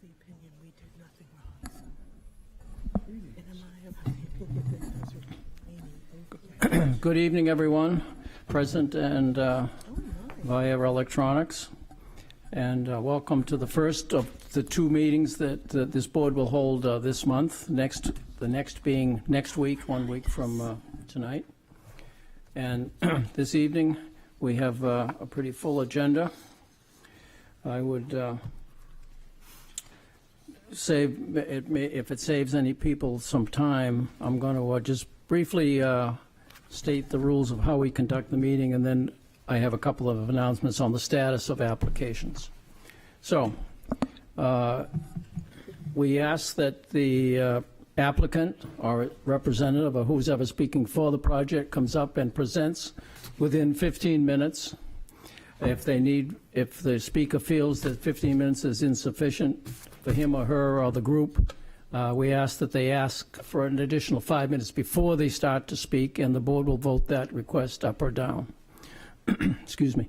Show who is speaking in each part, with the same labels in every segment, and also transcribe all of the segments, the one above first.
Speaker 1: the opinion we did nothing wrong. And am I of the opinion that Amy, okay.
Speaker 2: Good evening, everyone, present and via electronics. And welcome to the first of the two meetings that this board will hold this month. The next being next week, 1 week from tonight. And this evening, we have a pretty full agenda. I would if it saves any people some time, I'm going to just briefly state the rules of how we conduct the meeting, and then I have a couple of announcements on the status of applications. So we ask that the applicant or representative or who's ever speaking for the project comes up and presents within 15 minutes. If the speaker feels that 15 minutes is insufficient for him or her or the group, we ask that they ask for an additional 5 minutes before they start to speak, and the board will vote that request up or down. Excuse me.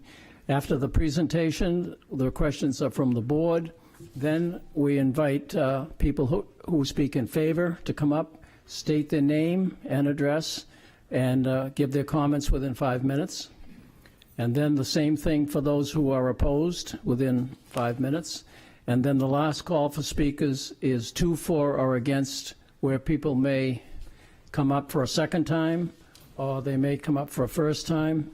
Speaker 2: After the presentation, the questions are from the board. Then we invite people who speak in favor to come up, state their name and address, and give their comments within 5 minutes. And then the same thing for those who are opposed within 5 minutes. And then the last call for speakers is 2 for or against, where people may come up for a second time or they may come up for a first time.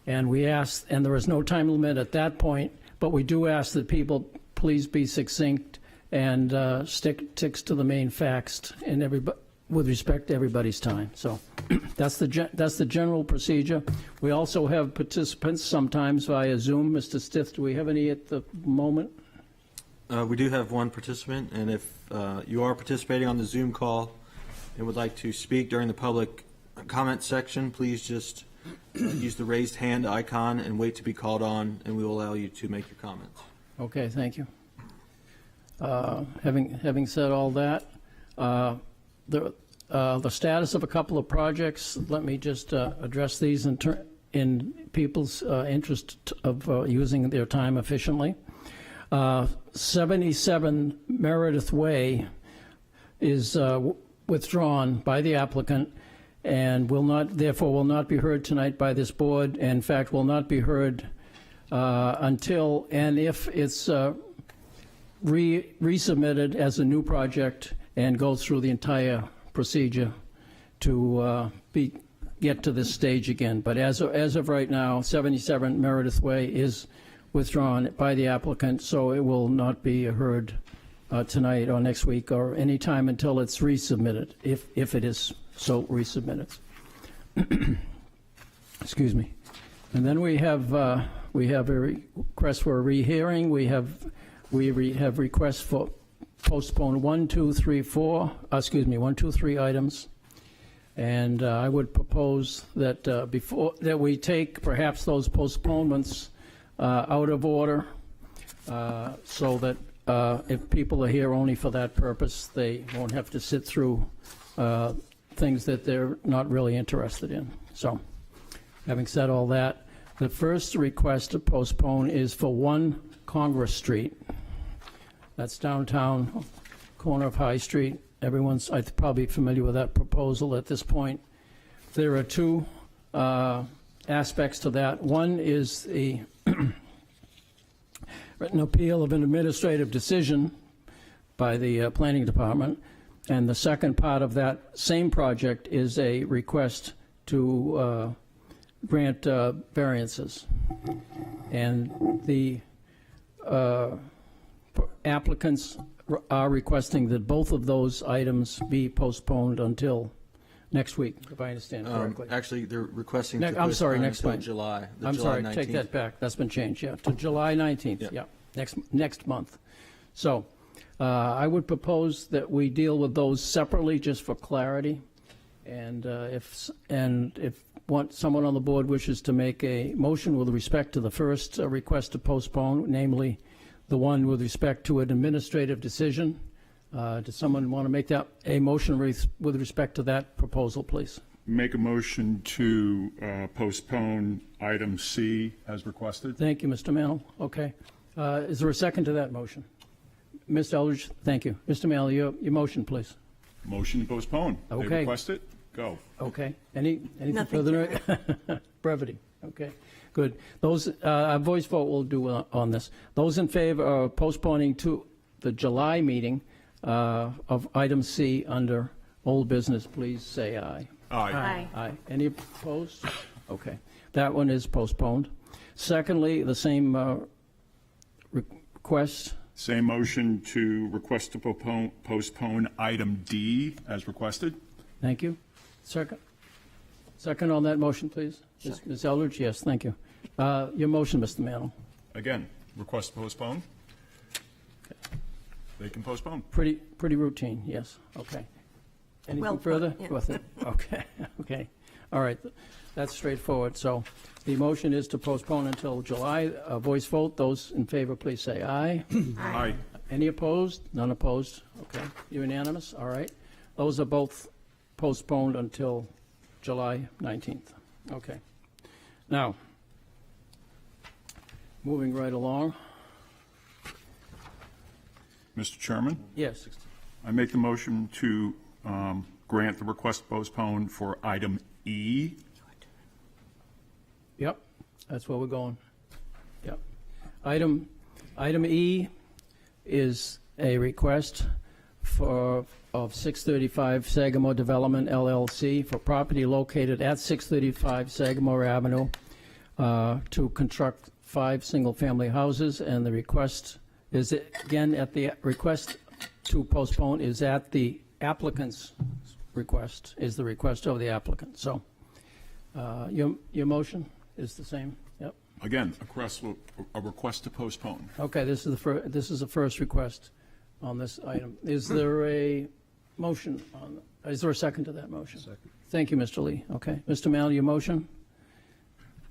Speaker 2: And we ask, and there is no time limit at that point, but we do ask that people please be succinct and sticks to the main facts and with respect to everybody's time. So that's the general procedure. We also have participants sometimes via Zoom. Mr. Stith, do we have any at the moment?
Speaker 3: We do have one participant, and if you are participating on the Zoom call and would like to speak during the public comment section, please just use the raised hand icon and wait to be called on, and we will allow you to make your comments.
Speaker 2: Okay, thank you. Having said all that, the status of a couple of projects, let me just address these in people's interest of using their time efficiently. 77 Meredith Way is withdrawn by the applicant and therefore will not be heard tonight by this board. In fact, will not be heard until and if it's resubmitted as a new project and goes through the entire procedure to get to this stage again. But as of right now, 77 Meredith Way is withdrawn by the applicant, so it will not be heard tonight or next week or any time until it's resubmitted, if it is so resubmitted. Excuse me. And then we have a request for a rehearing. We have requests for postpone 1, 2, 3 items. And I would propose that before that we take perhaps those postponements out of order, so that if people are here only for that purpose, they won't have to sit through things that they're not really interested in. So, having said all that, the first request to postpone is for 1 Congress Street. That's downtown, corner of High Street. Everyone's probably familiar with that proposal at this point. There are 2 aspects to that. One is the written appeal of an administrative decision by the planning department, and the second part of that same project is a request to grant variances. And the applicants are requesting that both of those items be postponed until next week, if I understand correctly.
Speaker 3: Actually, they're requesting to
Speaker 2: I'm sorry, next
Speaker 3: until
Speaker 2: month.
Speaker 3: July.
Speaker 2: I'm
Speaker 3: July
Speaker 2: sorry,
Speaker 3: 19th.
Speaker 2: take that back. That's been changed, yeah, to July 19th.
Speaker 3: Yep.
Speaker 2: Yeah, next month. So I would propose that we deal with those separately, just for clarity. And if someone on the board wishes to make a motion with respect to the first request to postpone, namely the one with respect to an administrative decision, does someone want to make that a motion with respect to that proposal, please?
Speaker 4: Make a motion to postpone item C as requested.
Speaker 2: Thank you, Mr. Mantle. Okay. Is there a second to that motion? Mr. Eldridge, thank you. Mr. Malley, your motion, please.
Speaker 4: Motion to postpone. They
Speaker 2: Okay.
Speaker 4: request it, go.
Speaker 2: Okay. Anything
Speaker 1: Nothing
Speaker 2: further? Brevity. Okay, good. Those, a voice vote will do on this. Those in favor of postponing to the July meeting of item C under old business, please say aye.
Speaker 4: Aye.
Speaker 2: Aye. Any opposed? Okay. That one is postponed. Secondly, the same request.
Speaker 4: Same motion to request to postpone item D as requested.
Speaker 2: Thank you. Second? Second on that motion, please? Ms. Eldridge, yes, thank you. Your motion, Mr. Mantle.
Speaker 4: Again, request to postpone. They can postpone.
Speaker 2: Pretty routine, yes, okay. Anything
Speaker 1: Well put,
Speaker 2: further
Speaker 1: yeah.
Speaker 2: with it? Okay, okay. All right, that's straightforward. So the motion is to postpone until July. A voice vote. Those in favor, please say aye.
Speaker 4: Aye.
Speaker 2: Any opposed? None opposed? Okay, unanimous? All right. Those are both postponed until July 19th. Okay. Now, moving right along.
Speaker 4: Mr. Chairman,
Speaker 2: Yes,
Speaker 4: I make the motion to grant the request to postpone for item E.
Speaker 2: yep, that's where we're going. Yep. Item E is a request of 635 Sagamore Development LLC for property located at 635 Sagamore Avenue to construct 5 single-family houses, and the request is, again, at the request to postpone is at the applicant's request, is the request of the applicant. So your motion is the same? Yep.
Speaker 4: Again, a request to postpone.
Speaker 2: Okay, this is the first request on this item. Is there a motion on, is there a second to that motion? Second. Thank you, Mr. Lee. Okay. Mr. Malley, your motion?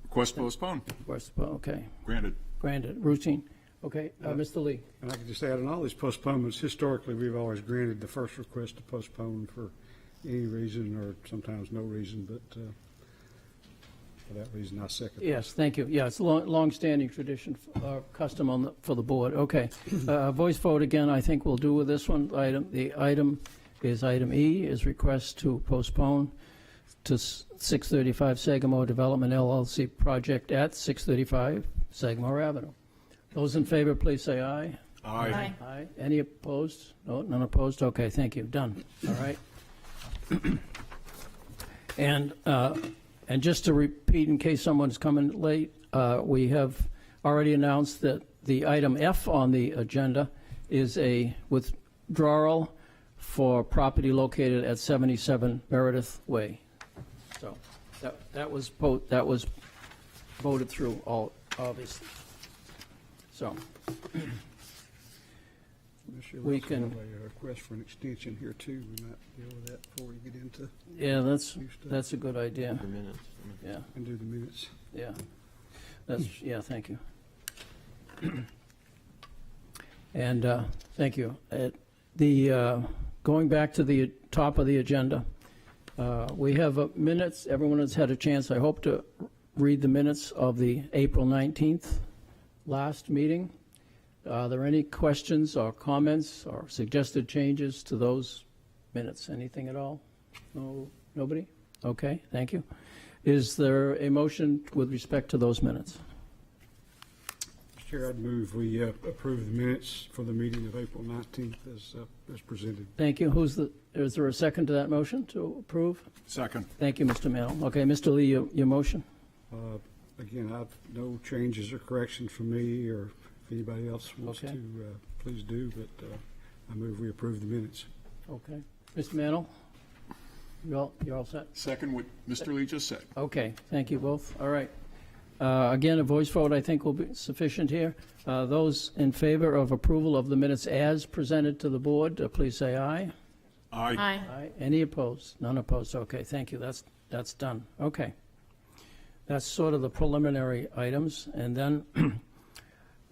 Speaker 4: Request to postpone.
Speaker 2: Okay,
Speaker 4: Granted.
Speaker 2: granted. Routine. Okay, Mr. Lee.
Speaker 5: And I could just add, in all these postponements, historically, we've always granted the first request to postpone for any reason, or sometimes no reason, but for that reason, I second.
Speaker 2: Yes, thank you. Yeah, it's a long-standing tradition, custom for the board. Okay. Voice vote again, I think we'll do with this one. The item is item E, is request to postpone to 635 Sagamore Development LLC project at 635 Sagamore Avenue. Those in favor, please say aye.
Speaker 4: Aye.
Speaker 2: Aye. Any opposed? No, none opposed? Okay, thank you. Done. All right. And just to repeat, in case someone's coming late, we have already announced that the item F on the agenda is a withdrawal for property located at 77 Meredith Way. So that was voted through, all obviously. So we can-
Speaker 5: have a request for an extension here too. We might deal with that before we get into
Speaker 2: yeah, that's a good idea.
Speaker 3: The minutes.
Speaker 2: Yeah.
Speaker 5: and do the minutes.
Speaker 2: Yeah, yeah, thank you. And thank you. Going back to the top of the agenda, we have minutes. Everyone has had a chance, I hope, to read the minutes of the April 19th last meeting. Are there any questions or comments or suggested changes to those minutes? Anything at all? No, nobody? Okay, thank you. Is there a motion with respect to those minutes?
Speaker 5: Mr. Chair, I'd move we approve the minutes for the meeting of April 19th as presented.
Speaker 2: Thank you. Is there a second to that motion to approve?
Speaker 4: Second.
Speaker 2: Thank you, Mr. Mantle. Okay, Mr. Lee, your motion?
Speaker 5: Again, I've no changes or corrections from me, or if anybody else wants
Speaker 2: Okay.
Speaker 5: to, please do, but I move we approve the minutes.
Speaker 2: Okay. Mr. Mantle? You're all set?
Speaker 4: Second what Mr. Lee just said.
Speaker 2: Okay, thank you both. All right. Again, a voice vote I think will be sufficient here. Those in favor of approval of the minutes as presented to the board, please say aye.
Speaker 4: Aye.
Speaker 2: Aye. Any opposed? None opposed. Okay, thank you. That's done. Okay. That's sort of the preliminary items. And then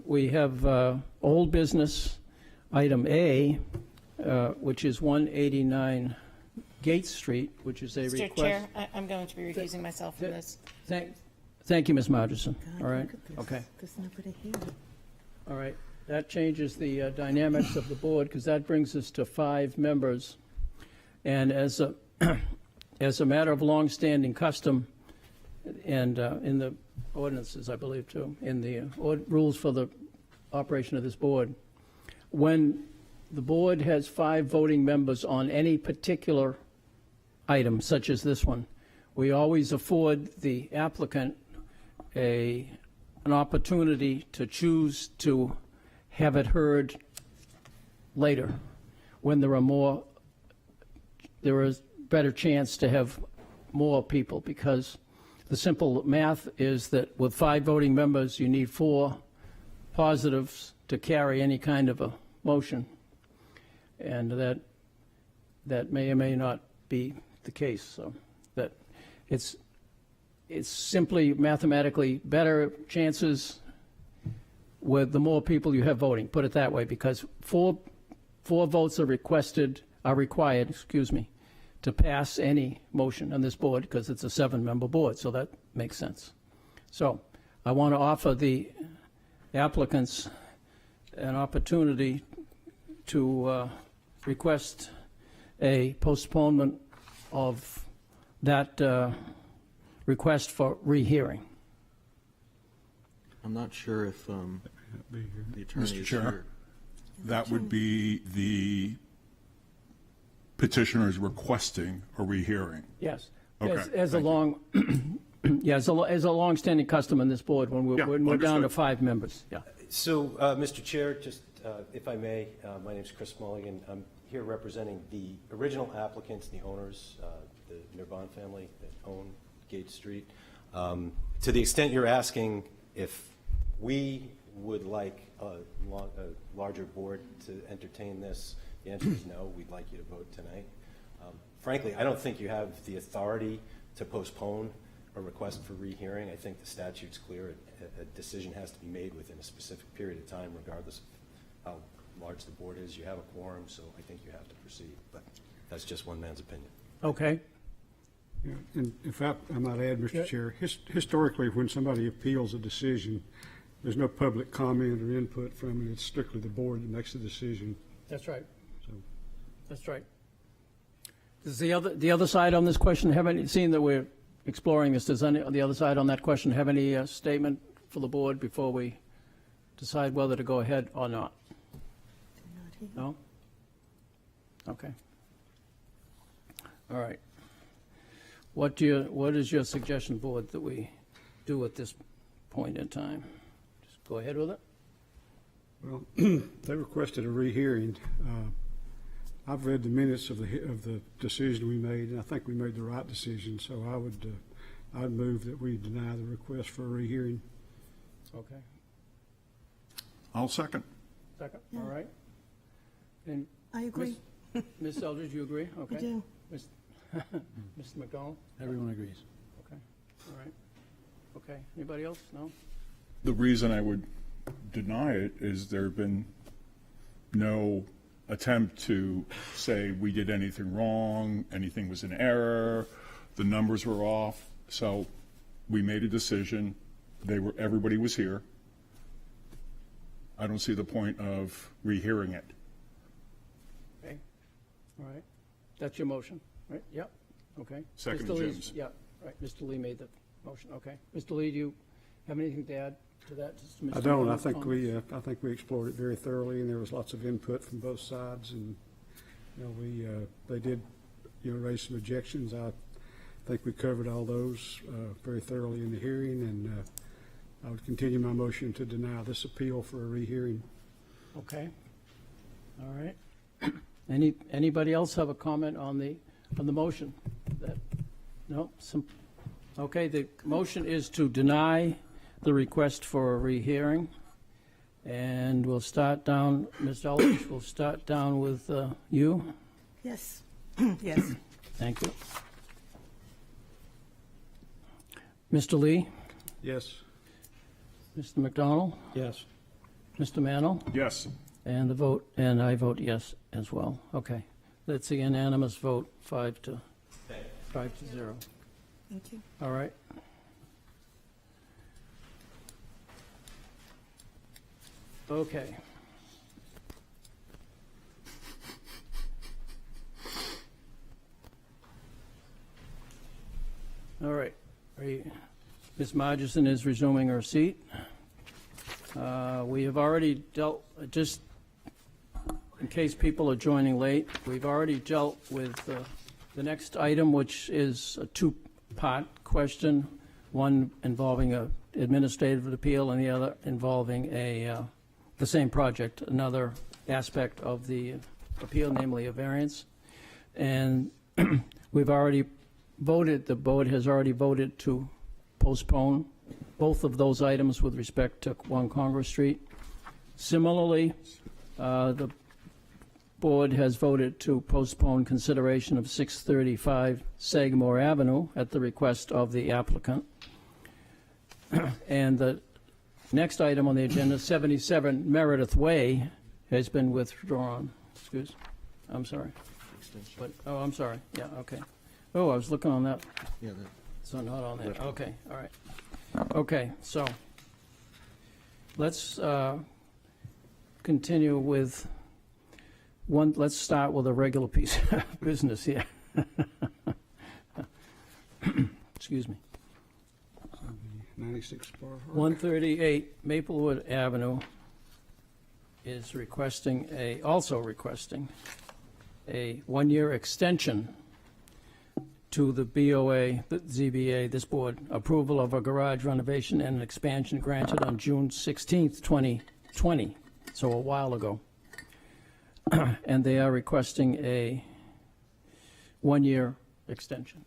Speaker 2: we have old business, item A, which is 189 Gates Street, which is a
Speaker 6: Mr.
Speaker 2: request.
Speaker 6: Chair, I'm going to be recusing myself from this.
Speaker 2: Thank you, Ms. Margerson.
Speaker 1: God,
Speaker 2: All right,
Speaker 1: look at this.
Speaker 2: okay,
Speaker 1: There's nobody here.
Speaker 2: all right. that changes the dynamics of the board, because that brings us to 5 members. And as a, as a matter of longstanding custom, and in the ordinances, I believe, too, in the rules for the operation of this board, when the board has 5 voting members on any particular item, such as this one, we always afford the applicant an opportunity to choose to have it heard later, when there is better chance to have more people, because the simple math is that with 5 voting members, you need 4 positives to carry any kind of a motion. And that may or may not be the case, so that it's simply mathematically better chances with the more people you have voting, put it that way, because four votes are required, to pass any motion on this board, because it's a 7-member board, so that makes sense. So I want to offer the applicants an opportunity to request a postponement of that request for rehearing.
Speaker 3: I'm not sure if the attorney
Speaker 4: Mr.
Speaker 3: is
Speaker 4: Chair?
Speaker 3: here.
Speaker 4: That would be the petitioners requesting a rehearing.
Speaker 2: Yes.
Speaker 4: Okay,
Speaker 2: As a
Speaker 4: thank you.
Speaker 2: long, yeah, as a longstanding custom in this board, when
Speaker 4: Yeah,
Speaker 2: we're down to
Speaker 4: understood.
Speaker 2: 5 members, yeah.
Speaker 7: So, Mr. Chair, just if I may, my name is Chris Mulligan. I'm here representing the original applicants, the owners, the Nirvan family that own Gate Street. To the extent you're asking if we would like a larger board to entertain this, the answer is no. We'd like you to vote tonight. Frankly, I don't think you have the authority to postpone a request for rehearing. I think the statute's clear. A decision has to be made within a specific period of time, regardless of how large the board is. You have a quorum, so I think you have to proceed. But that's just one man's opinion.
Speaker 2: Okay,
Speaker 5: Yeah, and if I might add,
Speaker 2: Yeah.
Speaker 5: Mr. Chair, historically, when somebody appeals a decision, there's no public comment or input from it. It's strictly the board that makes the decision.
Speaker 2: that's right.
Speaker 5: So
Speaker 2: That's right. Does the other side on this question have any, seeing that we're exploring this, does the other side on that question have any statement for the board before we decide whether to go ahead or not? No? Okay. All right. What is your suggestion, board, that we do at this point in time? Just go ahead with it?
Speaker 5: Well, they requested a rehearing. I've read the minutes of the decision we made, and I think we made the right decision. So I'd move that we deny the request for a rehearing.
Speaker 2: Okay.
Speaker 4: I'll second.
Speaker 2: Second, all right. And
Speaker 1: I agree.
Speaker 2: Ms. Eldridge, you agree? Okay.
Speaker 1: I do.
Speaker 2: Mr. McDonald?
Speaker 8: Everyone agrees.
Speaker 2: Okay, all right. Okay, anybody else? No?
Speaker 4: The reason I would deny it is there have been no attempt to say we did anything wrong, anything was in error, the numbers were off. So we made a decision. Everybody was here. I don't see the point of rehearing it.
Speaker 2: Okay, all right. That's your motion, right? Yep, okay.
Speaker 4: Second
Speaker 2: Mr. Lee's-
Speaker 4: Jim's.
Speaker 2: Yeah, right, Mr. Lee made the motion, okay. Mr. Lee, do you have anything to add to that? Mr.
Speaker 5: I don't. I
Speaker 2: McDonald?
Speaker 5: think we explored it very thoroughly, and there was lots of input from both sides. And they did raise some objections. I think we covered all those very thoroughly in the hearing, and I would continue my motion to deny this appeal for a rehearing.
Speaker 2: Okay, all right. Anybody else have a comment on the motion? No? Okay, the motion is to deny the request for a rehearing. And we'll start down, Ms. Eldridge, we'll start down with you.
Speaker 1: Yes. Yes.
Speaker 2: Thank you. Mr. Lee,
Speaker 5: Yes.
Speaker 2: Mr. McDonald,
Speaker 5: Yes.
Speaker 2: Mr. Mannell,
Speaker 4: Yes.
Speaker 2: and I vote yes as well. Okay, that's a unanimous vote, 5-0.
Speaker 1: Thank you.
Speaker 2: All right. Okay. Ms. Margison is resuming her seat. We have already dealt, just in case people are joining late, we've already dealt with the next item, which is a two-part question, one involving a administrative appeal and the other involving the same project, another aspect of the appeal, namely a variance. And we've already voted, the board has already voted to postpone both of those items with respect to 1 Congress Street. Similarly, the board has voted to postpone consideration of 635 Sagamore Avenue at the request of the applicant. And the next item on the agenda, 77 Meredith Way, has been withdrawn. Excuse, I'm sorry. But, oh, I'm sorry, yeah, okay. Oh, I was looking on that,
Speaker 3: Yeah,
Speaker 2: so not on that, okay, all right. Okay, so, let's continue with one, let's start with a regular piece of business here. Excuse me.
Speaker 5: 96 Bar Harbor.
Speaker 2: 138 Maplewood Avenue is also requesting a one-year extension to the BOA, the ZBA, this board, approval of a garage renovation and expansion granted on June 16th, 2020, so a while ago. And they are requesting a one-year extension.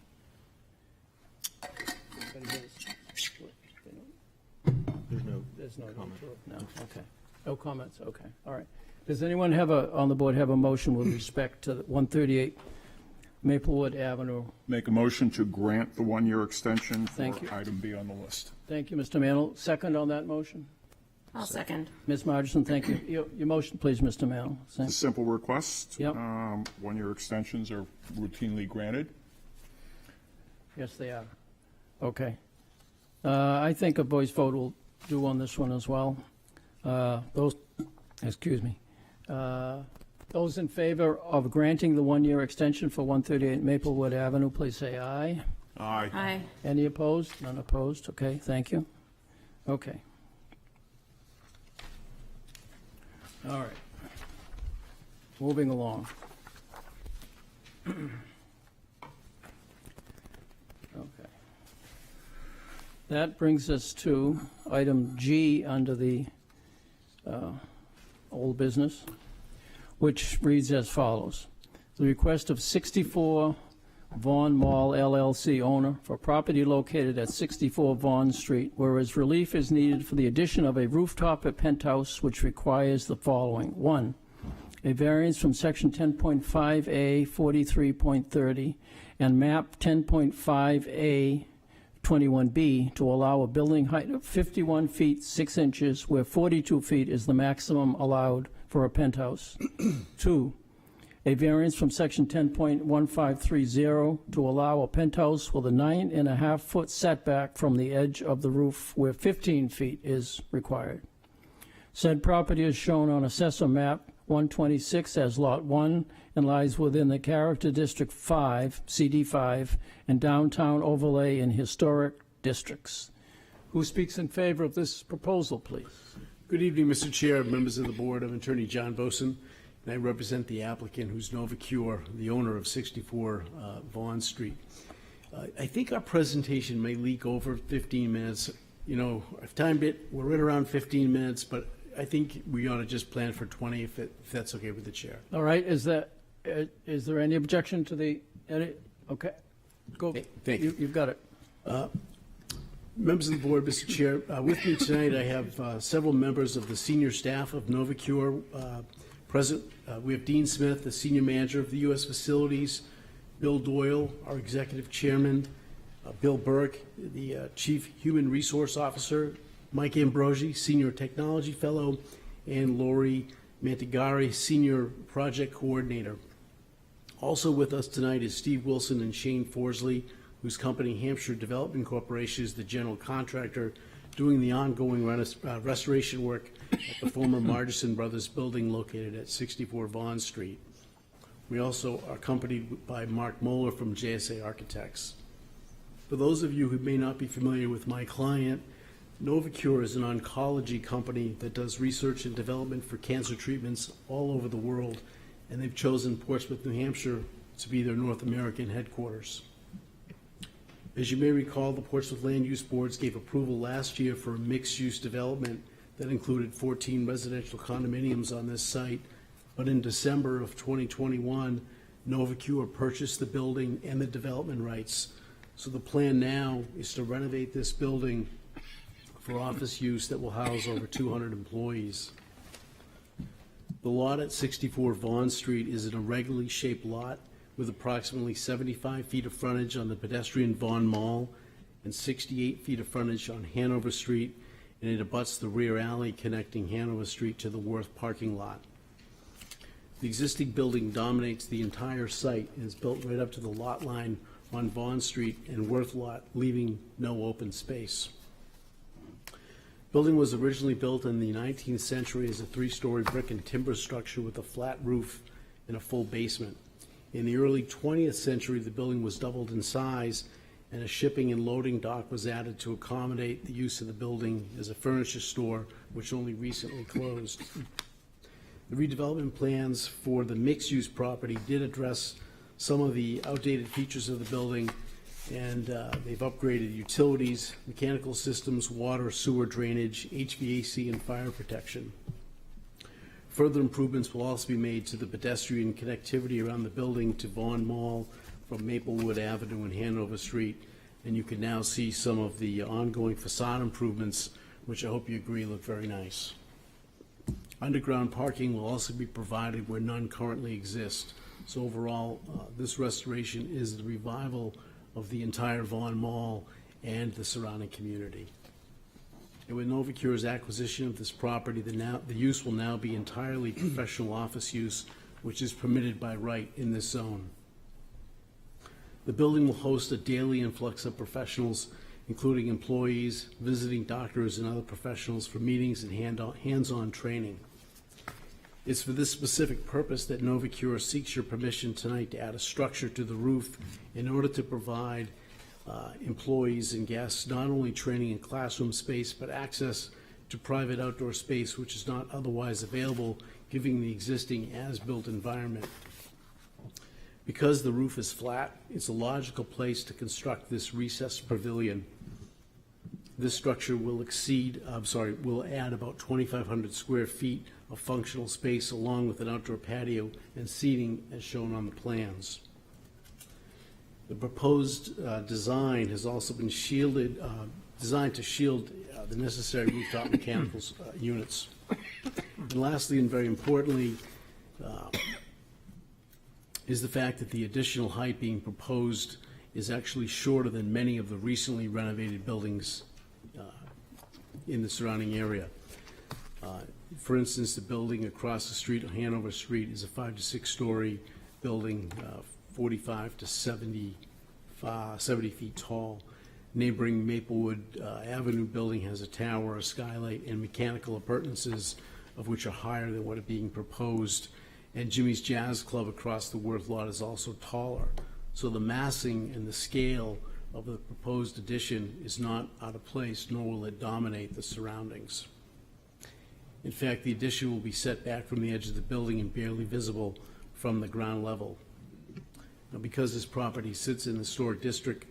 Speaker 3: there's no
Speaker 2: There's no,
Speaker 3: comment.
Speaker 2: no, okay. No comments, okay, all right. Does anyone on the board have a motion with respect to 138 Maplewood Avenue?
Speaker 4: Make a motion to grant the one-year extension
Speaker 2: Thank you.
Speaker 4: for item B on the list.
Speaker 2: Thank you, Mr. Mantle. Second on that motion?
Speaker 6: I'll second.
Speaker 2: Ms. Margison, thank you. Your motion, please, Mr. Mantle.
Speaker 4: It's a simple request.
Speaker 2: Yep.
Speaker 4: One-year extensions are routinely granted.
Speaker 2: Yes, they are. Okay. I think a voice vote will do on this one as well. Those in favor of granting the one-year extension for 138 Maplewood Avenue, please say aye.
Speaker 4: Aye.
Speaker 6: Aye.
Speaker 2: Any opposed? None opposed? Okay, thank you. Okay. All right. Moving along. Okay. That brings us to item G under the old business, which reads as follows. The request of 64 Vaughn Mall LLC owner for property located at 64 Vaughn Street, whereas relief is needed for the addition of a rooftop at penthouse, which requires the following. 1, a variance from section 10.5A 43.30 and map 10.5A 21B to allow a building height of 51 feet 6 inches, where 42 feet is the maximum allowed for a penthouse. 2, a variance from section 10.1530 to allow a penthouse with a 9.5-foot setback from the edge of the roof, where 15 feet is required. Said property is shown on Assessor Map 126 as Lot 1 and lies within the Character District 5, CD5, and Downtown Overlay in Historic Districts. Who speaks in favor of this proposal, please?
Speaker 8: Good evening, Mr. Chair, members of the board. I'm Attorney John Boson, and I represent the applicant, who's Novacure, the owner of 64 Vaughn Street. I think our presentation may leak over 15 minutes. You know, I've timed it. We're right around 15 minutes, but I think we ought to just plan for 20 if that's okay with the chair.
Speaker 2: All right, is there any objection to the edit? Okay, go.
Speaker 8: Thank you.
Speaker 2: You've got it.
Speaker 8: Members of the board, Mr. Chair, with me tonight I have several members of the senior staff of Novacure present. We have Dean Smith, the senior manager of the U.S. facilities, Bill Doyle, our executive chairman, Bill Burke, the chief human resource officer, Mike Ambrosi, senior technology fellow, and Lori Mantigari, senior project coordinator. Also with us tonight is Steve Wilson and Shane Forsley, whose company Hampshire Development Corporation is the general contractor doing the ongoing restoration work at the former Margison Brothers building located at 64 Vaughn Street. We also are accompanied by Mark Moeller from JSA Architects. For those of you who may not be familiar with my client, Novacure is an oncology company that does research and development for cancer treatments all over the world, and they've chosen Portsmouth, New Hampshire to be their North American headquarters. As you may recall, the Portsmouth Land Use Boards gave approval last year for a mixed-use development that included 14 residential condominiums on this site, but in December of 2021, Novacure purchased the building and the development rights. So the plan now is to renovate this building for office use that will house over 200 employees. The lot at 64 Vaughan Street is an irregularly shaped lot with approximately 75 feet of frontage on the pedestrian Vaughan Mall and 68 feet of frontage on Hanover Street, and it abuts the rear alley connecting Hanover Street to the Worth parking lot. The existing building dominates the entire site and is built right up to the lot line on Vaughan Street and Worth Lot, leaving no open space. Building was originally built in the 19th century as a 3-story brick and timber structure with a flat roof and a full basement. In the early 20th century, the building was doubled in size, and a shipping and loading dock was added to accommodate the use of the building as a furniture store, which only recently closed. The redevelopment plans for the mixed-use property did address some of the outdated features of the building, and they've upgraded utilities, mechanical systems, water, sewer drainage, HVAC, and fire protection. Further improvements will also be made to the pedestrian connectivity around the building to Vaughan Mall from Maplewood Avenue and Hanover Street, and you can now see some of the ongoing facade improvements, which I hope you agree look very nice. Underground parking will also be provided where none currently exist. So overall, this restoration is the revival of the entire Vaughan Mall and the surrounding community. And with Novacure's acquisition of this property, the use will now be entirely professional office use, which is permitted by right in this zone. The building will host a daily influx of professionals, including employees, visiting doctors, and other professionals for meetings and hands-on training. It's for this specific purpose that Novacure seeks your permission tonight to add a structure to the roof in order to provide employees and guests not only training in classroom space, but access to private outdoor space which is not otherwise available, given the existing as-built environment. Because the roof is flat, it's a logical place to construct this recessed pavilion. This structure will add about 2,500 square feet of functional space along with an outdoor patio and seating as shown on the plans. The proposed design has also been designed to shield the necessary rooftop mechanical units. And lastly, and very importantly, is the fact that the additional height being proposed is actually shorter than many of the recently renovated buildings in the surrounding area. For instance, the building across the street on Hanover Street is a 5 to 6 story building, 45 to 70 feet tall. Neighboring Maplewood Avenue building has a tower, a skylight, and mechanical appurtenances of which are higher than what are being proposed. And Jimmy's Jazz Club across the Worth lot is also taller. So the massing and the scale of the proposed addition is not out of place, nor will it dominate the surroundings. In fact, the addition will be set back from the edge of the building and barely visible from the ground level. Now, because this property sits in the historic district,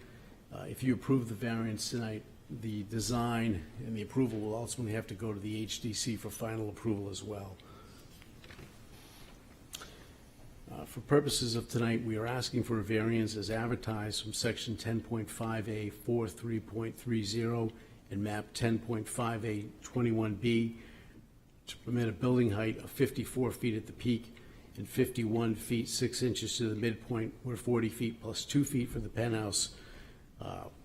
Speaker 8: if you approve the variance tonight, the design and the approval will ultimately have to go to the HDC for final approval as well. For purposes of tonight, we are asking for a variance as advertised from section 10.5A 43.30 and map 10.5A 21B to permit a building height of 54 feet at the peak and 51 feet 6 inches to the midpoint, where 40 feet plus 2 feet for the penthouse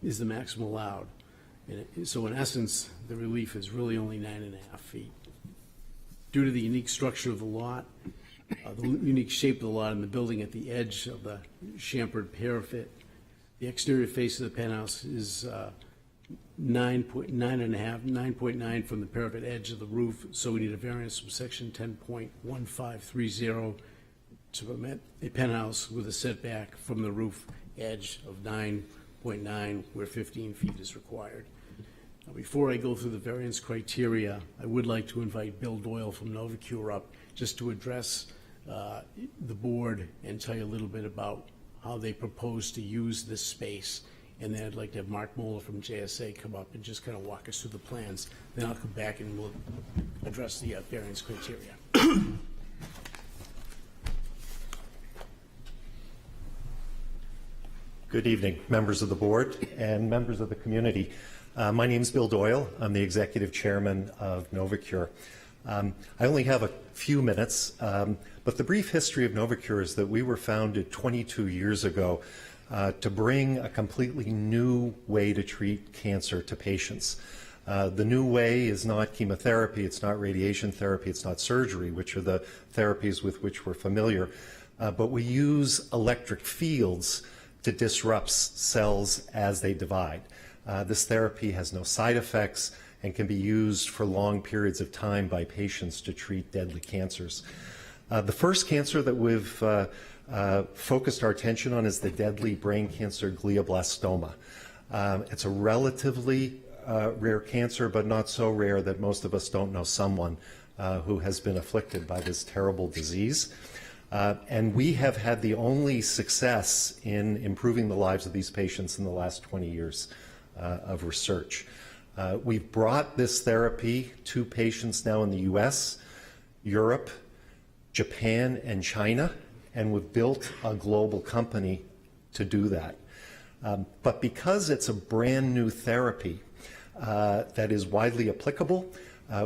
Speaker 8: is the maximum allowed. And so in essence, the relief is really only 9.5 feet. Due to the unique structure of the lot, the unique shape of the lot and the building at the edge of the chamfered parapet, the exterior face of the penthouse is 9.9 from the parapet edge of the roof, so we need a variance from section 10.1530 to permit a penthouse with a setback from the roof edge of 9.9 11.9, where 15 feet is required. Now, before I go through the variance criteria, I would like to invite Bill Doyle from Novacure up just to address the board and tell you a little bit about how they propose to use this space. And then I'd like to have Mark Moeller from JSA come up and just kind of walk us through the plans. Then I'll come back and we'll address the variance criteria.
Speaker 9: Good evening, members of the board and members of the community. My name is Bill Doyle. I'm the executive chairman of Novacure. I only have a few minutes, but the brief history of Novacure is that we were founded 22 years ago to bring a completely new way to treat cancer to patients. The new way is not chemotherapy, it's not radiation therapy, it's not surgery, which are the therapies with which we're familiar, but we use electric fields to disrupt cells as they divide. This therapy has no side effects and can be used for long periods of time by patients to treat deadly cancers. The first cancer that we've focused our attention on is the deadly brain cancer glioblastoma. It's a relatively rare cancer, but not so rare that most of us don't know someone who has been afflicted by this terrible disease. And we have had the only success in improving the lives of these patients in the last 20 years of research. We've brought this therapy to patients now in the US, Europe, Japan, and China, and we've built a global company to do that. But because it's a brand new therapy that is widely applicable,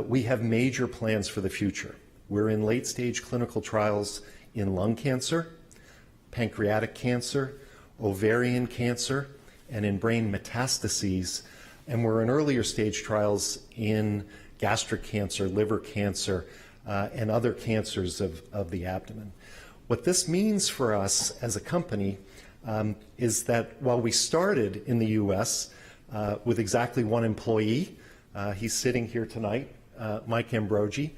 Speaker 9: we have major plans for the future. We're in late-stage clinical trials in lung cancer, pancreatic cancer, ovarian cancer, and in brain metastases. And we're in earlier stage trials in gastric cancer, liver cancer, and other cancers of the abdomen. What this means for us as a company is that while we started in the US with exactly one employee, he's sitting here tonight, Mike Ambrogi,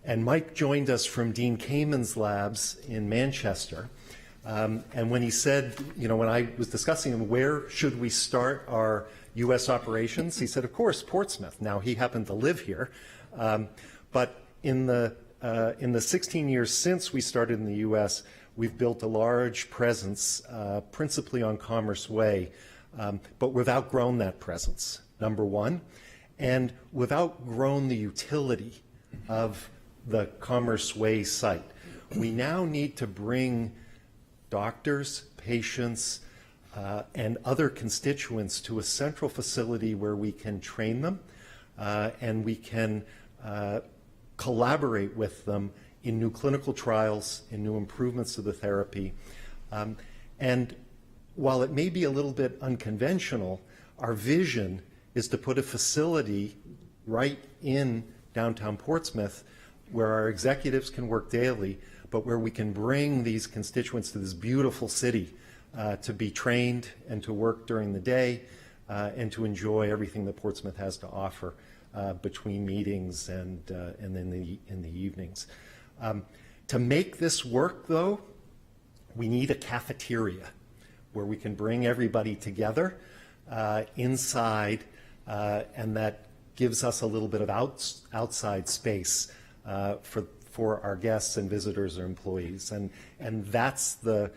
Speaker 9: and Mike joined us from Dean Kamen's labs in Manchester. And when he said, you know, when I was discussing him, where should we start our U.S. operations, he said, of course, Portsmouth. Now, he happened to live here. But in the 16 years since we started in the U.S., we've built a large presence, principally on Commerce Way, but we've outgrown that presence, number one, and we've outgrown the utility of the Commerce Way site. We now need to bring doctors, patients, and other constituents to a central facility where we can train them and we can collaborate with them in new clinical trials, in new improvements to the therapy. And while it may be a little bit unconventional, our vision is to put a facility right in downtown Portsmouth where our executives can work daily, but where we can bring these constituents to this beautiful city to be trained and to work during the day and to enjoy everything that Portsmouth has to offer between meetings and in the evenings. To make this work, though, we need a cafeteria where we can bring everybody together inside, and that gives us a little bit of outside space for our guests and visitors or employees, and that's the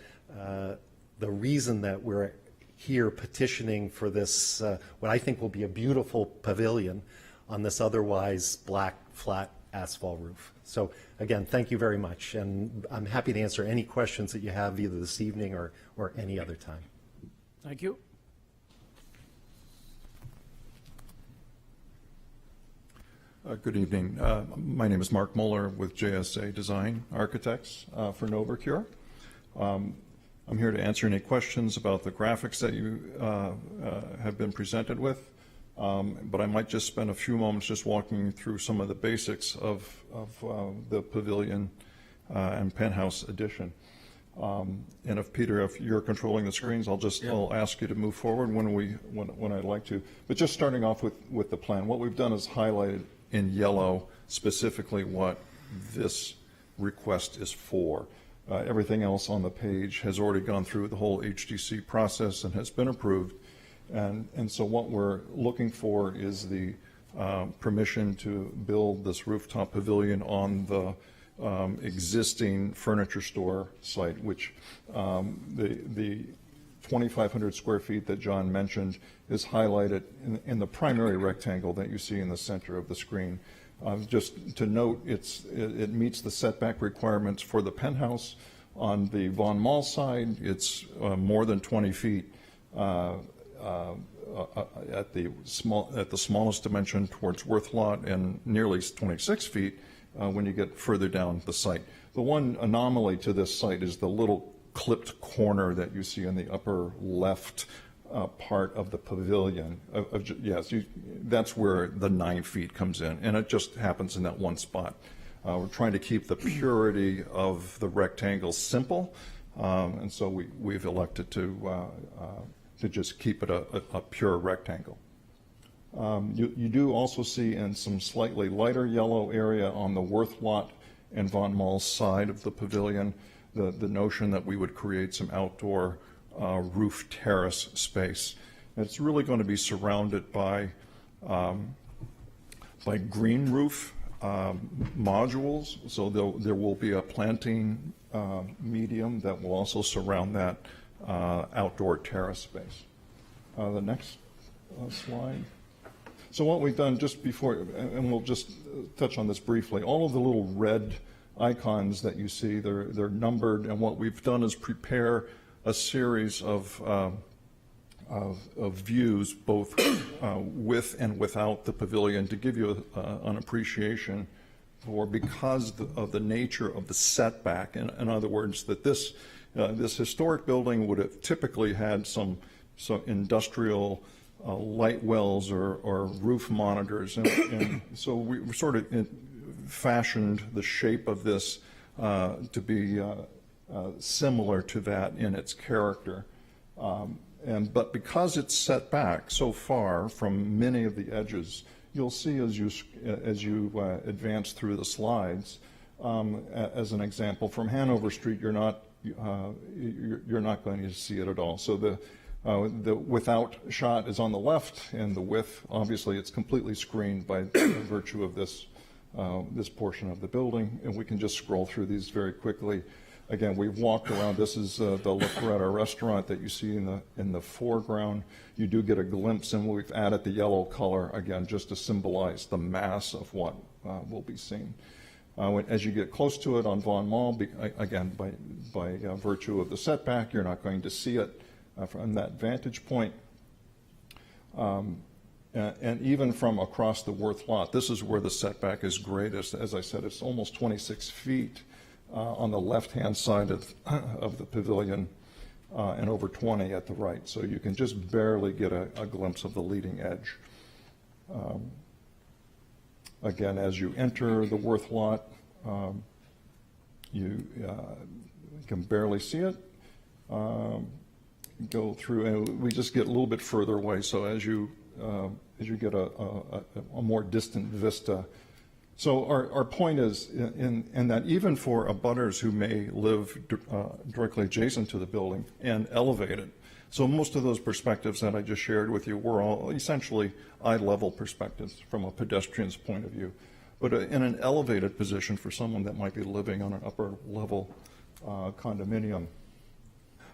Speaker 9: reason that we're here petitioning for this, what I think will be a beautiful pavilion on this otherwise black, flat asphalt roof. So again, thank you very much, and I'm happy to answer any questions that you have either this evening or any other time.
Speaker 2: Thank you.
Speaker 4: Good evening. My name is Mark Muller with JSA Design Architects for Novacure. I'm here to answer any questions about the graphics that you have been presented with, but I might just spend a few moments just walking you through some of the basics of the pavilion and penthouse addition. And if Peter, if you're controlling the screens, I'll ask you to move forward when I'd like to. But just starting off with the plan, what we've done is highlighted in yellow specifically what this request is for. Everything else on the page has already gone through the whole HDC process and has been approved. And so what we're looking for is the permission to build this rooftop pavilion on the existing furniture store site, which the 2,500 square feet that John mentioned is highlighted in the primary rectangle that you see in the center of the screen. Just to note, it meets the setback requirements for the penthouse. On the Von Mall side, it's more than 20 feet at the smallest dimension towards Worth Lot, and nearly 26 feet when you get further down the site. The one anomaly to this site is the little clipped corner that you see in the upper left part of the pavilion. That's where the 9 feet comes in, and it just happens in that one spot. We're trying to keep the purity of the rectangle simple, and so we've elected to just keep it a pure rectangle. You do also see in some slightly lighter yellow area on the Worth Lot and Von Mall side of the pavilion, the notion that we would create some outdoor roof terrace space. It's really going to be surrounded by green roof modules, so there will be a planting medium that will also surround that outdoor terrace space. The next slide. So what we've done just before, and we'll just touch on this briefly, all of the little red icons that you see, they're numbered, and what we've done is prepare a series of views, both with and without the pavilion, to give you an appreciation for, because of the nature of the setback. In other words, that this historic building would have typically had some industrial light wells or roof monitors, and so we sort of fashioned the shape of this to be similar to that in its character. But because it's set back so far from many of the edges, you'll see as you advance through the slides, as an example, from Hanover Street, you're not going to see it at all. So the without shot is on the left, and the with, obviously, it's completely screened by virtue of this portion of the building, and we can just scroll through these very quickly. Again, we've walked around. This is the La Coretta restaurant that you see in the foreground. You do get a glimpse, and we've added the yellow color, again, just to symbolize the mass of what will be seen. As you get close to it on Von Mall, again, by virtue of the setback, you're not going to see it from that vantage point. And even from across the Worth Lot, this is where the setback is greatest. As I said, it's almost 26 feet on the left-hand side of the pavilion, and over 20 at the right. So you can just barely get a glimpse of the leading edge. Again, as you enter the Worth Lot, you can barely see it. Go through, and we just get a little bit further away. So as you get a more distant vista. So our point is in that even for abutters who may live directly adjacent to the building and elevated, so most of those perspectives that I just shared with you were all essentially eye-level perspectives from a pedestrian's point of view. But in an elevated position for someone that might be living on an upper-level condominium,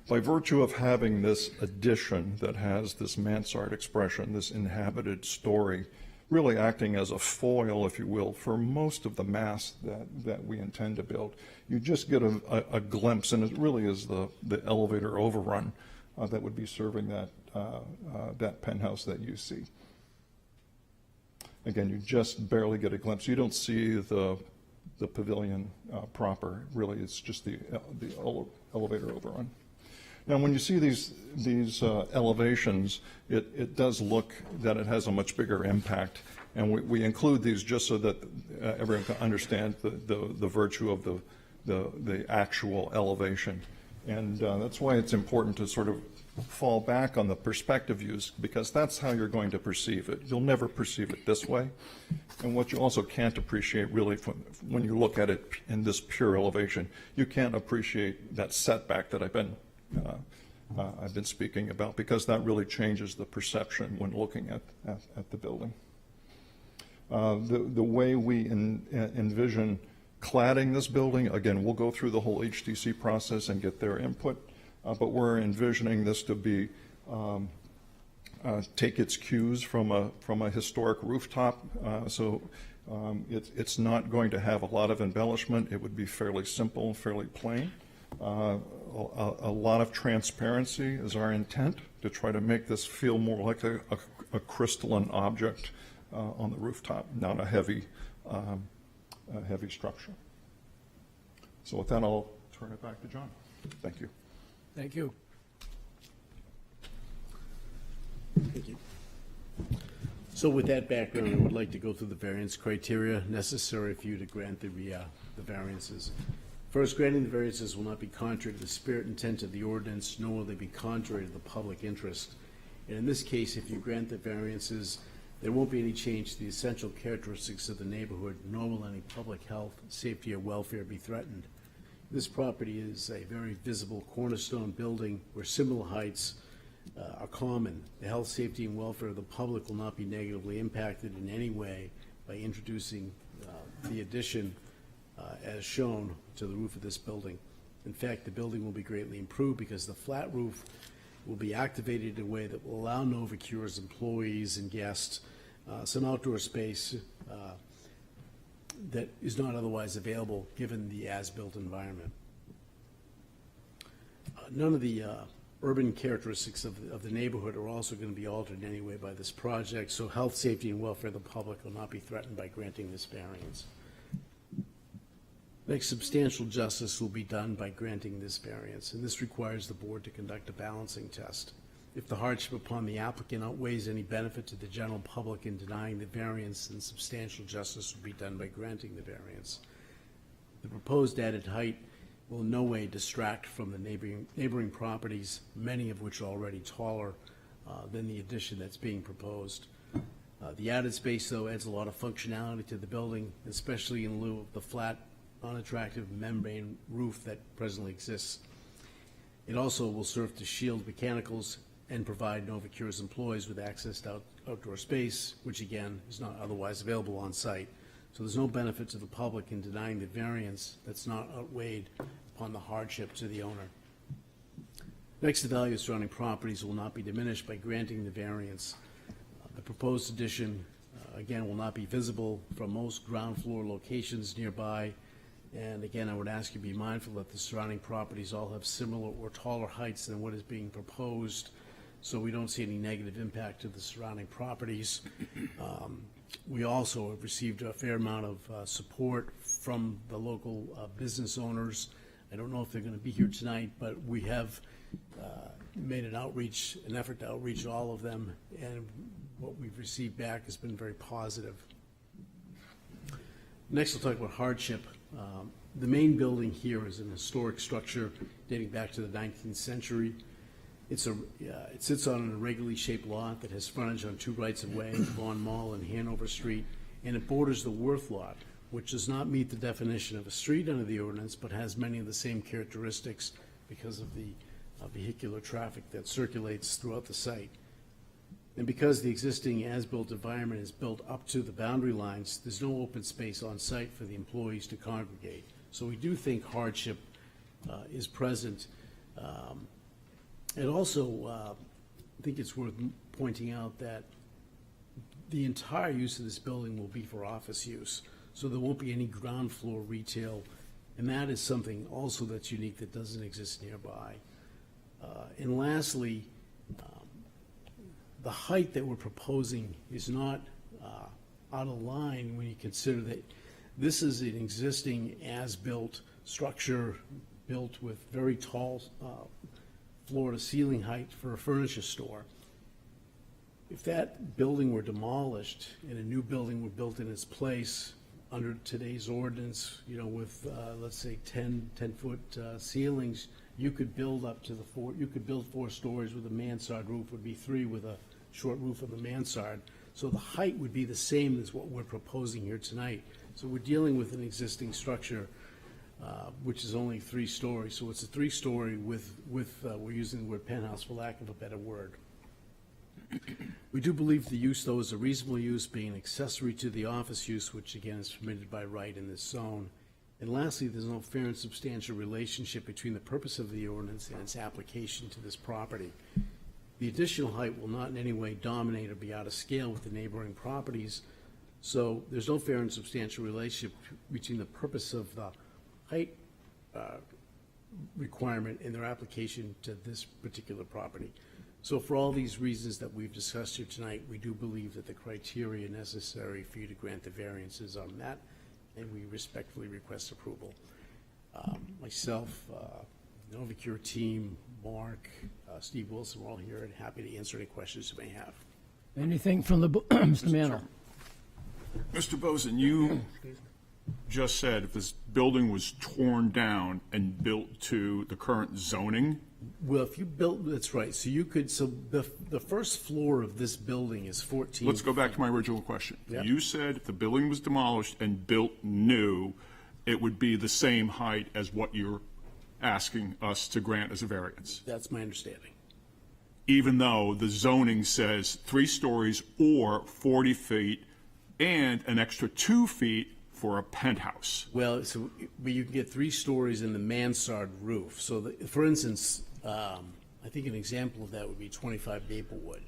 Speaker 4: by virtue of having this addition that has this mansard expression, this inhabited story, really acting as a foil, if you will, for most of the mass that we intend to build, you just get a glimpse, and it really is the elevator overrun that would be serving that penthouse that you see. Again, you just barely get a glimpse. You don't see the pavilion proper. Really, it's just the elevator overrun. Now, when you see these elevations, it does look that it has a much bigger impact, and we include these just so that everyone can understand the virtue of the actual elevation. And that's why it's important to sort of fall back on the perspective views, because that's how you're going to perceive it. You'll never perceive it this way. And what you also can't appreciate really when you look at it in this pure elevation, you can't appreciate that setback that I've been speaking about, because that really changes the perception when looking at the building. The way we envision cladding this building, again, we'll go through the whole HDC process and get their input, but we're envisioning this to be take its cues from a historic rooftop. It's not going to have a lot of embellishment. It would be fairly simple, fairly plain. A lot of transparency is our intent, to try to make this feel more like a crystalline object on the rooftop, not a heavy structure. So with that, I'll turn it back to John. Thank you.
Speaker 2: Thank you.
Speaker 8: Thank you. So with that background, I would like to go through the variance criteria necessary for you to grant the variances. First, granting the variances will not be contrary to the spirit and intent of the ordinance, nor will they be contrary to the public interest. And in this case, if you grant the variances, there won't be any change to the essential characteristics of the neighborhood, nor will any public health, safety, or welfare be threatened. This property is a very visible cornerstone building where similar heights are common. The health, safety, and welfare of the public will not be negatively impacted in any way by introducing the addition as shown to the roof of this building. In fact, the building will be greatly improved because the flat roof will be activated in a way that will allow Novocure's employees and guests some outdoor space that is not otherwise available given the as-built environment. None of the urban characteristics of the neighborhood are also going to be altered in any way by this project, so health, safety, and welfare of the public will not be threatened by granting this variance. Next, substantial justice will be done by granting this variance, and this requires the board to conduct a balancing test. If the hardship upon the applicant outweighs any benefit to the general public in denying the variance, then substantial justice will be done by granting the variance. The proposed added height will in no way distract from the neighboring properties, many of which are already taller than the addition that's being proposed. The added space, though, adds a lot of functionality to the building, especially in lieu of the flat, unattractive membrane roof that presently exists. It also will serve to shield mechanicals and provide Novocure's employees with access to outdoor space, which again is not otherwise available on site. So there's no benefit to the public in denying the variance that's not outweighed upon the hardship to the owner. Next, the value of surrounding properties will not be diminished by granting the variance. The proposed addition, again, will not be visible from most ground floor locations nearby. And again, I would ask you to be mindful that the surrounding properties all have similar or taller heights than what is being proposed, so we don't see any negative impact to the surrounding properties. We also have received a fair amount of support from the local business owners. I don't know if they're going to be here tonight, but we have made an effort to outreach all of them, and what we've received back has been very positive. Next, we'll talk about hardship. The main building here is an historic structure dating back to the 19th century. It sits on an irregularly shaped lot that has frontage on two rights-of-way, Vaughan Mall and Hanover Street, and it borders the Worth lot, which does not meet the definition of a street under the ordinance, but has many of the same characteristics because of the vehicular traffic that circulates throughout the site. And because the existing as-built environment is built up to the boundary lines, there's no open space on site for the employees to congregate. So we do think hardship is present. And also, I think it's worth pointing out that the entire use of this building will be for office use. So there won't be any ground floor retail, and that is something also that's unique that doesn't exist nearby. And lastly, the height that we're proposing is not out of line when you consider that this is an existing as-built structure built with very tall floor-to-ceiling height for a furniture store. If that building were demolished and a new building were built in its place, under today's ordinance, with, let's say, 10-foot ceilings, you could build up to you could build 4 stories with a mansard roof, would be 3 with a short roof on the mansard. So the height would be the same as what we're proposing here tonight. So we're dealing with an existing structure, which is only 3 stories. So it's a 3-story with we're using the word penthouse for lack of a better word. We do believe the use, though, is a reasonable use, being accessory to the office use, which again is permitted by right in this zone. And lastly, there's no fair and substantial relationship between the purpose of the ordinance and its application to this property. The additional height will not in any way dominate or be out of scale with the neighboring properties, so there's no fair and substantial relationship between the purpose of the height requirement and their application to this particular property. So for all these reasons that we've discussed here tonight, we do believe that the criteria necessary for you to grant the variances are met, and we respectfully request approval. Myself, Novacure team, Mark, Steve Wilson, we're all here and happy to answer any questions you may have.
Speaker 2: Anything from the, Mr. Manno?
Speaker 4: Mr. Boson, you just said if this building was torn down and built to the current zoning,
Speaker 8: Well, if you built, that's right, so you could, so the first floor of this building is 14.
Speaker 4: let's go back to my original question.
Speaker 8: Yeah.
Speaker 4: You said if the building was demolished and built new, it would be the same height as what you're asking us to grant as a variance,
Speaker 8: That's my understanding.
Speaker 4: even though the zoning says 3 stories or 40 feet and an extra 2 feet for a penthouse.
Speaker 8: Well, so, but you can get 3 stories in the mansard roof. So, for instance, I think an example of that would be 25 Maplewood.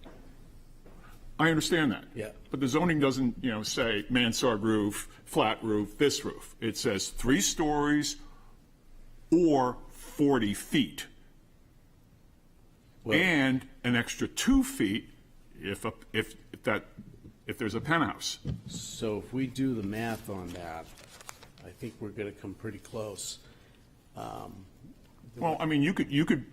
Speaker 4: I understand that.
Speaker 8: Yeah.
Speaker 4: But the zoning doesn't, say mansard roof, flat roof, this roof. It says 3 stories or 40 feet.
Speaker 8: Well-
Speaker 4: And an extra 2 feet if there's a penthouse.
Speaker 8: So if we do the math on that, I think we're going to come pretty close.
Speaker 4: Well, I mean, you could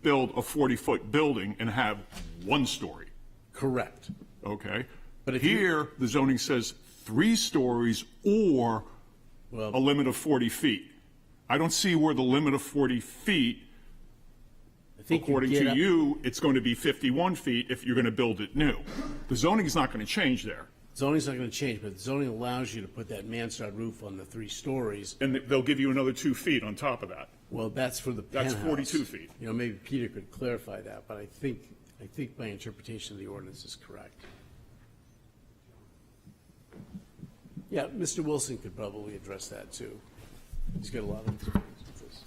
Speaker 4: build a 40-foot building and have 1 story,
Speaker 8: Correct.
Speaker 4: okay?
Speaker 8: But if you-
Speaker 4: Here, the zoning says 3 stories or
Speaker 8: Well-
Speaker 4: a limit of 40 feet. I don't see where the limit of 40 feet,
Speaker 8: I think
Speaker 4: according
Speaker 8: get
Speaker 4: to
Speaker 8: up-
Speaker 4: you, it's going to be 51 feet if you're going to build it new. The zoning is not going to change there.
Speaker 8: Zoning's not going to change, but zoning allows you to put that mansard roof on the 3 stories.
Speaker 4: And they'll give you another 2 feet on top of that.
Speaker 8: Well, that's for the
Speaker 4: That's
Speaker 8: penthouse.
Speaker 4: 42 feet.
Speaker 8: Maybe Peter could clarify that, but I think my interpretation of the ordinance is correct. Yeah, Mr. Wilson could probably address that too. He's got a lot of experience with this.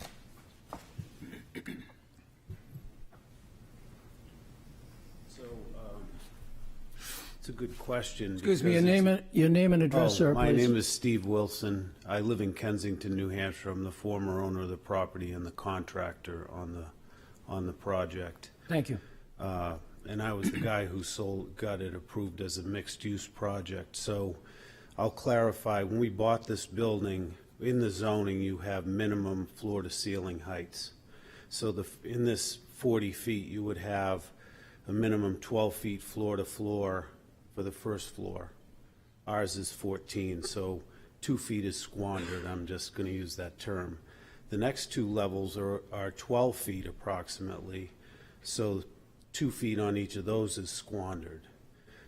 Speaker 10: So, it's a good question.
Speaker 2: Excuse me,
Speaker 10: because
Speaker 2: your name and address, sir,
Speaker 10: My
Speaker 2: please.
Speaker 10: name is Steve Wilson. I live in Kensington, New Hampshire. I'm the former owner of the property and the contractor on the project.
Speaker 2: Thank you.
Speaker 10: And I was the guy who got it approved as a mixed-use project. So I'll clarify, when we bought this building, in the zoning, you have minimum floor-to-ceiling heights. So in this 40 feet, you would have a minimum 12 feet floor-to-floor for the first floor. Ours is 14, so 2 feet is squandered. I'm just going to use that term. The next 2 levels are 12 feet approximately, so 2 feet on each of those is squandered.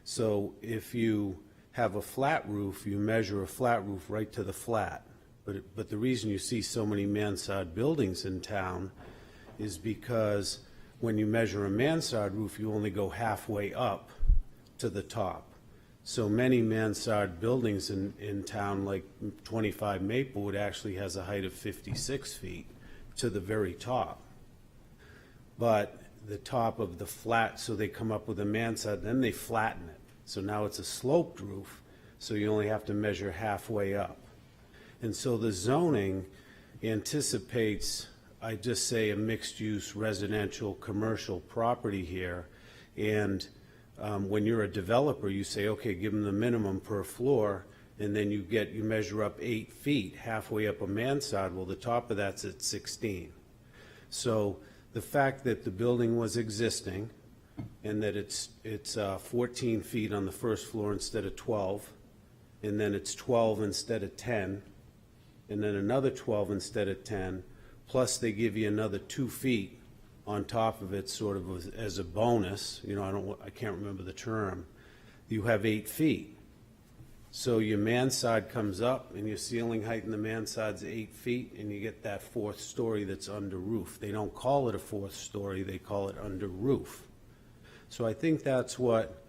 Speaker 10: So if you have a flat roof, you measure a flat roof right to the flat. But the reason you see so many mansard buildings in town is because when you measure a mansard roof, you only go halfway up to the top. So many mansard buildings in town, like 25 Maplewood, actually has a height of 56 feet to the very top. But the top of the flat, so they come up with a mansard, then they flatten it. So now it's a sloped roof, so you only have to measure halfway up. And so the zoning anticipates, I just say, a mixed-use residential commercial property here. And when you're a developer, you say, okay, give them the minimum per floor, and then you measure up 8 feet, halfway up a mansard. Well, the top of that's at 16. So the fact that the building was existing and that it's 14 feet on the first floor instead of 12, and then it's 12 instead of 10, and then another 12 instead of 10, plus they give you another 2 feet on top of it, sort of as a bonus, you know, I can't remember the term, you have 8 feet. So your mansard comes up, and your ceiling height in the mansard's 8 feet, and you get that 4th story that's under roof. They don't call it a 4th story, they call it under roof. So I think that's what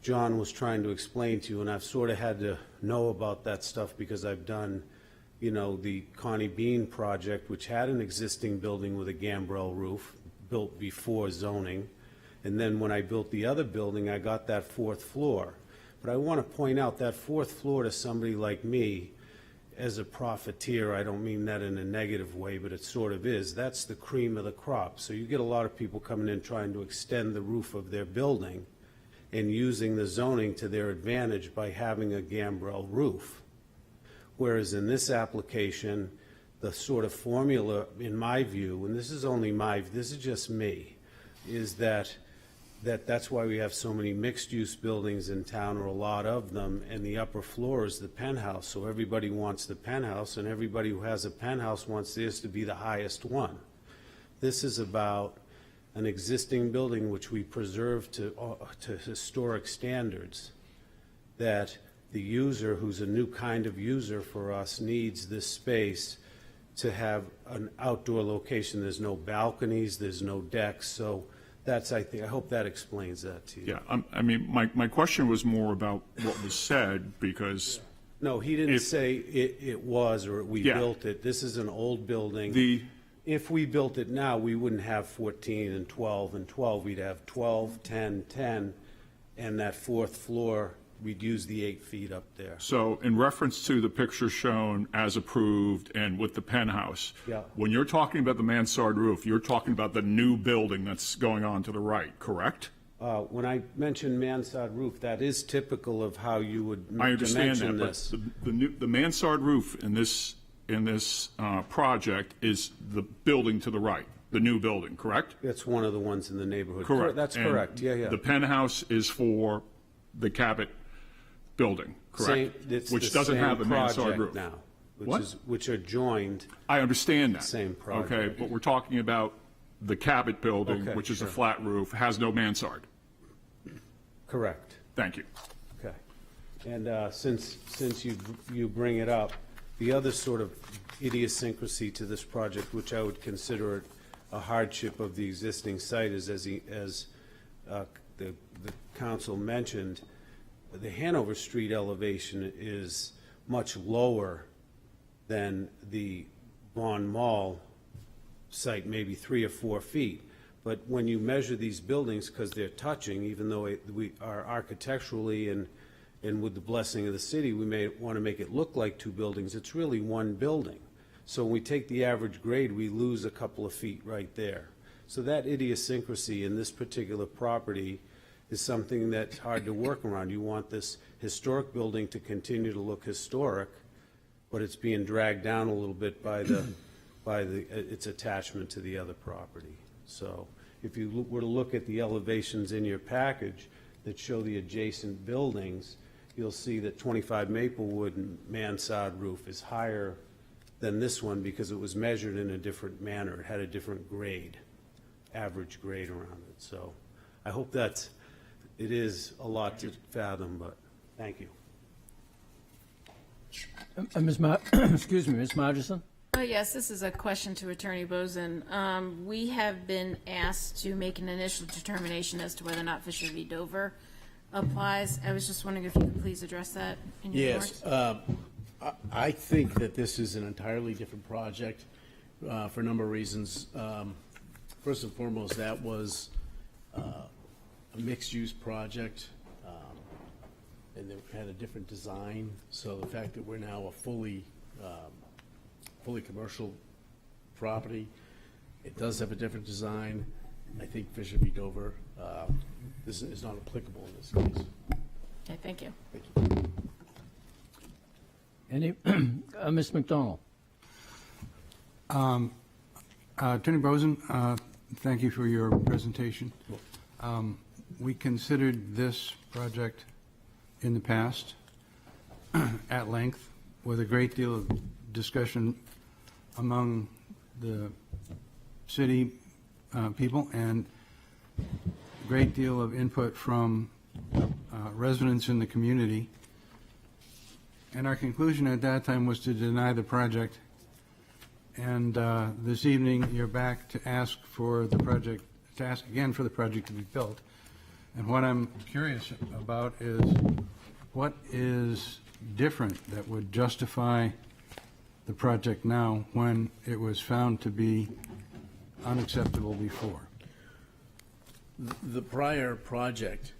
Speaker 10: John was trying to explain to you, and I've sort of had to know about that stuff because I've done, you know, the Connie Bean project, which had an existing building with a gambrel roof, built before zoning. And then when I built the other building, I got that 4th floor. But I want to point out that 4th floor to somebody like me, as a profiteer, I don't mean that in a negative way, but it sort of is, that's the cream of the crop. So you get a lot of people coming in trying to extend the roof of their building and using the zoning to their advantage by having a gambrel roof. Whereas in this application, the sort of formula, in my view, and this is just me, is that's why we have so many mixed-use buildings in town, or a lot of them, and the upper floor is the penthouse. So everybody wants the penthouse, and everybody who has a penthouse wants theirs to be the highest one. This is about an existing building which we preserve to historic standards, that the user, who's a new kind of user for us, needs this space to have an outdoor location. There's no balconies, there's no decks, so that's, I hope that explains that to you.
Speaker 4: Yeah, I mean, my question was more about what was said, because
Speaker 10: No, he didn't say it was, or we
Speaker 4: Yeah.
Speaker 10: built it. This is an old building. If we built it now, we wouldn't have 14 and 12 and 12. We'd have 12, 10, 10, and that 4th floor, we'd use the 8 feet up there.
Speaker 4: So in reference to the picture shown as approved and with the penthouse,
Speaker 10: Yeah.
Speaker 4: when you're talking about the mansard roof, you're talking about the new building that's going on to the right, correct?
Speaker 10: When I mentioned mansard roof, that is typical of how you would
Speaker 4: I understand
Speaker 10: dimension
Speaker 4: that,
Speaker 10: this.
Speaker 4: but the mansard roof in this project is the building to the right, the new building, correct?
Speaker 10: That's one of the ones in the neighborhood.
Speaker 4: Correct.
Speaker 10: That's
Speaker 4: And
Speaker 10: correct, yeah.
Speaker 4: The penthouse is for the Cabot building, correct?
Speaker 10: It's
Speaker 4: Which
Speaker 10: the
Speaker 4: doesn't
Speaker 10: same
Speaker 4: have a mansard
Speaker 10: project
Speaker 4: roof.
Speaker 10: now,
Speaker 4: What?
Speaker 10: which are joined.
Speaker 4: I understand that.
Speaker 10: Same project.
Speaker 4: Okay, but we're talking about the Cabot building,
Speaker 10: Okay,
Speaker 4: which is a
Speaker 10: sure.
Speaker 4: flat roof, has no mansard.
Speaker 10: Correct.
Speaker 4: Thank you.
Speaker 10: Okay. And since you bring it up, the other sort of idiosyncrasy to this project, which I would consider a hardship of the existing site, is as the council mentioned, the Hanover Street elevation is much lower than the Bond Mall site, maybe 3 or 4 feet. But when you measure these buildings, because they're touching, even though we are architecturally and with the blessing of the city, we may want to make it look like 2 buildings, it's really 1 building. So when we take the average grade, we lose a couple of feet right there. So that idiosyncrasy in this particular property is something that's hard to work around. You want this historic building to continue to look historic, but it's being dragged down a little bit by its attachment to the other property. So if you were to look at the elevations in your package that show the adjacent buildings, you'll see that 25 Maplewood mansard roof is higher than this one because it was measured in a different manner. It had a different grade, average grade around it. So I hope it is a lot to fathom, but thank you.
Speaker 2: Excuse me, Ms. Margison?
Speaker 6: Oh, yes, this is a question to Attorney Bozen. We have been asked to make an initial determination as to whether or not Fisher v. Dover applies. I was just wondering if you could please address that in your
Speaker 8: Yes,
Speaker 6: remarks.
Speaker 8: I think that this is an entirely different project for a number of reasons. First and foremost, that was a mixed-use project, and it had a different design. So the fact that we're now a fully commercial property, it does have a different design. I think Fisher v. Dover is not applicable in this case.
Speaker 6: Okay, thank you.
Speaker 2: Any, Ms. McDonald?
Speaker 1: Attorney Bozen, thank you for your presentation. We considered this project in the past.
Speaker 11: at length with a great deal of discussion among the city people and a great deal of input from residents in the community. And our conclusion at that time was to deny the project. And this evening, you're back to ask for the project, to ask again for the project to be built. And what I'm curious about is what is different that would justify the project now when it was found to be unacceptable before?
Speaker 8: The prior project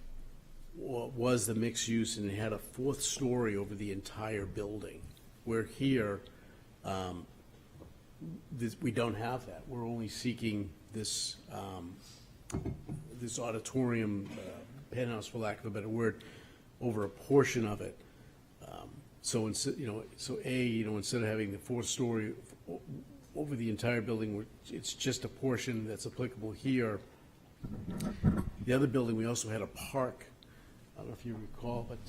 Speaker 8: was the mixed use, and it had a fourth story over the entire building. Where here, we don't have that. We're only seeking this, this auditorium, penthouse, for lack of a better word, over a portion of it. So instead, instead of having the fourth story over the entire building, it's just a portion that's applicable here. The other building, we also had a park. I don't know if you recall, but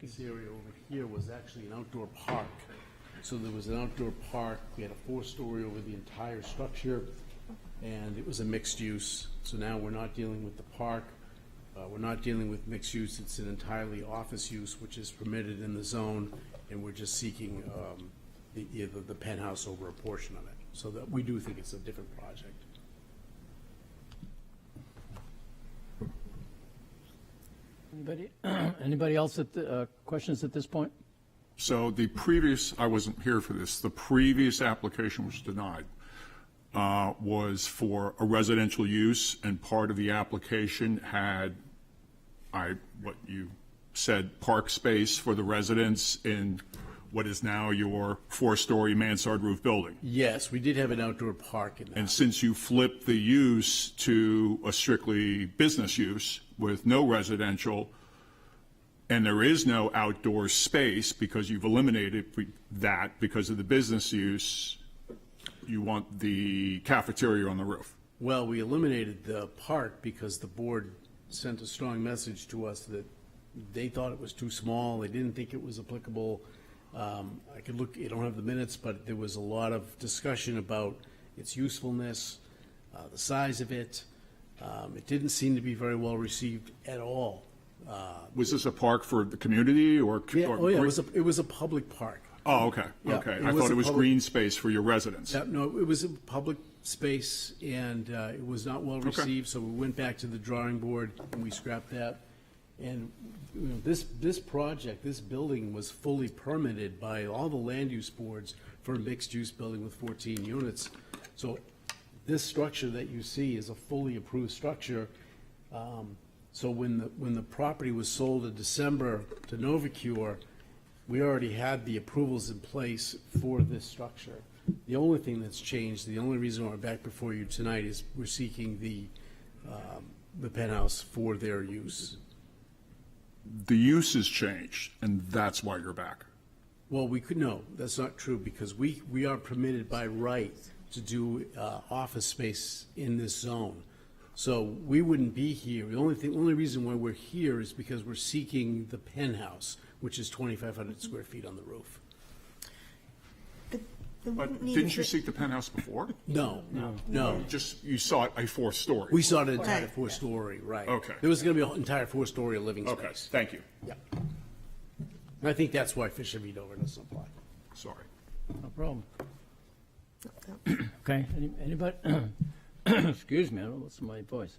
Speaker 8: this area over here was actually an outdoor park. So there was an outdoor park. We had a four-story over the entire structure, and it was a mixed use. So now we're not dealing with the park. We're not dealing with mixed use. It's an entirely office use, which is permitted in the zone, and we're just seeking the penthouse over a portion of it. So that we do think it's a different project.
Speaker 2: Anybody else at questions at this point?
Speaker 4: So the previous, I wasn't here for this, the previous application was denied, was for a residential use, and part of the application had, what you said, park space for the residents in what is now your four-story mansard roof building.
Speaker 8: Yes, we did have an outdoor park in that.
Speaker 4: And since you flipped the use to a strictly business use with no residential, and there is no outdoor space because you've eliminated that because of the business use, you want the cafeteria on the roof.
Speaker 8: Well, we eliminated the park because the board sent a strong message to us that they thought it was too small. They didn't think it was applicable. I could look, I don't have the minutes, but there was a lot of discussion about its usefulness, the size of it. It didn't seem to be very well received at all.
Speaker 4: Was this a park for the community or?
Speaker 8: Yeah, it was a public park.
Speaker 4: Oh, okay,
Speaker 8: Yeah,
Speaker 4: okay.
Speaker 8: it
Speaker 4: I
Speaker 8: was
Speaker 4: thought
Speaker 8: a
Speaker 4: it was
Speaker 8: public-
Speaker 4: green space for your residents.
Speaker 8: Yeah, no, it was a public space, and it was not well received, so we went back to the drawing board, and we scrapped that. And this project, this building was fully permitted by all the land use boards for a mixed-use building with 14 units. So this structure that you see is a fully approved structure. So when the property was sold in December to Novacure, we already had the approvals in place for this structure. The only thing that's changed, the only reason we're back before you tonight is we're seeking the penthouse for their use.
Speaker 4: The use has changed, and that's why you're back.
Speaker 8: Well, no, that's not true, because we are permitted by right to do office space in this zone. So we wouldn't be here. The only reason why we're here is because we're seeking the penthouse, which is 2,500 square feet on the roof.
Speaker 4: But didn't you seek the penthouse before?
Speaker 8: No.
Speaker 4: You saw it a four-story.
Speaker 8: We saw an entire four-story, right.
Speaker 4: Okay.
Speaker 8: There was going to be an entire four-story living space.
Speaker 4: Okay, thank you.
Speaker 8: Yeah. And I think that's why Fisher v. Dover doesn't apply.
Speaker 4: Sorry.
Speaker 2: No problem. Okay, anybody? Excuse me, I don't listen to my voice.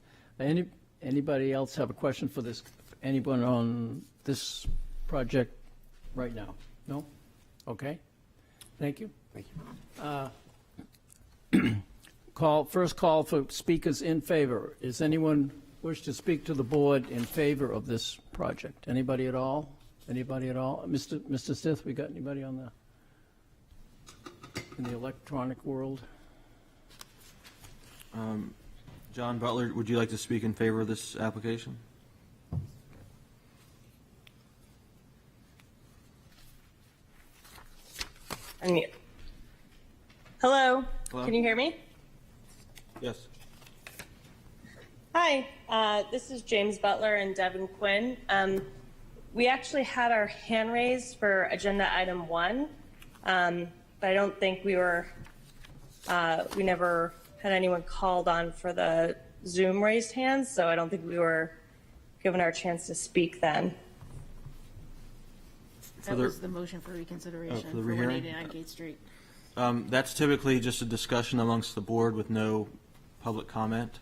Speaker 2: Anybody else have a question for this, anyone on this project right now? No? Okay, thank you.
Speaker 8: Thank you.
Speaker 2: First call for speakers in favor. Is anyone wish to speak to the board in favor of this project? Anybody at all? Anybody at all? Mr. Stith, we got anybody in the electronic world?
Speaker 3: John Butler, would you like to speak in favor of this application?
Speaker 12: Hello?
Speaker 3: Hello?
Speaker 12: Can you hear me?
Speaker 3: Yes.
Speaker 12: Hi, this is James Butler and Devin Quinn. We actually had our hand raised for agenda item 1, but I don't think we never had anyone called on for the Zoom raised hands, so I don't think we were given our chance to speak then.
Speaker 6: That was the motion for reconsideration
Speaker 3: for the
Speaker 6: for
Speaker 3: rehearing?
Speaker 6: 189 Gate Street.
Speaker 3: That's typically just a discussion amongst the board with no public comment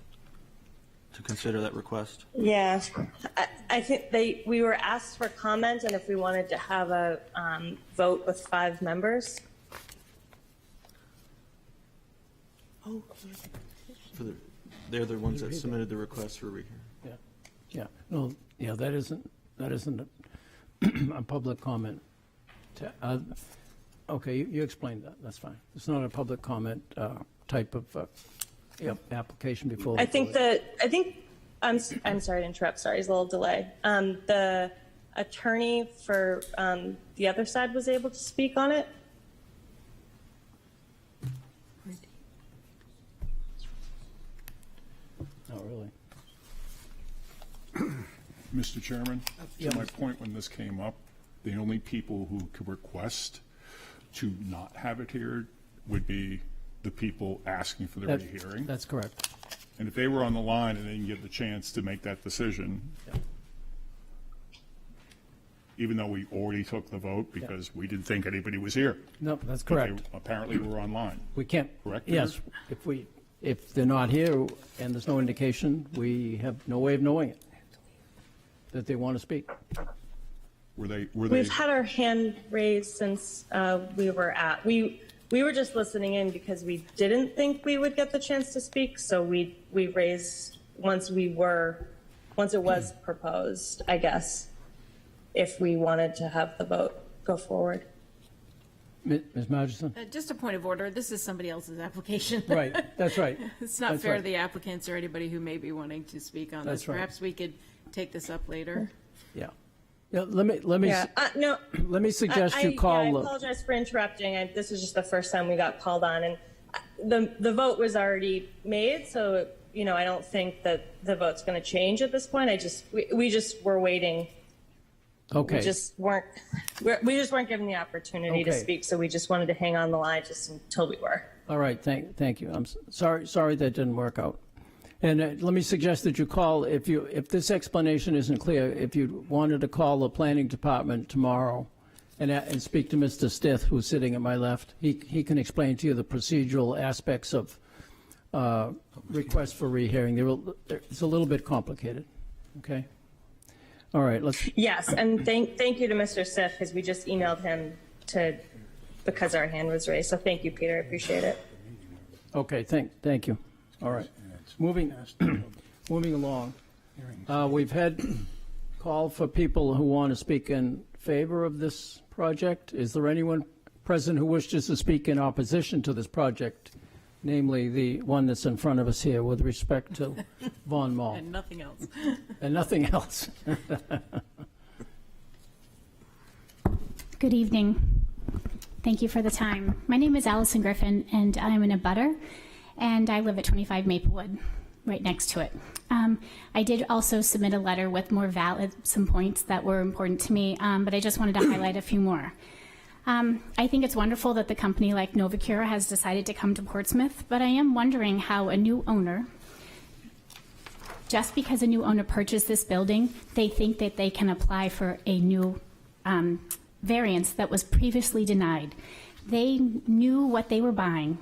Speaker 3: to consider that request.
Speaker 12: Yeah, I think we were asked for comment and if we wanted to have a vote with 5 members.
Speaker 1: Oh,
Speaker 3: They're the ones that submitted the request for rehearing.
Speaker 2: Yeah, no, yeah, that isn't a public comment. Okay, you explained that, that's fine. It's not a public comment type of application before.
Speaker 12: I'm sorry to interrupt, sorry, there's a little delay. The attorney for the other side was able to speak on it.
Speaker 2: Oh, really?
Speaker 4: Mr. Chairman, to my point when this came up, the only people who could request to not have it here would be the people asking for the rehearing.
Speaker 2: That's correct.
Speaker 4: And if they were on the line and they didn't get the chance to make that decision, even though we already took the vote because we didn't think anybody was here.
Speaker 2: No, that's
Speaker 4: but
Speaker 2: correct.
Speaker 4: they apparently were online.
Speaker 2: We can't.
Speaker 4: Correct,
Speaker 2: Yes, if they're not here and there's no indication, we have no way of knowing it, that they want to speak.
Speaker 12: We've had our hand raised since we were just listening in because we didn't think we would get the chance to speak. So we raised once it was proposed, I guess, if we wanted to have the vote go forward.
Speaker 2: Ms. Margison?
Speaker 6: Just a point of order, this is somebody else's application.
Speaker 2: Right, that's right.
Speaker 6: It's not
Speaker 2: That's
Speaker 6: fair
Speaker 2: right.
Speaker 6: to the applicants or anybody who may be wanting to speak on this.
Speaker 2: That's right.
Speaker 6: Perhaps we could take this up later.
Speaker 2: Yeah. Let me suggest you call.
Speaker 12: I apologize for interrupting. This is just the first time we got called on, and the vote was already made. So I don't think that the vote's going to change at this point. We just were waiting.
Speaker 2: Okay.
Speaker 12: We just weren't given the opportunity to
Speaker 2: Okay.
Speaker 12: speak. So we just wanted to hang on the line just until we were.
Speaker 2: All right. Thank you. I'm sorry that didn't work out. And let me suggest that you call, if this explanation isn't clear, if you wanted to call the planning department tomorrow and speak to Mr. Stith, who's sitting at my left, he can explain to you the procedural aspects of request for rehearing. It's a little bit complicated. Okay? All right,
Speaker 12: Yes, and thank you to Mr. Stith because we just emailed him because our hand was raised. So thank you, Peter. I appreciate it.
Speaker 2: Okay, thank you. All right. Moving along, we've had call for people who want to speak in favor of this project. Is there anyone present who wishes to speak in opposition to this project, namely the one that's in front of us here with respect to Vaughan Mall?
Speaker 6: And nothing else.
Speaker 2: And nothing else.
Speaker 13: Good evening. Thank you for the time. My name is Allison Griffin, and I'm an abutter, and I live at 25 Maplewood, right next to it. I did also submit a letter with some points that were important to me, but I just wanted to highlight a few more. I think it's wonderful that the company like Novacure has decided to come to Portsmouth, but I am wondering how a new owner, just because a new owner purchased this building, they think that they can apply for a new variance that was previously denied. They knew what they were buying.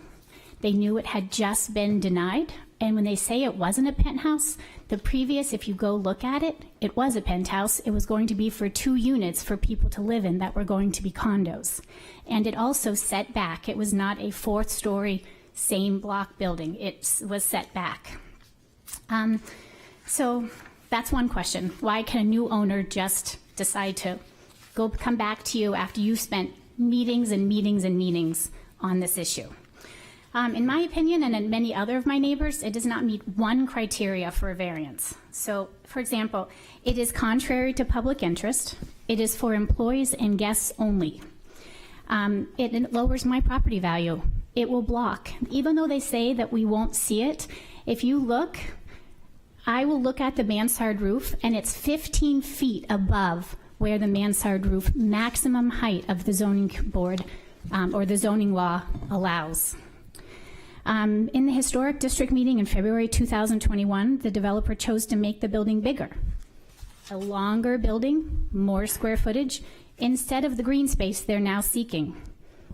Speaker 13: They knew it had just been denied. And when they say it wasn't a penthouse, the previous, if you go look at it, it was a penthouse. It was going to be for 2 units for people to live in that were going to be condos. And it also set back. It was not a 4th-story, same block building. It was set back. So that's one question. Why can a new owner just decide to come back to you after you've spent meetings and meetings and meetings on this issue? In my opinion, and in many other of my neighbors, it does not meet one criteria for a variance. So, for example, it is contrary to public interest. It is for employees and guests only. It lowers my property value. It will block. Even though they say that we won't see it, if you look, I will look at the mansard roof, and it's 15 feet above where the mansard roof maximum height of the zoning board or the zoning law allows. In the historic district meeting in February 2021, the developer chose to make the building bigger. A longer building, more square footage, instead of the green space they're now seeking.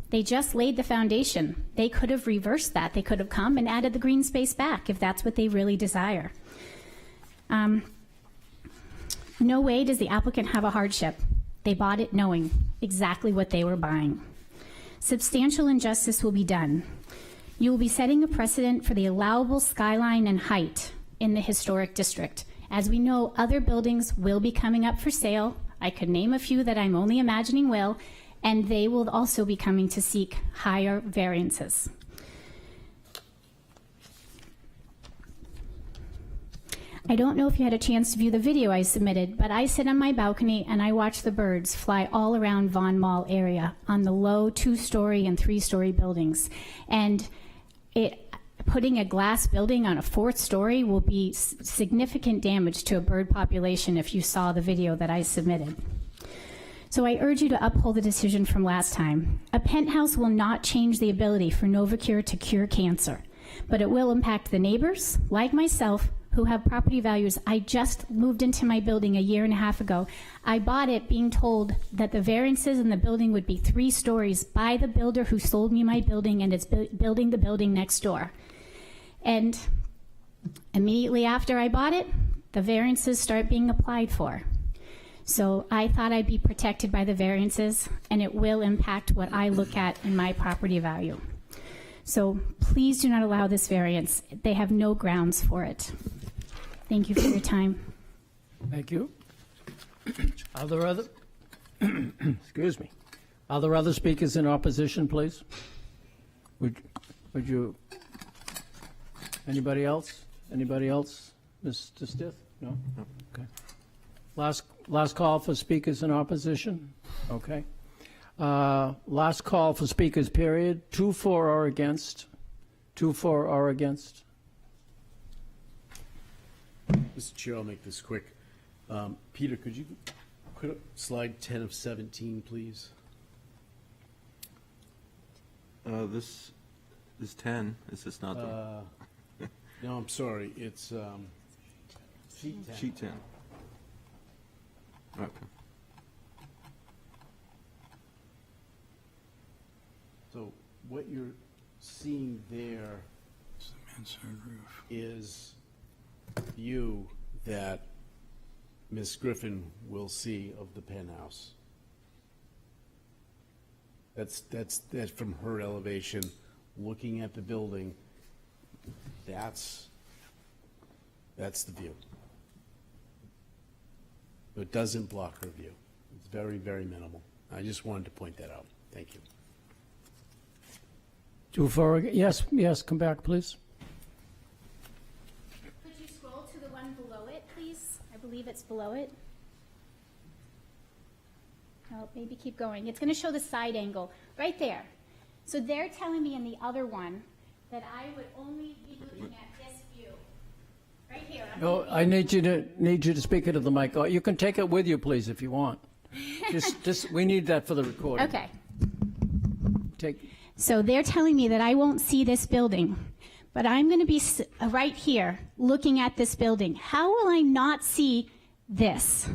Speaker 13: They just laid the foundation. They could have reversed that. They could have come and added the green space back if that's what they really desire. No way does the applicant have a hardship. They bought it knowing exactly what they were buying. Substantial injustice will be done. You will be setting a precedent for the allowable skyline and height in the historic district. As we know, other buildings will be coming up for sale. I could name a few that I'm only imagining will, and they will also be coming to seek higher variances. I don't know if you had a chance to view the video I submitted, but I sit on my balcony and I watch the birds fly all around Vaughan Mall area on the low 2-story and 3-story buildings. And putting a glass building on a 4th story will be significant damage to a bird population if you saw the video that I submitted. So I urge you to uphold the decision from last time. A penthouse will not change the ability for Novacure to cure cancer, but it will impact the neighbors, like myself, who have property values. I just moved into my building a year and a half ago. I bought it being told that the variances in the building would be 3 stories by the builder who sold me my building and is building the building next door. And immediately after I bought it, the variances start being applied for. So I thought I'd be protected by the variances, and it will impact what I look at in my property value. So please do not allow this variance. They have no grounds for it. Thank you for your time.
Speaker 2: Thank you. Are there other, excuse me, are there other speakers in opposition, please? Would you, anybody else? Anybody else? Mr. Stith? No? Okay. Last call for speakers in opposition? Okay. Last call for speakers, period. 2 for or against. 2 for or against.
Speaker 8: Mr. Chair, I'll make this quick. Peter, could you put up slide 10 of 17, please?
Speaker 3: This is 10. Is this not the?
Speaker 8: No, I'm sorry. It's sheet 10.
Speaker 3: Sheet 10. Okay.
Speaker 8: So what you're seeing there is view that Ms. Griffin will see of the penthouse. That's from her elevation, looking at the building. That's the view. It doesn't block her view. It's very, very minimal. I just wanted to point that out. Thank you.
Speaker 2: 2 for, yes, come back, please.
Speaker 13: Could you scroll to the one below it, please? I believe it's below it. Oh, maybe keep going. It's going to show the side angle right there. So they're telling me in the other one that I would only be looking at this view. Right here.
Speaker 2: No, I need you to speak into the mic. Oh, you can take it with you, please, if you want. Just we need that for the recording.
Speaker 13: Okay.
Speaker 2: Take.
Speaker 13: So they're telling me that I won't see this building, but I'm going to be right here looking at this building. How will I not see this?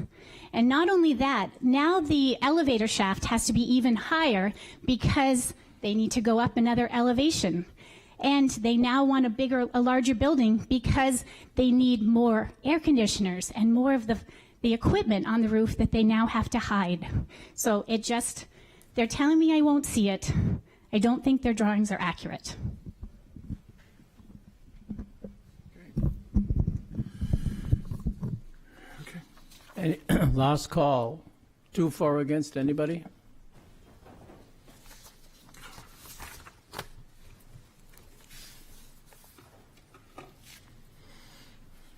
Speaker 13: And not only that, now the elevator shaft has to be even higher because they need to go up another elevation. And they now want a larger building because they need more air conditioners and more of the equipment on the roof that they now have to hide. So they're telling me I won't see it. I don't think their drawings are accurate.
Speaker 2: Any, last call. 2 for or against, anybody?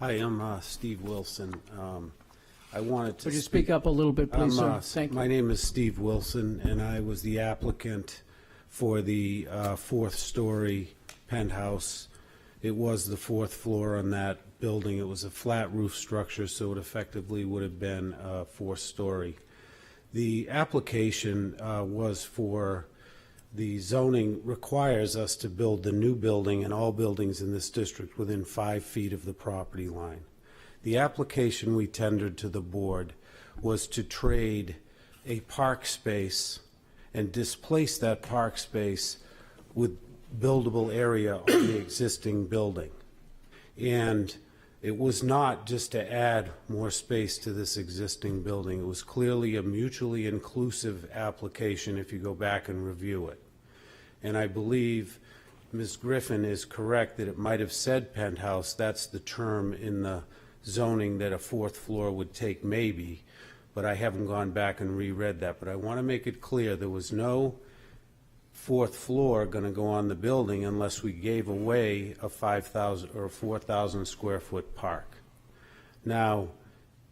Speaker 10: Hi, I'm Steve Wilson. I wanted to.
Speaker 2: Could you speak up a little bit, please, sir? Thank you.
Speaker 10: My name is Steve Wilson, and I was the applicant for the 4th story penthouse. It was the 4th floor on that building. It was a flat roof structure, so it effectively would have been a 4-story. The application was for, the zoning requires us to build the new building and all buildings in this district within 5 feet of the property line. The application we tendered to the board was to trade a park space and displace that park space with buildable area on the existing building. And it was not just to add more space to this existing building. It was clearly a mutually inclusive application if you go back and review it. And I believe Ms. Griffin is correct that it might have said penthouse. That's the term in the zoning that a 4th floor would take maybe, but I haven't gone back and reread that. But I want to make it clear there was no 4th floor going to go on the building unless we gave away a 5,000 or 4,000 square foot park. Now,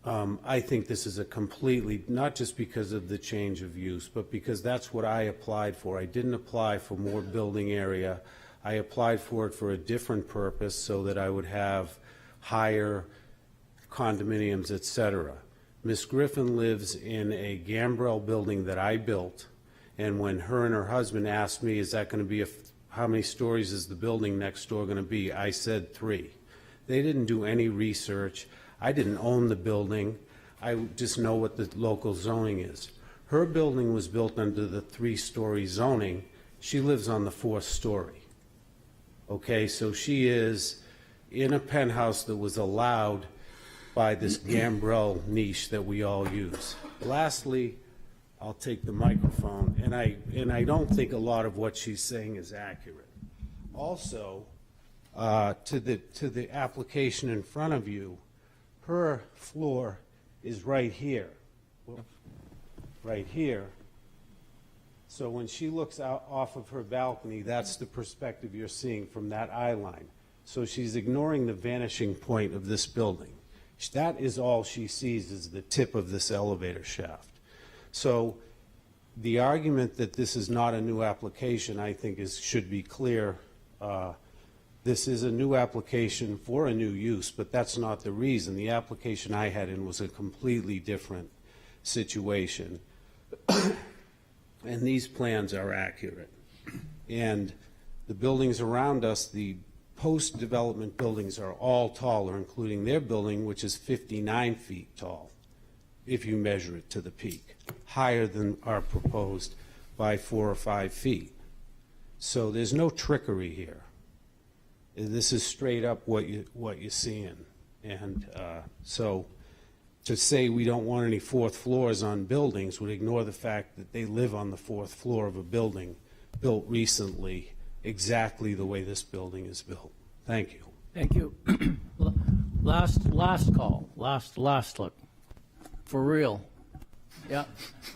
Speaker 10: I think this is a completely, not just because of the change of use, but because that's what I applied for. I didn't apply for more building area. I applied for it for a different purpose so that I would have higher condominiums, et cetera. Ms. Griffin lives in a gambrel building that I built, and when her and her husband asked me, is that going to be how many stories is the building next door going to be, I said 3. They didn't do any research. I didn't own the building. I just know what the local zoning is. Her building was built under the 3-story zoning. She lives on the 4th story. Okay, so she is in a penthouse that was allowed by this gambrel niche that we all use. Lastly, I'll take the microphone, and I don't think a lot of what she's saying is accurate. Also, to the application in front of you, her floor is right here, right here. So when she looks out off of her balcony, that's the perspective you're seeing from that eye line. So she's ignoring the vanishing point of this building. That is all she sees, is the tip of this elevator shaft. So the argument that this is not a new application, I think, should be clear. This is a new application for a new use, but that's not the reason. The application I had in was a completely different situation. And these plans are accurate. And the buildings around us, the post-development buildings, are all taller, including their building, which is 59 feet tall, if you measure it to the peak, higher than our proposed by 4 or 5 feet. So there's no trickery here. This is straight up what you're seeing. And so to say we don't want any 4th floors on buildings would ignore the fact that they live on the 4th floor of a building built recently exactly the way this building is built. Thank you.
Speaker 2: Thank you. Last call, last look. For real. Yeah,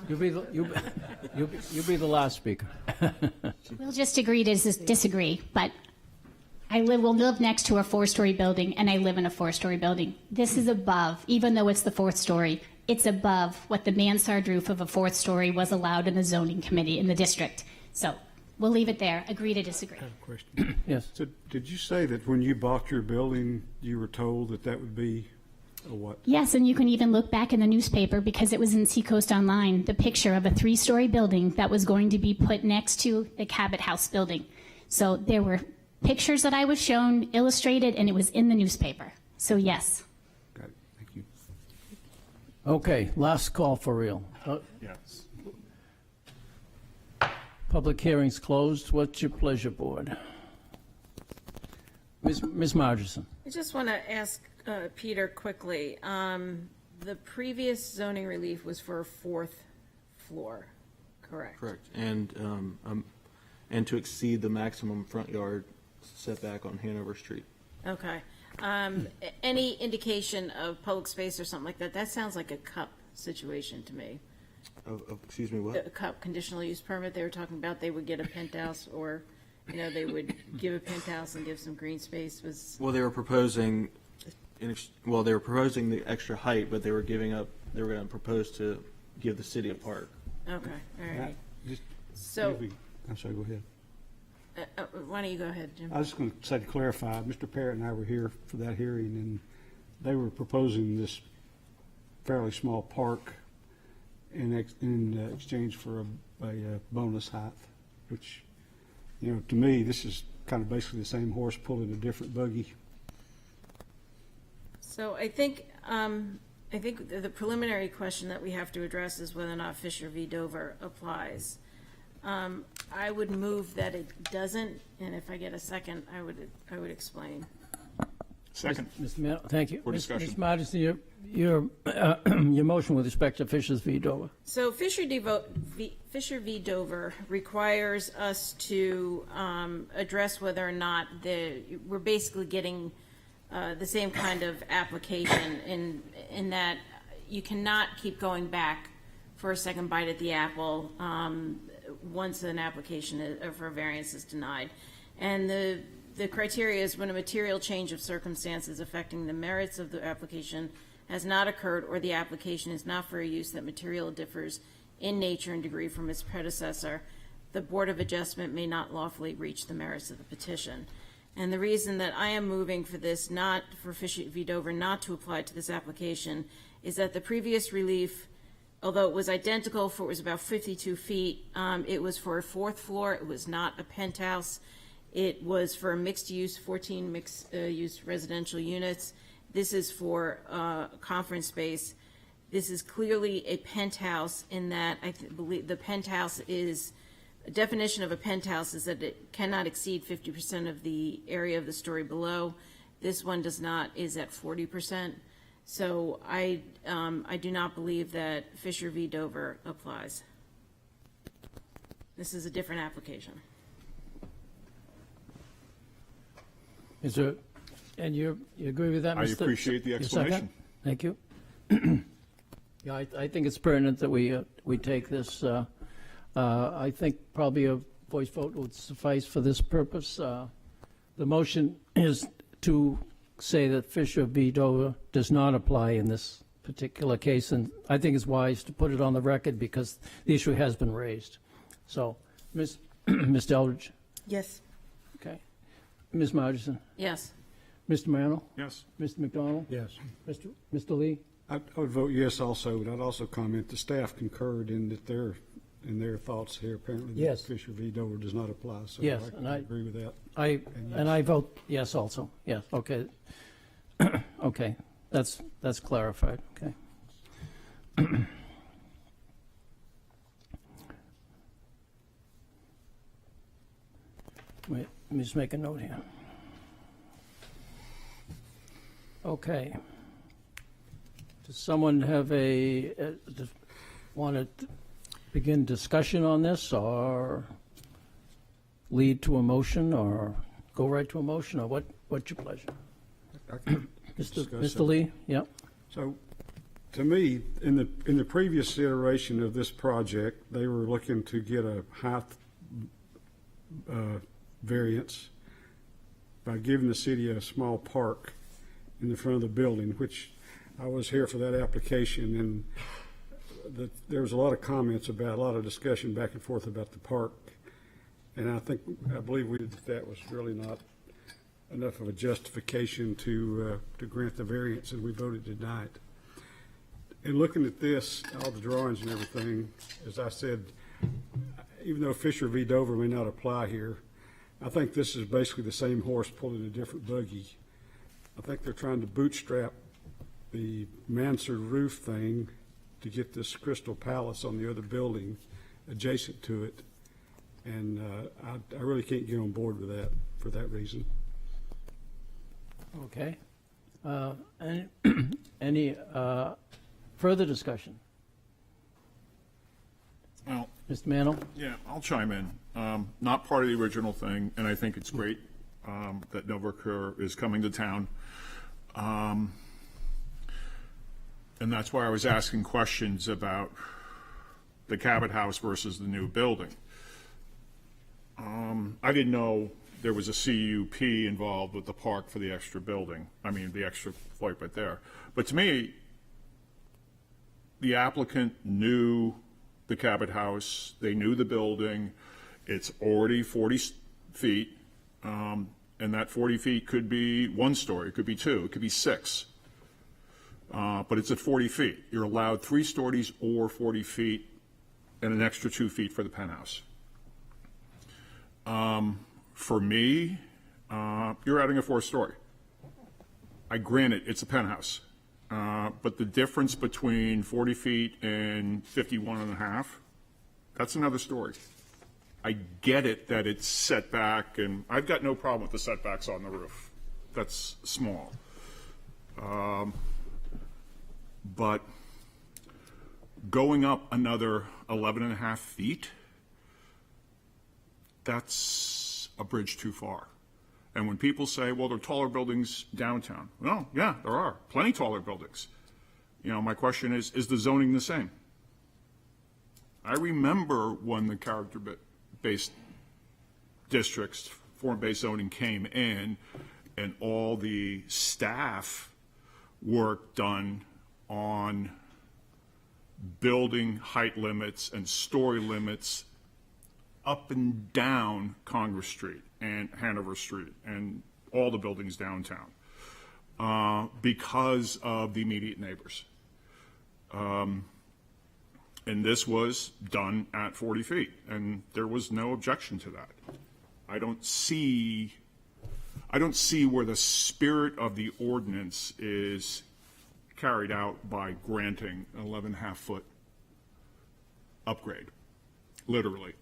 Speaker 2: you'll be the last speaker.
Speaker 13: We'll just agree to disagree, but will live next to a 4-story building, and I live in a 4-story building. This is above, even though it's the 4th story, it's above what the mansard roof of a 4th story was allowed in the zoning committee in the district. So we'll leave it there. Agree to disagree.
Speaker 5: I have a question.
Speaker 2: Yes.
Speaker 5: So did you say that when you bought your building, you were told that that would be a what?
Speaker 13: Yes, and you can even look back in the newspaper, because it was in Seacoast Online, the picture of a 3-story building that was going to be put next to the Cabot House building. So there were pictures that I was shown, illustrated, and it was in the newspaper. So yes.
Speaker 5: Got it. Thank you.
Speaker 2: Okay, last call for real.
Speaker 4: Yes.
Speaker 2: Public hearing's closed. What's your pleasure, board? Ms. Margerson.
Speaker 6: I just want to ask Peter quickly. The previous zoning relief was for a 4th floor, correct?
Speaker 3: Correct. And to exceed the maximum front yard setback on Hanover Street.
Speaker 6: Okay. Any indication of public space or something like that? That sounds like a cup situation to me.
Speaker 3: Excuse me, what?
Speaker 6: A cup conditional use permit they were talking about, they would get a penthouse, or, they would give a penthouse and give some green space.
Speaker 3: Well, they were proposing the extra height, but they were going to propose to give the city a park.
Speaker 6: Okay, all right.
Speaker 5: Just
Speaker 6: So,
Speaker 5: I'm sorry, go ahead.
Speaker 6: Why don't you go ahead, Jim?
Speaker 5: I was just going to say to clarify, Mr. Parrott and I were here for that hearing, and they were proposing this fairly small park in exchange for a bonus height, which, you know, to me, this is kind of basically the same horse pulling a different buggy.
Speaker 6: So I think the preliminary question that we have to address is whether or not Fisher v. Dover applies. I would move that it doesn't, and if I get a second, I would explain.
Speaker 4: Second.
Speaker 2: Mr. Mayor, thank you.
Speaker 4: For discussion.
Speaker 2: Ms. Martin, your motion with respect to Fisher v. Dover.
Speaker 6: So Fisher v. Dover requires us to address whether or not we're basically getting the same kind of application in that you cannot keep going back for a second bite at the apple once an application for a variance is denied. And the criteria is when a material change of circumstances affecting the merits of the application has not occurred, or the application is not for a use that material differs in nature and degree from its predecessor, the Board of Adjustment may not lawfully reach the merits of the petition. And the reason that I am moving for this, not for Fisher v. Dover not to apply to this application, is that the previous relief, although it was identical for, it was about 52 feet, it was for a fourth floor, it was not a penthouse. It was for a mixed use, 14 mixed use residential units. This is for conference space. This is clearly a penthouse in that I believe the penthouse is, a definition of a penthouse is that it cannot exceed 50% of the area of the story below. This one does not, is at 40%. So I do not believe that Fisher v. Dover applies. This is a different application.
Speaker 2: Is there, and you agree with that,
Speaker 4: I
Speaker 2: Mr.
Speaker 4: appreciate the
Speaker 2: Your second?
Speaker 4: explanation.
Speaker 2: Thank you. Yeah, I think it's pertinent that we take this. I think probably a voice vote would suffice for this purpose. The motion is to say that Fisher v. Dover does not apply in this particular case, and I think it's wise to put it on the record because the issue has been raised. So, Mr. Eldridge?
Speaker 6: Yes.
Speaker 2: Okay. Ms. Margison?
Speaker 6: Yes.
Speaker 2: Mr. Morano?
Speaker 4: Yes.
Speaker 2: Mr. McDonald?
Speaker 5: Yes.
Speaker 2: Mr. Lee?
Speaker 5: I would vote yes also, and I'd also comment the staff concurred in that their thoughts here apparently
Speaker 2: Yes.
Speaker 5: that Fisher v. Dover does not apply. So
Speaker 2: Yes,
Speaker 5: I
Speaker 2: and I
Speaker 5: agree with that.
Speaker 2: And I vote yes also. Yes, okay. Okay, that's clarified, okay. Wait, let me just make a note here. Okay. Does someone have want to begin discussion on this, or lead to a motion, or go right to a motion, or what's your pleasure?
Speaker 5: I can discuss
Speaker 2: Mr.
Speaker 5: it.
Speaker 2: Lee? Yeah.
Speaker 5: So, to me, in the previous iteration of this project, they were looking to get a height variance by giving the city a small park in the front of the building, which I was here for that application, and there was a lot of comments about, a lot of discussion back and forth about the park. And I believe that was really not enough of a justification to grant the variance, and we voted to deny it. And looking at this, all the drawings and everything, as I said, even though Fisher v. Dover may not apply here, I think this is basically the same horse pulling a different buggy. I think they're trying to bootstrap the mansard roof thing to get this Crystal Palace on the other building adjacent to it. And I really can't get on board with that for that reason.
Speaker 2: Okay. Any further discussion?
Speaker 4: Well,
Speaker 2: Mr. Mantle?
Speaker 4: yeah, I'll chime in. Not part of the original thing, and I think it's great that Novacure is coming to town. And that's why I was asking questions about the Cabot House versus the new building. I didn't know there was a CUP involved with the park for the extra building. I mean, the extra flight right there. But to me, the applicant knew the Cabot House. They knew the building. It's already 40 feet, and that 40 feet could be 1 story, it could be 2, it could be 6. But it's at 40 feet. You're allowed 3 stories or 40 feet and an extra 2 feet for the penthouse. For me, you're adding a 4th story. I grant it, it's a penthouse. But the difference between 40 feet and 51 and a half, that's another story. I get it that it's set back, and I've got no problem with the setbacks on the roof. That's small. But going up another 11 and a half feet, that's a bridge too far. And when people say, well, there are taller buildings downtown, well, yeah, there are plenty taller buildings. You know, my question is the zoning the same? I remember when the character-based districts, form-based zoning came in, and all the staff work done on building height limits and story limits up and down Congress Street and Hanover Street and all the buildings downtown because of the immediate neighbors. And this was done at 40 feet, and there was no objection to that. I don't see where the spirit of the ordinance is carried out by granting an 11.5 foot upgrade, literally.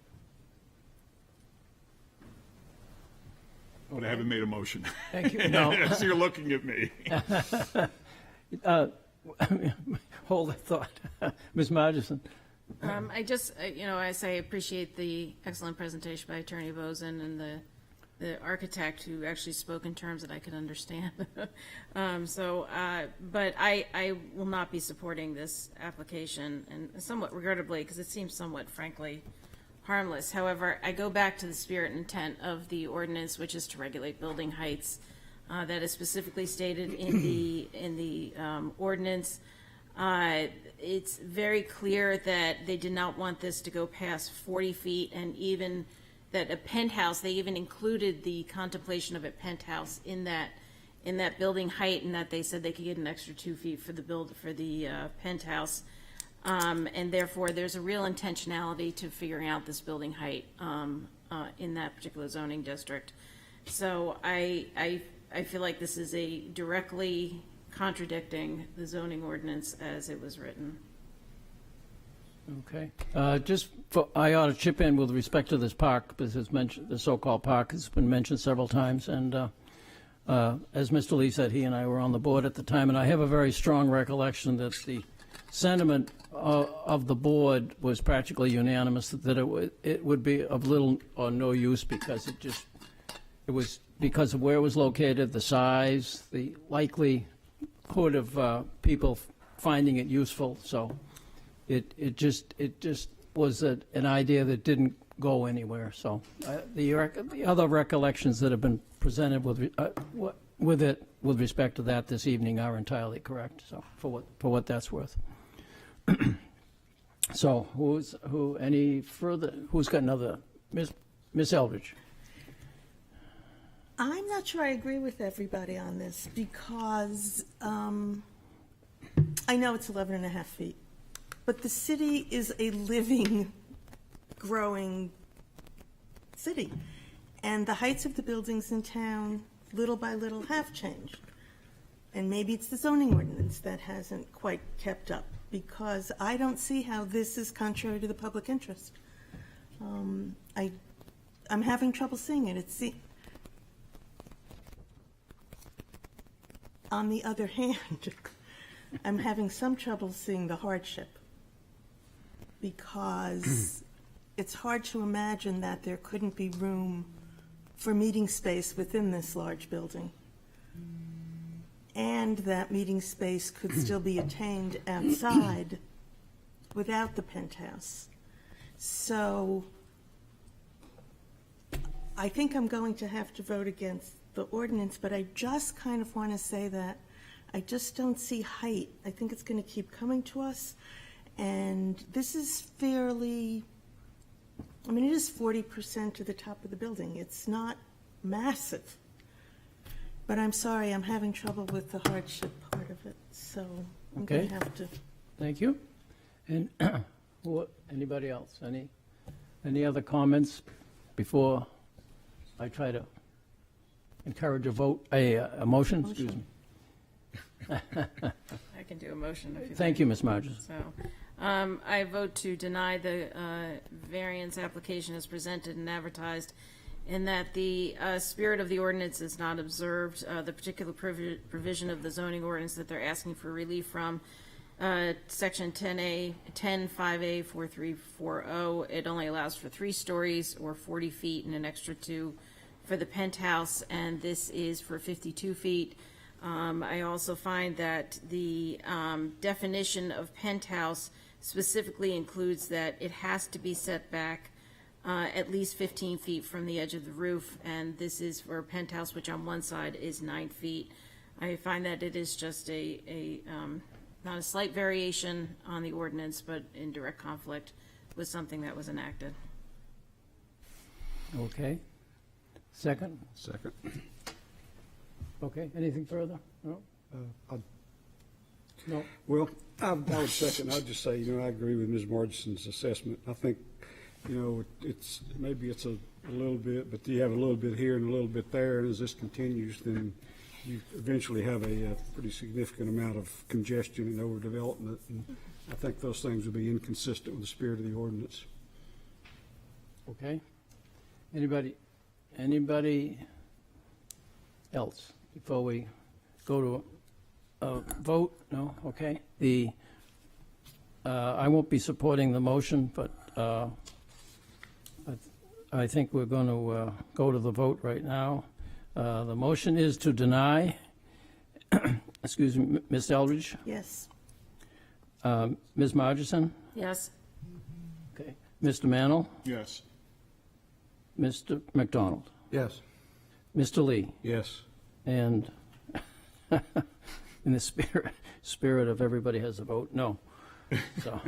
Speaker 4: But I haven't made a motion.
Speaker 2: Thank you. No.
Speaker 4: So you're looking at me.
Speaker 2: Hold that thought. Ms. Margison.
Speaker 6: I just, I say I appreciate the excellent presentation by Attorney Bozen and the architect who actually spoke in terms that I could understand. But I will not be supporting this application, and somewhat regrettably, because it seems somewhat, frankly, harmless. However, I go back to the spirit and intent of the ordinance, which is to regulate building heights. That is specifically stated in the ordinance. It's very clear that they did not want this to go past 40 feet, and even that a penthouse, they even included the contemplation of a penthouse in that building height, and that they said they could get an extra 2 feet for the penthouse. And therefore, there's a real intentionality to figuring out this building height in that particular zoning district. So I feel like this is a directly contradicting the zoning ordinance as it was written.
Speaker 2: Okay. I ought to chip in with respect to this park, because it's mentioned, the so-called park has been mentioned several times, and as Mr. Lee said, he and I were on the board at the time, and I have a very strong recollection that the sentiment of the board was practically unanimous that it would be of little or no use, because it was because of where it was located, the size, the likelihood of people finding it useful. So it just was an idea that didn't go anywhere. So the other recollections that have been presented with respect to that this evening are entirely correct. So for what that's worth. So who's got another? Miss Eldridge.
Speaker 1: I'm not sure I agree with everybody on this, because I know it's 11 and a half feet, but the city is a living, growing city, and the heights of the buildings in town, little by little, have changed. And maybe it's the zoning ordinance that hasn't quite kept up, because I don't see how this is contrary to the public interest. I'm having trouble seeing it. On the other hand, I'm having some trouble seeing the hardship, because it's hard to imagine that there couldn't be room for meeting space within this large building, and that meeting space could still be attained outside without the penthouse. So I think I'm going to have to vote against the ordinance, but I just kind of want to say that I just don't see height. I think it's going to keep coming to us, and this is fairly I mean, it is 40% to the top of the building. It's not massive. But I'm sorry, I'm having trouble with the hardship part of it, so I'm going
Speaker 2: Okay.
Speaker 1: to have to.
Speaker 2: Thank you. And anybody else? Any other comments before I try to encourage a vote, a motion? Excuse me.
Speaker 6: I can do a motion if you
Speaker 2: Thank you, Ms. Marges.
Speaker 6: So, I vote to deny the variance application as presented and advertised, in that the spirit of the ordinance is not observed. The particular provision of the zoning ordinance that they're asking for relief from, Section 10A, 10.5A 4340, it only allows for 3 stories or 40 feet and an extra 2 for the penthouse, and this is for 52 feet. I also find that the definition of penthouse specifically includes that it has to be set back at least 15 feet from the edge of the roof, and this is for a penthouse, which on one side is 9 feet. I find that it is just not a slight variation on the ordinance, but in direct conflict with something that was enacted.
Speaker 2: Okay. Second?
Speaker 5: Second.
Speaker 2: Okay, anything further? No? No?
Speaker 5: Well, I would second. I'd just say, I agree with Ms. Margison's assessment. I think, maybe it's a little bit, but you have a little bit here and a little bit there, and as this continues, then you eventually have a pretty significant amount of congestion and overdevelopment, and I think those things would be inconsistent with the spirit of the ordinance.
Speaker 2: Okay. Anybody else before we go to a vote? No? Okay. I won't be supporting the motion, but I think we're going to go to the vote right now. The motion is to deny. Excuse me, Ms. Eldridge?
Speaker 1: Yes.
Speaker 2: Ms. Margison?
Speaker 6: Yes?
Speaker 2: Okay. Mr. Mantle?
Speaker 4: Yes.
Speaker 2: Mr. McDonald?
Speaker 11: Yes.
Speaker 2: Mr. Lee?
Speaker 5: Yes.
Speaker 2: And in the spirit of everybody has a vote, no. So,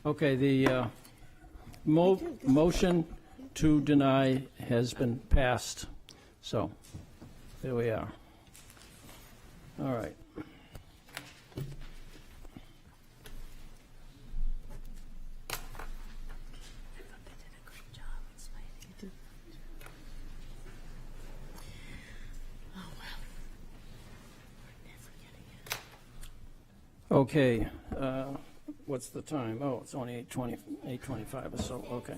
Speaker 2: okay, the motion to deny has been passed. So, there we are. All right. Okay, what's the time? Oh, it's only 8:25 or so, okay.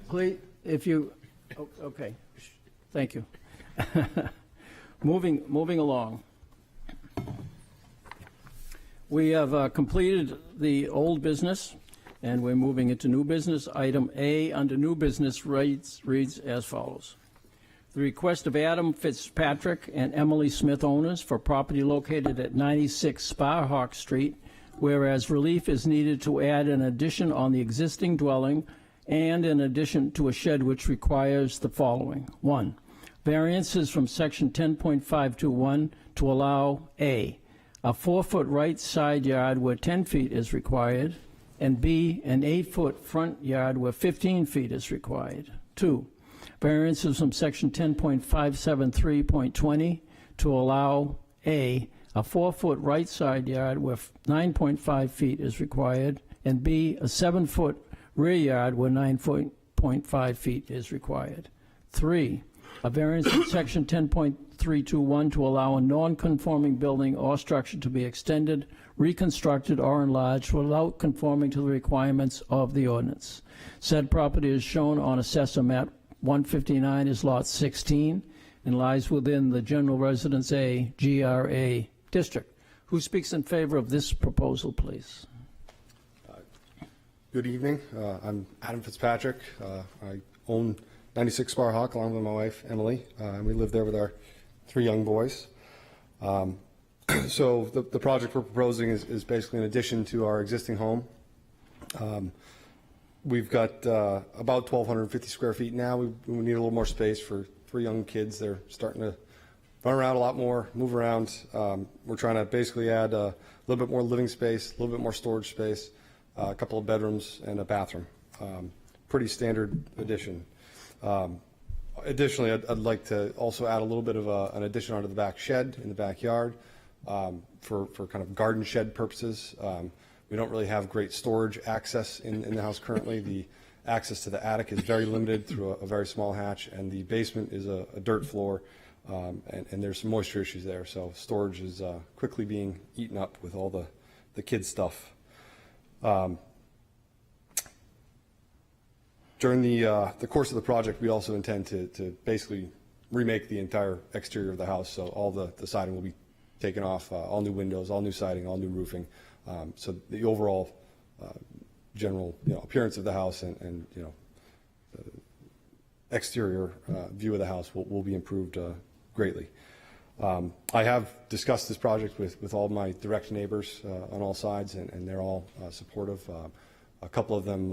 Speaker 2: Please, if you, okay, thank you. Moving along. We have completed the old business, and we're moving into new business. Item A under new business reads as follows. The request of Adam Fitzpatrick and Emily Smith, owners, for property located at 96 Sparhawk Street, whereas relief is needed to add an addition on the existing dwelling and in addition to a shed which requires the following. 1. Variances from section 10.521 to allow A 4-foot right side yard where 10 feet is required, and B, an 8-foot front yard where 15 feet is required. 2. Variances from section 10.573.20 to allow A 4-foot right side yard where 9.5 feet is required, and B, a 7-foot rear yard where 9.5 feet is required. 3. A variance in section 10.321 to allow a non-conforming building or structure to be extended, reconstructed, or enlarged without conforming to the requirements of the ordinance. Said property is shown on Assessor Map 159 is Lot 16 and lies within the General Residence A GRA district. Who speaks in favor of this proposal, please?
Speaker 14: Good evening. I'm Adam Fitzpatrick. I own 96 Sparhawk along with my wife, Emily. And we live there with our 3 young boys. So the project we're proposing is basically an addition to our existing home. We've got about 1,250 square feet now. We need a little more space for 3 young kids. They're starting to run around a lot more, move around. We're trying to basically add a little bit more living space, a little bit more storage space, a couple of bedrooms, and a bathroom. Pretty standard addition. Additionally, I'd like to also add a little bit of an addition onto the back shed in the backyard for kind of garden shed purposes. We don't really have great storage access in the house currently. The access to the attic is very limited through a very small hatch, and the basement is a dirt floor, and there's some moisture issues there. So storage is quickly being eaten up with all the kids' stuff. During the course of the project, we also intend to basically remake the entire exterior of the house. So all the siding will be taken off, all new windows, all new siding, all new roofing. So the overall general appearance of the house and the exterior view of the house will be improved greatly. I have discussed this project with all my direct neighbors on all sides, and they're all supportive. A couple of them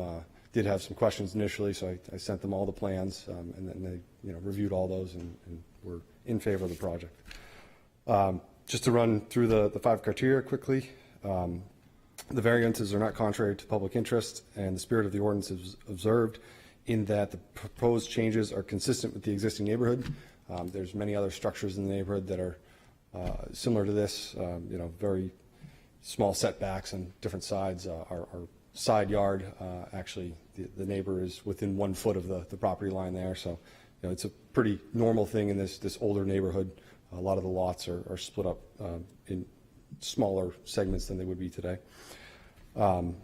Speaker 14: did have some questions initially, so I sent them all the plans, and then they reviewed all those and were in favor of the project. Just to run through the 5 criteria quickly. The variances are not contrary to public interest, and the spirit of the ordinance is observed in that the proposed changes are consistent with the existing neighborhood. There's many other structures in the neighborhood that are similar to this, very small setbacks on different sides. Our side yard, actually, the neighbor is within 1 foot of the property line there, so it's a pretty normal thing in this older neighborhood. A lot of the lots are split up in smaller segments than they would be today. And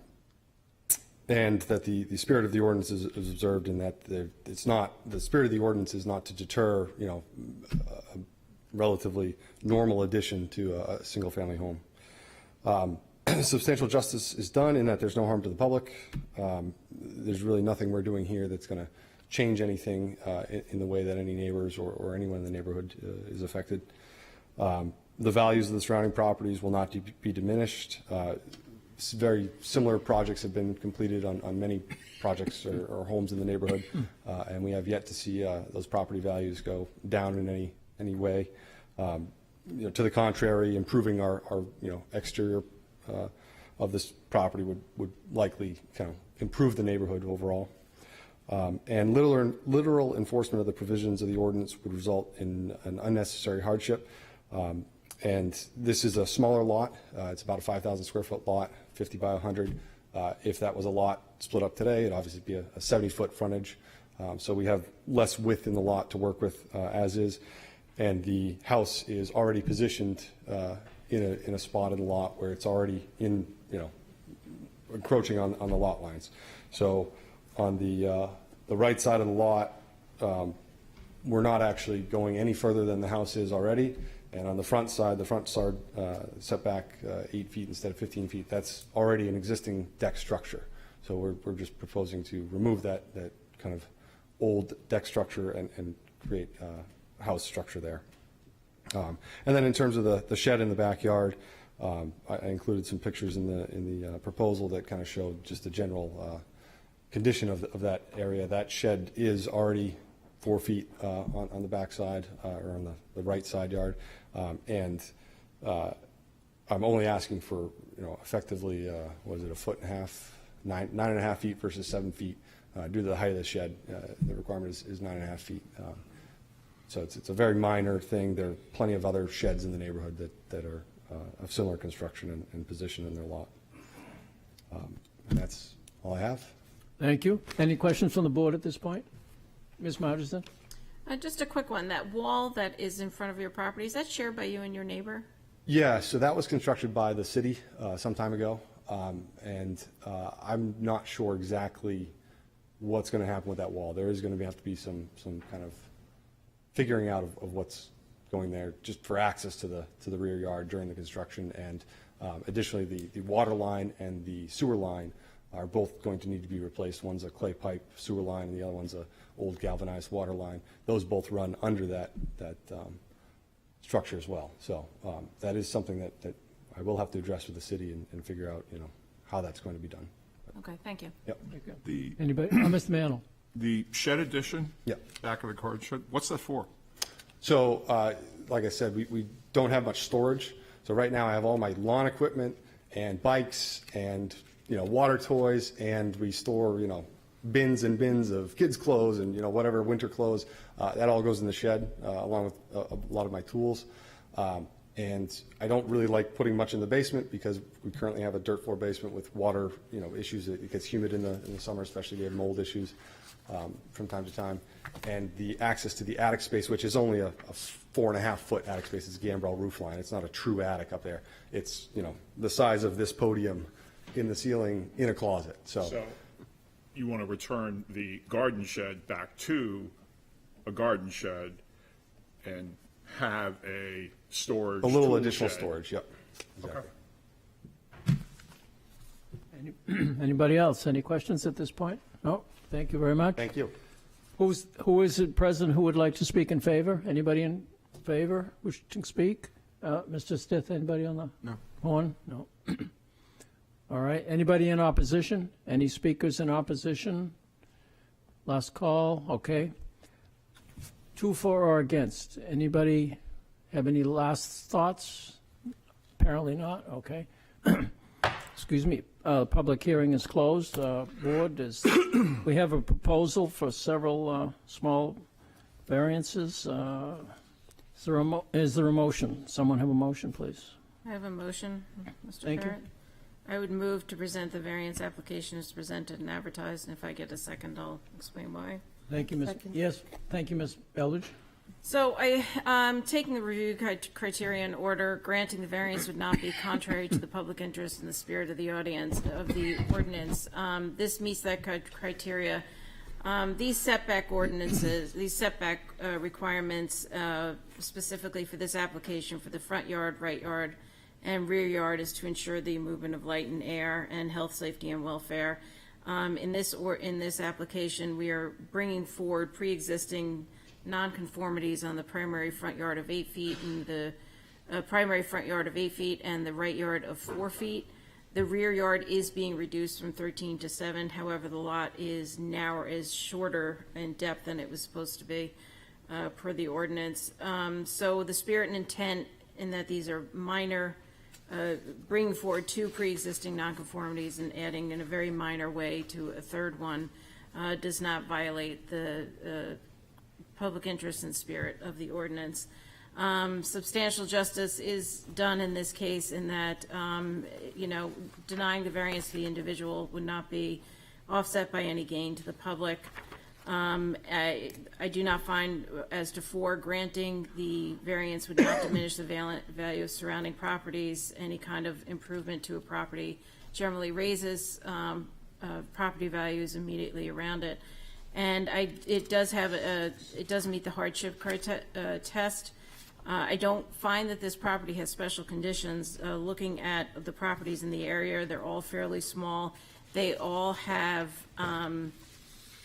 Speaker 14: that the spirit of the ordinance is observed in that the spirit of the ordinance is not to deter, a relatively normal addition to a single family home. Substantial justice is done in that there's no harm to the public. There's really nothing we're doing here that's going to change anything in the way that any neighbors or anyone in the neighborhood is affected. The values of the surrounding properties will not be diminished. Very similar projects have been completed on many projects or homes in the neighborhood, and we have yet to see those property values go down in any way. To the contrary, improving our exterior of this property would likely kind of improve the neighborhood overall. And literal enforcement of the provisions of the ordinance would result in an unnecessary hardship. And this is a smaller lot. It's about a 5,000 square foot lot, 50 by 100. If that was a lot split up today, it'd obviously be a 70-foot frontage. So we have less width in the lot to work with as is. And the house is already positioned in a spot in the lot where it's already encroaching on the lot lines. So on the right side of the lot, we're not actually going any further than the house is already. And on the front side setback 8 feet instead of 15 feet, that's already an existing deck structure. So we're just proposing to remove that kind of old deck structure and create a house structure there. And then in terms of the shed in the backyard, I included some pictures in the proposal that kind of showed just the general condition of that area. That shed is already 4 feet on the back side or on the right side yard, and I'm only asking for effectively was it 1.5 feet, 9.5 feet versus 7 feet due to the height of the shed. The requirement is 9.5 feet. So it's a very minor thing. There are plenty of other sheds in the neighborhood that are of similar construction and position in their lot. And that's all I have.
Speaker 2: Thank you. Any questions from the board at this point? Ms. Marterson?
Speaker 6: Just a quick one. That wall that is in front of your property, is that shared by you and your neighbor?
Speaker 14: Yeah, so that was constructed by the city some time ago, and I'm not sure exactly what's going to happen with that wall. There is going to have to be some kind of figuring out of what's going there just for access to the rear yard during the construction, and additionally the water line and the sewer line are both going to need to be replaced. One's a clay pipe sewer line, and the other one's a old galvanized water line. Those both run under that structure as well. So that is something that I will have to address with the city and figure out, how that's going to be done.
Speaker 6: Okay, thank you.
Speaker 14: Yep.
Speaker 2: Anybody? Mr. Mantle?
Speaker 4: The shed addition?
Speaker 14: Yep.
Speaker 4: Back of the car shed, what's that for?
Speaker 14: So like I said, we don't have much storage. So right now I have all my lawn equipment and bikes and, water toys, and we store, bins and bins of kids' clothes and, whatever winter clothes. That all goes in the shed, along with a lot of my tools. And I don't really like putting much in the basement because we currently have a dirt floor basement with water, issues. It gets humid in the summer, especially we have mold issues from time to time. And the access to the attic space, which is only a 4.5-foot attic space, it's a gambrel roof line. It's not a true attic up there. It's, the size of this podium in the ceiling in a closet.
Speaker 4: So you want to return the garden shed back to a garden shed and have a storage.
Speaker 14: A little
Speaker 4: tool
Speaker 14: additional
Speaker 4: shed.
Speaker 14: storage, yep. Exactly.
Speaker 2: Anybody else? Any questions at this point? No? Thank you very much.
Speaker 14: Thank you.
Speaker 2: Who is it present who would like to speak in favor? Anybody in favor wish to speak? Mr. Stith, anybody on the horn? No. All right. Anybody in opposition? Any speakers in opposition? Last call. Okay. 2 for or against. Anybody have any last thoughts? Apparently not. Okay. Excuse me. Public hearing is closed. Board is. We have a proposal for several small variances. Is there a motion? Someone have a motion, please?
Speaker 6: I have a motion, Mr.
Speaker 2: Thank you.
Speaker 6: Barrett. I would move to present the variance application as presented and advertised, and if I get a second, I'll explain why.
Speaker 2: Thank you, Ms. Yes. Thank you, Ms. Eldridge.
Speaker 6: So taking the review criteria in order, granting the variance would not be contrary to the public interest and the spirit of the audience of the ordinance. This meets that criteria. These setback ordinances, these setback requirements specifically for this application for the front yard, right yard, and rear yard is to ensure the movement of light and air and health, safety, and welfare. In this application, we are bringing forward pre-existing nonconformities on the primary front yard of 8 feet and the primary front yard of 8 feet and the right yard of 4 feet. The rear yard is being reduced from 13 to 7. However, the lot is shorter in depth than it was supposed to be per the ordinance. So the spirit and intent in that these are minor, bringing forward 2 pre-existing nonconformities and adding in a very minor way to a third one does not violate the public interest and spirit of the ordinance. Substantial justice is done in this case in that, denying the variance to the individual would not be offset by any gain to the public. I do not find, as to 4, granting the variance would not diminish the value of surrounding properties. Any kind of improvement to a property generally raises property values immediately around it. And it does meet the hardship test. I don't find that this property has special conditions. Looking at the properties in the area, they're all fairly small. They all have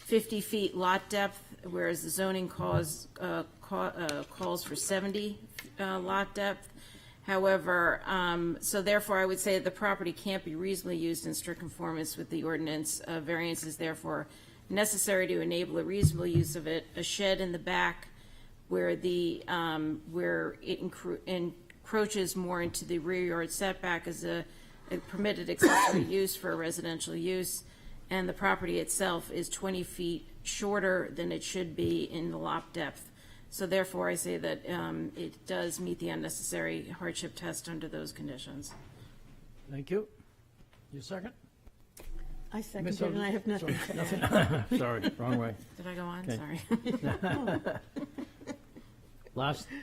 Speaker 6: 50 feet lot depth, whereas the zoning calls for 70 lot depth. However, so therefore I would say that the property can't be reasonably used in strict conformance with the ordinance. Variance is therefore necessary to enable a reasonable use of it. A shed in the back where it encroaches more into the rear yard setback is a permitted accessory use for a residential use, and the property itself is 20 feet shorter than it should be in the lot depth. So therefore, I say that it does meet the unnecessary hardship test under those conditions.
Speaker 2: Thank you. You second?
Speaker 1: I seconded and I have nothing.
Speaker 2: Nothing. Sorry, wrong way.
Speaker 6: Did I go on?
Speaker 2: Okay.
Speaker 6: Sorry.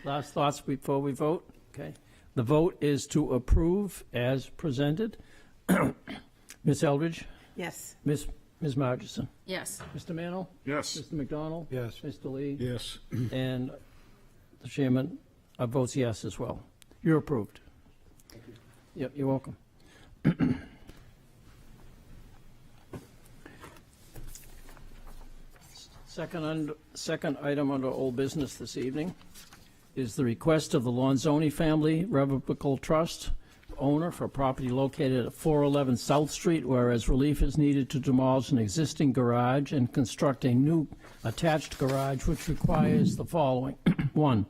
Speaker 2: Last thoughts before we vote? Okay. The vote is to approve as presented. Ms. Eldridge?
Speaker 1: Yes.
Speaker 2: Ms. Margison?
Speaker 6: Yes.
Speaker 2: Mr. Mantle?
Speaker 4: Yes.
Speaker 2: Mr. McDonald?
Speaker 11: Yes.
Speaker 2: Mr. Lee?
Speaker 5: Yes.
Speaker 2: And the chairman votes yes as well. You're approved. Thank you. Yep, you're welcome. Second item under old business this evening is the request of the Lonzoni Family Revocable Trust owner for property located at 411 South Street, whereas relief is needed to demolish an existing garage and construct a new attached garage, which requires the following. 1,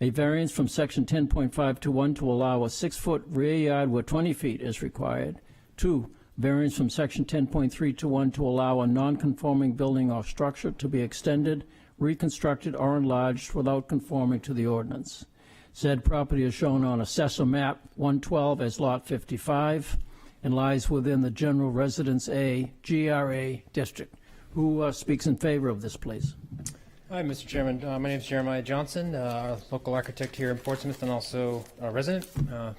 Speaker 2: A variance from section 10.521 to allow a 6-foot rear yard where 20 feet is required. 2, variance from section 10.321 to allow a non-conforming building or structure to be extended, reconstructed, or enlarged without conforming to the ordinance. Said property is shown on Assessor Map 112 as Lot 55 and lies within the General Residence A GRA District. Who speaks in favor of this, please?
Speaker 15: Hi, Mr. Chairman. My name is Jeremiah Johnson, a local architect here in Portsmouth and also a resident.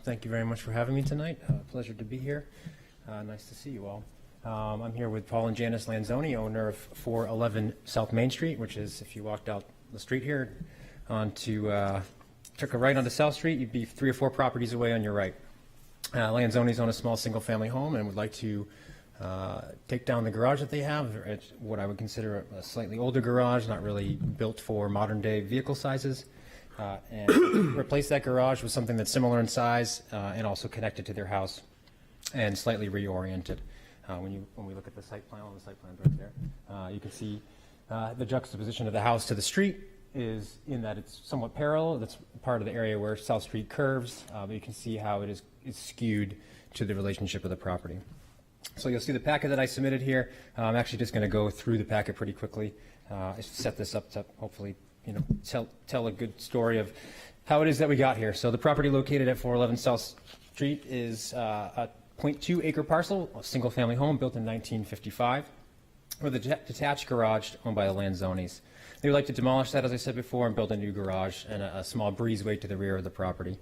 Speaker 15: Thank you very much for having me tonight. Pleasure to be here. Nice to see you all. I'm here with Paul and Janice Lanzoni, owner of 411 South Main Street, which is, if you walked out the street here took a right onto South Street, you'd be 3 or 4 properties away on your right. Lanzoni's own a small single-family home and would like to take down the garage that they have. It's what I would consider a slightly older garage, not really built for modern-day vehicle sizes, and replace that garage with something that's similar in size and also connected to their house and slightly reoriented. When we look at the site plan, the site plan's right there, you can see the juxtaposition of the house to the street is in that it's somewhat parallel. That's part of the area where South Street curves, but you can see how it is skewed to the relationship of the property. So you'll see the packet that I submitted here. I'm actually just going to go through the packet pretty quickly. I set this up to hopefully, tell a good story of how it is that we got here. So the property located at 411 South Street is a 0.2 acre parcel, a single family home built in 1955 with a detached garage owned by the Lanzonis. They would like to demolish that, as I said before, and build a new garage and a small breezeway to the rear of the property.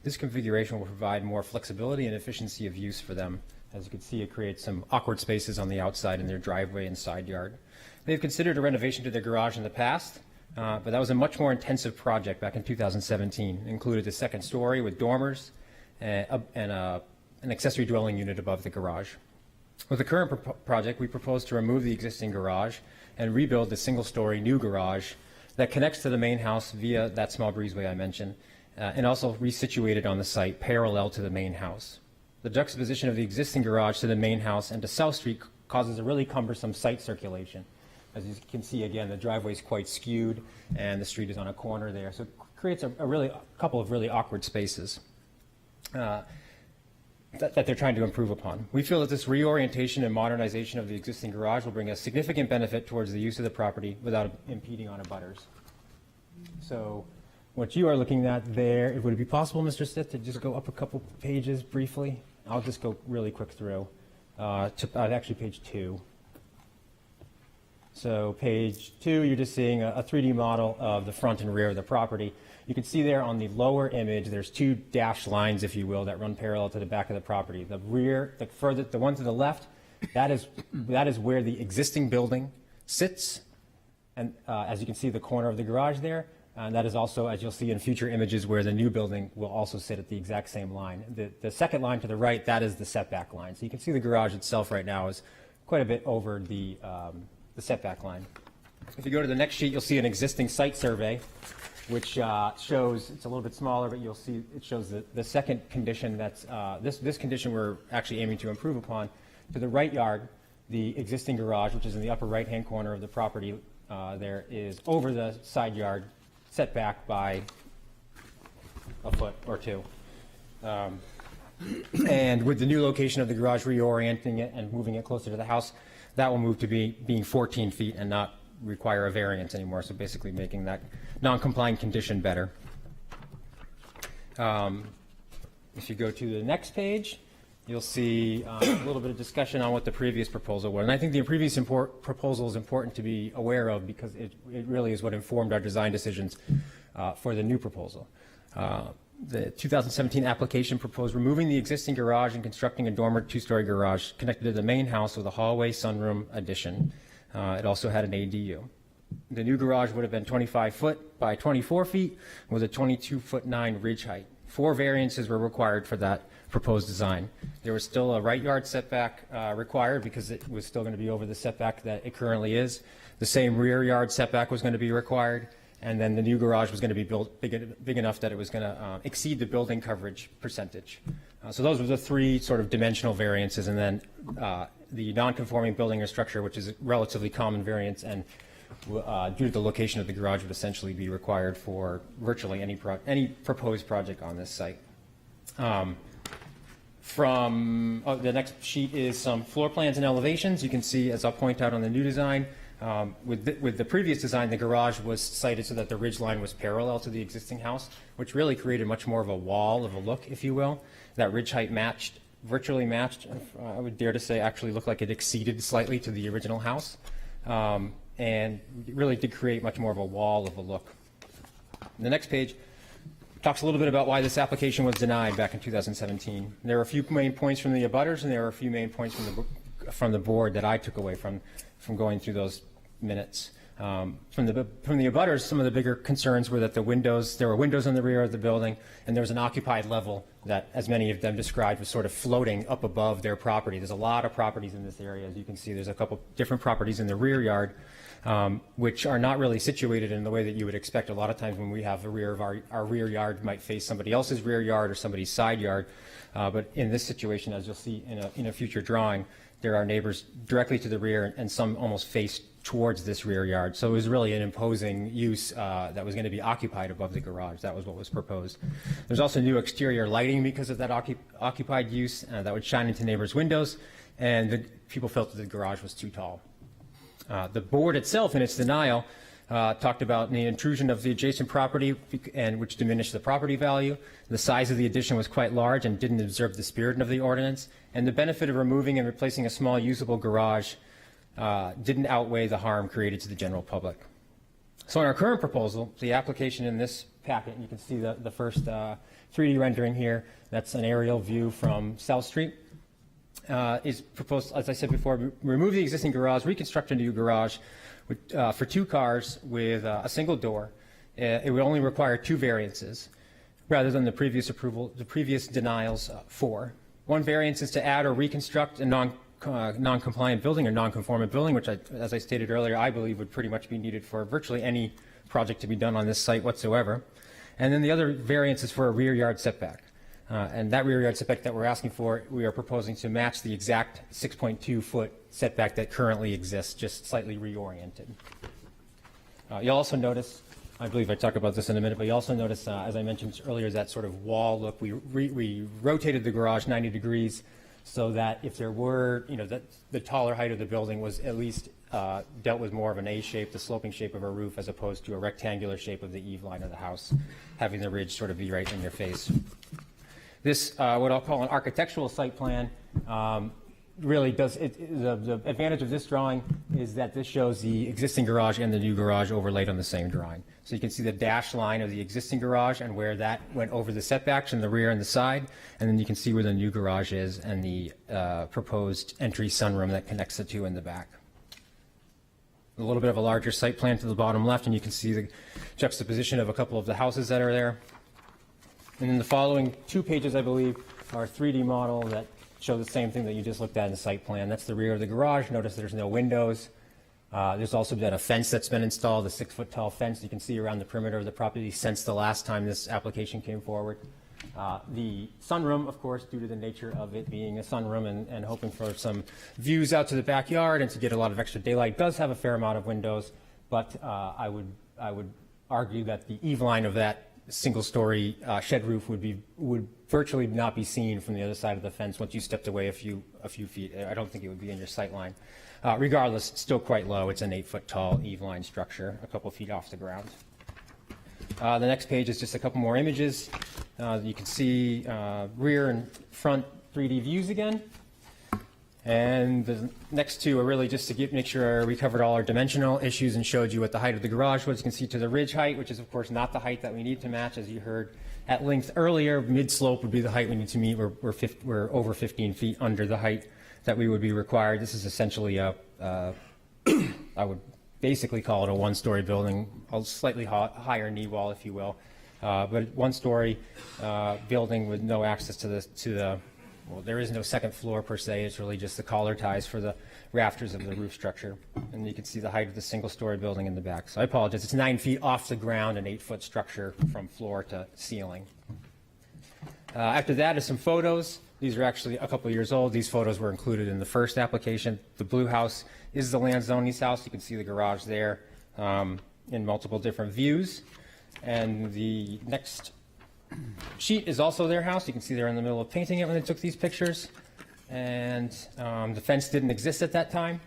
Speaker 15: This configuration will provide more flexibility and efficiency of use for them. As you can see, it creates some awkward spaces on the outside in their driveway and side yard. They've considered a renovation to their garage in the past, but that was a much more intensive project back in 2017. It included the second story with dormers and an accessory dwelling unit above the garage. With the current project, we propose to remove the existing garage and rebuild the single-story new garage that connects to the main house via that small breezeway I mentioned, and also resituate it on the site parallel to the main house. The juxtaposition of the existing garage to the main house and to South Street causes a really cumbersome site circulation. As you can see, again, the driveway is quite skewed and the street is on a corner there, so it creates a couple of really awkward spaces that they're trying to improve upon. We feel that this reorientation and modernization of the existing garage will bring a significant benefit towards the use of the property without impeding on abutters. So what you are looking at there, would it be possible, Mr. Stith, to just go up a couple pages briefly? I'll just go really quick through to actually page 2. So page 2, you're just seeing a 3D model of the front and rear of the property. You can see there on the lower image, there's 2 dashed lines, if you will, that run parallel to the back of the property. The rear, the one to the left, that is where the existing building sits. And as you can see, the corner of the garage there, and that is also, as you'll see in future images, where the new building will also sit at the exact same line. The second line to the right, that is the setback line. So you can see the garage itself right now is quite a bit over the setback line. If you go to the next sheet, you'll see an existing site survey, which shows, it's a little bit smaller, but you'll see it shows the second condition that's, this condition we're actually aiming to improve upon. To the right yard, the existing garage, which is in the upper right-hand corner of the property, there is over the side yard, set back by a foot or 2. And with the new location of the garage, reorienting it and moving it closer to the house, that will move to being 14 feet and not require a variance anymore, so basically making that non-compliant condition better. If you go to the next page, you'll see a little bit of discussion on what the previous proposal was. And I think the previous proposal is important to be aware of because it really is what informed our design decisions for the new proposal. The 2017 application proposed removing the existing garage and constructing a dormer 2-story garage connected to the main house with a hallway sunroom addition. It also had an ADU. The new garage would have been 25 foot by 24 feet with a 22'9" ridge height. 4 variances were required for that proposed design. There was still a right yard setback required because it was still going to be over the setback that it currently is. The same rear yard setback was going to be required, and then the new garage was going to be built big enough that it was going to exceed the building coverage percentage. So those were the 3 sort of dimensional variances, and then the non-conforming building or structure, which is a relatively common variance and due to the location of the garage, would essentially be required for virtually any proposed project on this site. The next sheet is some floor plans and elevations. You can see, as I'll point out on the new design, with the previous design, the garage was sited so that the ridge line was parallel to the existing house, which really created much more of a wall of a look, if you will. That ridge height virtually matched, I would dare to say actually looked like it exceeded slightly to the original house, and it really did create much more of a wall of a look. The next page talks a little bit about why this application was denied back in 2017. There are a few main points from the abutters, and there are a few main points from the board that I took away from going through those minutes. From the abutters, some of the bigger concerns were that there were windows on the rear of the building, and there was an occupied level that, as many of them described, was sort of floating up above their property. There's a lot of properties in this area. As you can see, there's a couple different properties in the rear yard, which are not really situated in the way that you would expect. A lot of times when we have the rear of our rear yard might face somebody else's rear yard or somebody's side yard. But in this situation, as you'll see in a future drawing, there are neighbors directly to the rear, and some almost face towards this rear yard. So it was really an imposing use that was going to be occupied above the garage. That was what was proposed. There's also new exterior lighting because of that occupied use that would shine into neighbors' windows, and people felt that the garage was too tall. The board itself, in its denial, talked about the intrusion of the adjacent property, and which diminished the property value. The size of the addition was quite large and didn't observe the spirit of the ordinance. And the benefit of removing and replacing a small usable garage didn't outweigh the harm created to the general public. So in our current proposal, the application in this packet, you can see the first 3D rendering here. That's an aerial view from South Street. Is proposed, as I said before, remove the existing garage, reconstruct a new garage for 2 cars with a single door. It would only require 2 variances rather than the previous denials 4. One variance is to add or reconstruct a non-compliant building or non-conformant building, which, as I stated earlier, I believe would pretty much be needed for virtually any project to be done on this site whatsoever. And then the other variance is for a rear yard setback. And that rear yard setback that we're asking for, we are proposing to match the exact 6.2-foot setback that currently exists, just slightly reoriented. You'll also notice, I believe I talk about this in a minute, but you also notice, as I mentioned earlier, that sort of wall look. We rotated the garage 90 degrees so that if there were, that the taller height of the building was at least dealt with more of an A shape, the sloping shape of a roof, as opposed to a rectangular shape of the eave line of the house, having the ridge sort of be right in your face. This, what I'll call an architectural site plan, really does, the advantage of this drawing is that this shows the existing garage and the new garage overlaid on the same drawing. So you can see the dashed line of the existing garage and where that went over the setbacks in the rear and the side, and then you can see where the new garage is and the proposed entry sunroom that connects the 2 in the back. A little bit of a larger site plan to the bottom left, and you can see the juxtaposition of a couple of the houses that are there. And then the following 2 pages, I believe, are a 3D model that show the same thing that you just looked at in the site plan. That's the rear of the garage. Notice there's no windows. There's also been a fence that's been installed, a 6-foot-tall fence you can see around the perimeter of the property since the last time this application came forward. The sunroom, of course, due to the nature of it being a sunroom and hoping for some views out to the backyard and to get a lot of extra daylight, does have a fair amount of windows, but I would argue that the eave line of that single-story shed roof would virtually not be seen from the other side of the fence once you stepped away a few feet. I don't think it would be in your sight line. Regardless, still quite low. It's an 8-foot-tall eave-line structure, a couple feet off the ground. The next page is just a couple more images. You can see rear and front 3D views again. And the next 2 are really just to make sure we covered all our dimensional issues and showed you what the height of the garage was. You can see to the ridge height, which is, of course, not the height that we need to match, as you heard at length earlier. Mid-slope would be the height we need to meet. We're over 15 feet under the height that we would be required. This is essentially I would basically call it a 1-story building, a slightly higher knee wall, if you will. But 1-story building with no access to the well, there is no second floor per se. It's really just the collar ties for the rafters of the roof structure. And you can see the height of the single-story building in the back. So I apologize. It's 9 feet off the ground, an 8-foot structure from floor to ceiling. After that is some photos. These are actually a couple years old. These photos were included in the first application. The blue house is the Lanzoni's house. You can see the garage there. in multiple different views. And the next sheet is also their house. You can see they're in the middle of painting it when they took these pictures. And the fence didn't exist at that time.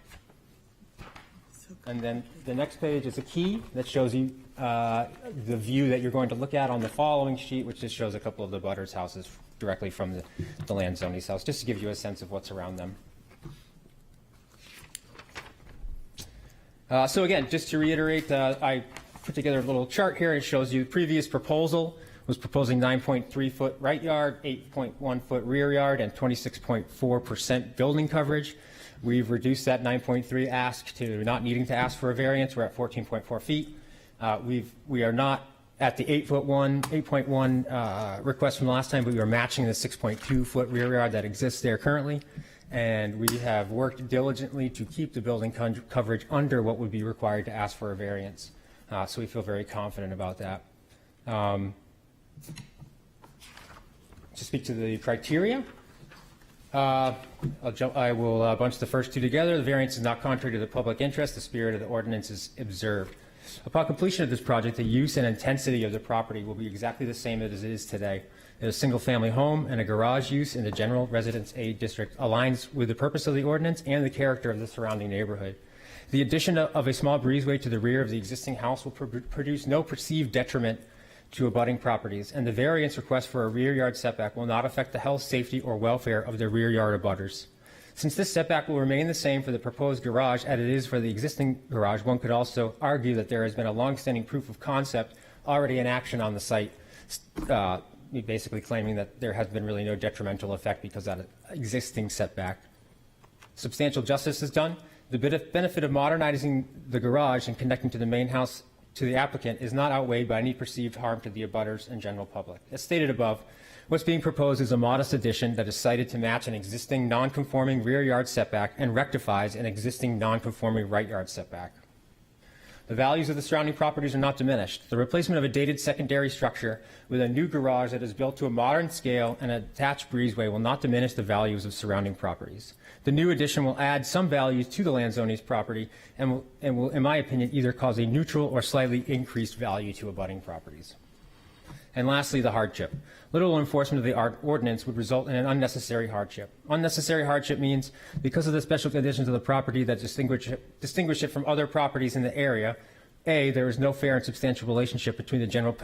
Speaker 15: And then the next page is a key that shows you the view that you're going to look at on the following sheet, which just shows a couple of the butters' houses directly from the Lanzoni's house, just to give you a sense of what's around them. So again, just to reiterate, I put together a little chart here. It shows you the previous proposal was proposing 9.3 foot right yard, 8.1 foot rear yard, and 26.4% building coverage. We've reduced that 9.3 ask to not needing to ask for a variance. We're at 14.4 feet. We are not at the 8.1 request from the last time, but we are matching the 6.2 foot rear yard that exists there currently. And we have worked diligently to keep the building coverage under what would be required to ask for a variance. So we feel very confident about that. To speak to the criteria, I will bunch the first two together. The variance is not contrary to the public interest. The spirit of the ordinance is observed. Upon completion of this project, the use and intensity of the property will be exactly the same as it is today. A single-family home and a garage use in the general residence A district aligns with the purpose of the ordinance and the character of the surrounding neighborhood. The addition of a small breezeway to the rear of the existing house will produce no perceived detriment to abutting properties, and the variance request for a rear yard setback will not affect the health, safety, or welfare of the rear yard abutters. Since this setback will remain the same for the proposed garage as it is for the existing garage, one could also argue that there has been a longstanding proof of concept already in action on the site, basically claiming that there has been really no detrimental effect because of that existing setback. Substantial justice is done. The benefit of modernizing the garage and connecting to the main house to the applicant is not outweighed by any perceived harm to the abutters and general public. As stated above, what's being proposed is a modest addition that is cited to match an existing non-conforming rear yard setback and rectifies an existing non-conforming right yard setback. The values of the surrounding properties are not diminished. The replacement of a dated secondary structure with a new garage that is built to a modern scale and an attached breezeway will not diminish the values of surrounding properties. The new addition will add some values to the Lanzoni's property and will, in my opinion, either cause a neutral or slightly increased value to abutting properties. And lastly, the hardship. Literal enforcement of the ordinance would result in an unnecessary hardship. Unnecessary hardship means because of the special conditions of the property that distinguish it from other properties in the area, A, there is no fair and substantial relationship between the general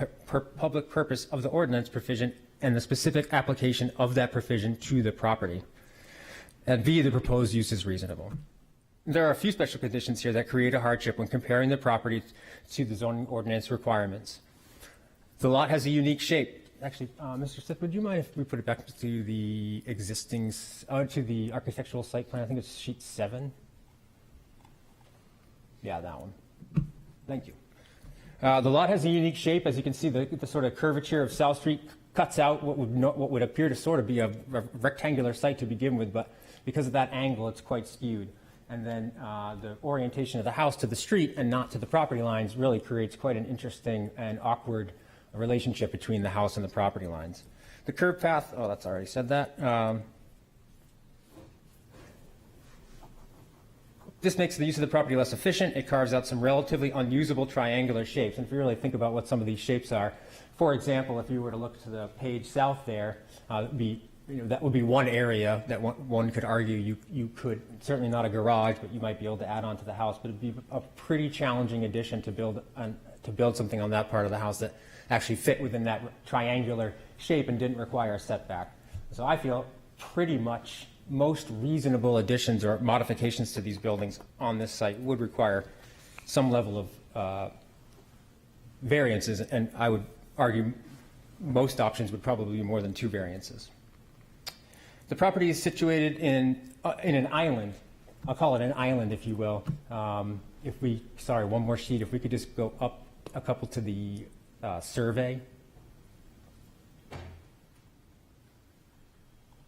Speaker 15: public purpose of the ordinance provision and the specific application of that provision to the property. And B, the proposed use is reasonable. There are a few special conditions here that create a hardship when comparing the property to the zoning ordinance requirements. The lot has a unique shape. Actually, Mr. Smith, would you mind if we put it back to the existing, to the architectural site plan? I think it's sheet 7. Yeah, that one. Thank you. The lot has a unique shape. As you can see, the sort of curvature of South Street cuts out what would appear to sort of be a rectangular site to begin with, but because of that angle, it's quite skewed. And then the orientation of the house to the street and not to the property lines really creates quite an interesting and awkward relationship between the house and the property lines. The curb path, oh, that's already said that. This makes the use of the property less efficient. It carves out some relatively unusable triangular shapes. And if you really think about what some of these shapes are, for example, if you were to look to the page south there, that would be one area that one could argue you could, certainly not a garage, but you might be able to add on to the house. But it'd be a pretty challenging addition to build something on that part of the house that actually fit within that triangular shape and didn't require a setback. So I feel pretty much most reasonable additions or modifications to these buildings on this site would require some level of variances, and I would argue most options would probably be more than 2 variances. The property is situated in an island. I'll call it an island, if you will. One more sheet, if we could just go up a couple to the survey.